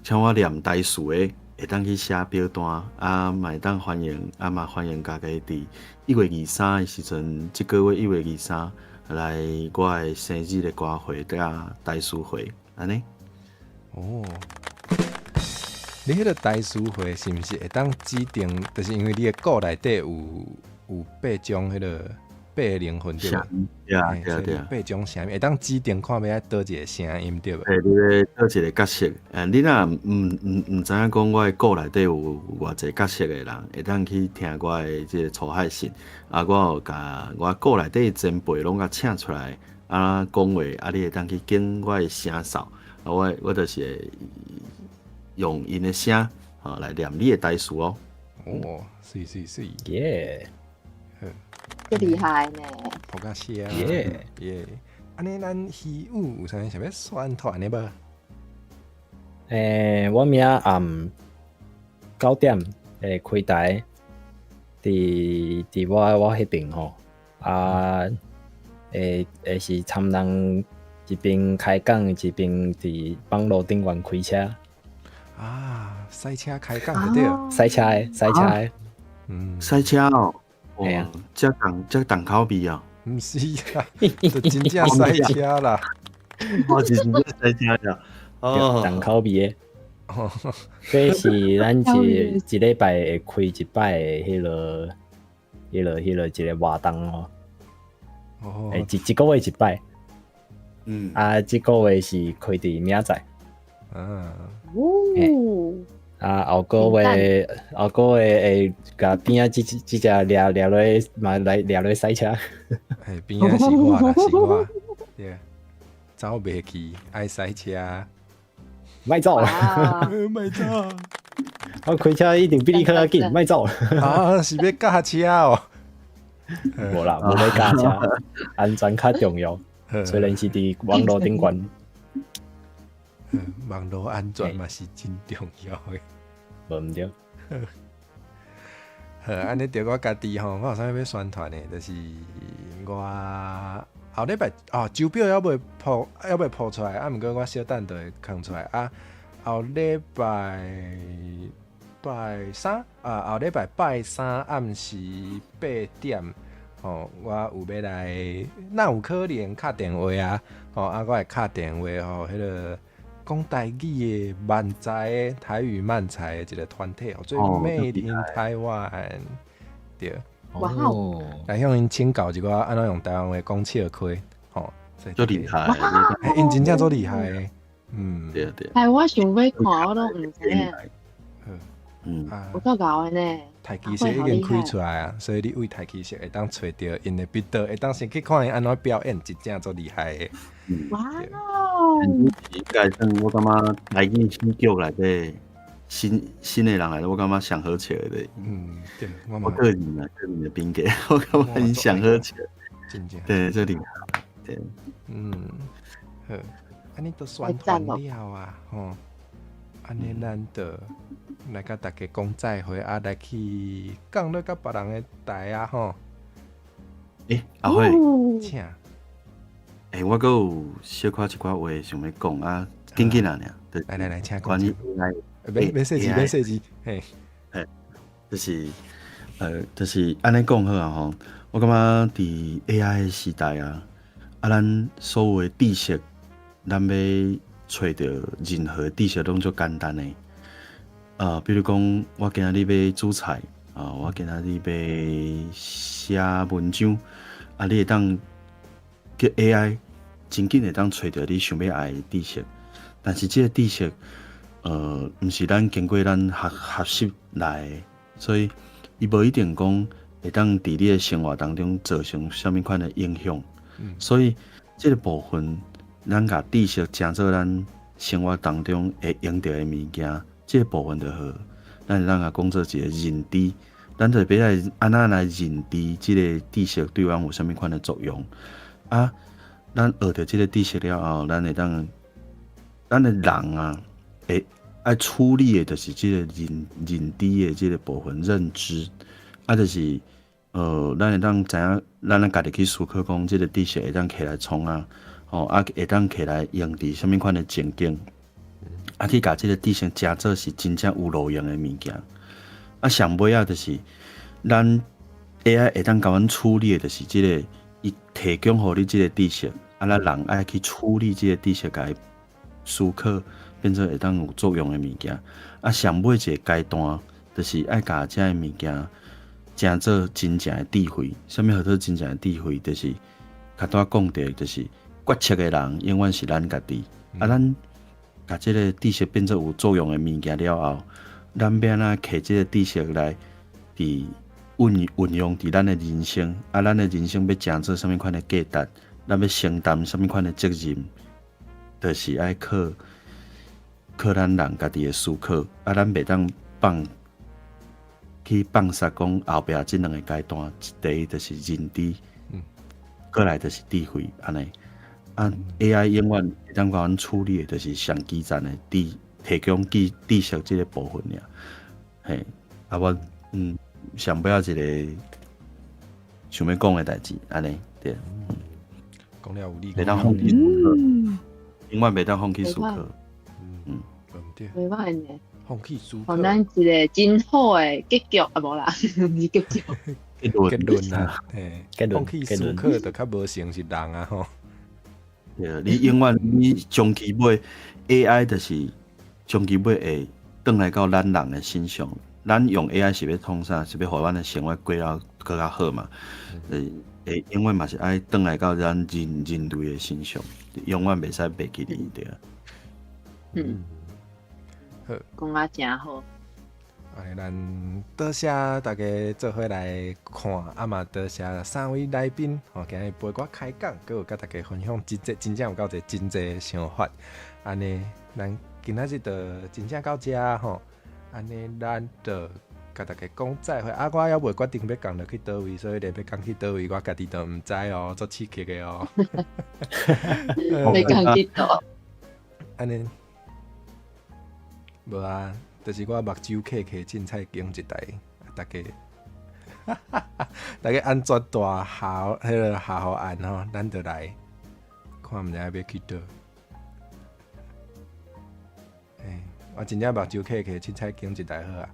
请我念台词的，会当去写表单，啊，嘛会当欢迎，啊嘛欢迎大家伫1月23的时阵，这个月1月23来我的生日的歌会甲台词会，安尼。哦。你迄个台词会是毋是会当指定？就是因为你的歌内底有8种迄个8个灵魂对吧？对啊对啊对啊，8种声音会当指定看要倒一个声音对吧？你要倒一个角色，你若唔知影讲我的歌内底有偌济角色的人，会当去听我的即个楚海信，啊，我有甲我歌内底前辈拢甲请出来，啊讲话，啊你会当去跟我的声哨，啊我就是会用因的声，来念你的台词哦。哦，是，耶，这厉害呢！好甲谢啊！耶，安尼咱戏舞有啥物想要宣传的无？我明仔暗9点会开台，伫我迄边吼，啊，是参人一边开讲，一边伫网络顶端开车。啊，赛车开讲就对了。赛车的，赛车哦，嘿啊，这重口味哦，毋是啦，就真正赛车啦。我是真正赛车啦。哦，重口味的。这是咱一礼拜会开一摆的迄个一个活动哦。哦，一个月一摆。啊，这个月是开伫明仔载。啊，后个月会甲边仔即只掠落嘛来掠落赛车。边仔是我啦，是我。对，走袂去，爱赛车。莫走，莫走。我开车一定比你较紧，莫走。啊，是要驾车哦。无啦，无要驾车，安全较重要。虽然是伫网络顶端。网络安全嘛是真重要的，无毋对。好，安尼着我家己吼，我有啥物要宣传的，就是我后礼拜周表还未铺出来，啊，毋过我小等就会放出来啊。后礼拜三后礼拜拜三暗时8点，我有要来，那有可能敲电话啊，我会敲电话迄个讲台语的漫才台语漫才的一个团体，做 Made in Taiwan， 对。哇哦！来向因请教一寡安怎用台湾话讲笑亏，就厉害，因真正做厉害的，对。哎，我想要看，我都唔知影。有够搞的呢！台基社已经开出来啊，所以你为台基社会当找到因的笔道，会当先去看因安怎表演，真正做厉害的。哇哦！应该算我感觉台语新剧内底新的人来的，我感觉上好笑的。对，我个人的评价，我感觉因上好笑。真正。对，这厉害。对。好，安尼都宣传了啊，安尼咱就来甲大家讲再会啊，来去讲到甲别人的台啊，阿辉，请。我阁有小可一寡话想要讲啊，紧紧啊，来，请关于 AI。免设置，嘿，就是安尼讲好啊吼。我感觉伫 AI 的时代啊，咱所有的知识，咱要找到任何知识拢足简单的。比如讲，我今仔日要煮菜我今仔日要写文章你会当叫 AI 真紧会当找到你想要爱的知识，但是这个知识毋是咱经过咱学习来的，所以伊无一定讲会当伫你的生活当中造成什么款的影响。所以这个部分，咱甲知识当做咱生活当中会用到的物件，这个部分就好。咱甲讲做一个认知，咱就要来安怎来认知这个知识对咱有什么款的作用啊？咱学到这个知识了后，咱会当，咱的人啊，会爱处理的就是这个认知的这个部分认知，就是咱会当知影，咱家己去思考讲，这个知识会当起来创会当起来用伫什么款的情景，去甲这个知识加做是真正有路用的物件。上尾就是咱 AI 会当甲阮处理的，就是这个伊提供互你这个知识，咱人爱去处理这个知识，甲伊思考。变做会当有作用的物件，上尾一个阶段，就是爱甲这个物件，成做真正的智慧。什么叫做真正的智慧？就是较多讲的，就是决策的人永远是咱家己。咱甲这个知识变做有作用的物件了后，咱要安怎摕这个知识来伫运用伫咱的人生，咱的人生要成做什么款的价值，咱要承担什么款的责任，就是爱靠咱人家己的思考，咱袂当放杀讲后壁这两个阶段，第一就是认知，过来就是智慧，安尼。AI 永远会当甲阮处理的，就是上基站的提供知识这个部分尔。嘿，我上尾一个想要讲的代志，安尼对。讲了有理，袂当放弃思考，永远袂当放弃思考。对，袂歹呢。放弃思考，互咱一个真好的结局无啦，毋是结局。结论啊，放弃思考就较无成是人啊吼。对，你永远你终其尾 AI 就是终其尾会转来到咱人的身上。咱用 AI 是要创啥？是要互咱的生活过了更较好嘛？会永远嘛是爱转来到咱人类的身上，永远袂使袂记哩对啊。好，讲啊真好。咱多谢大家做伙来看，嘛多谢3位来宾，今日陪我开讲，佮有甲大家分享真正有够侪真侪想法。安尼，咱今仔日就真正到这吼。安尼，咱就甲大家讲再会。我还未决定要讲落去倒位，所以要讲去倒位，我家己都毋知哦，做刺激的哦。要讲去倒？安尼，无啊。就是我目睭刻凊菜经一台，大家大家安怎大校迄个下校案吼，咱就来看，毋知影要去倒。我真正目睭起，凊彩拣一台好啊！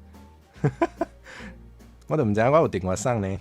我都毋知影我有电话送呢。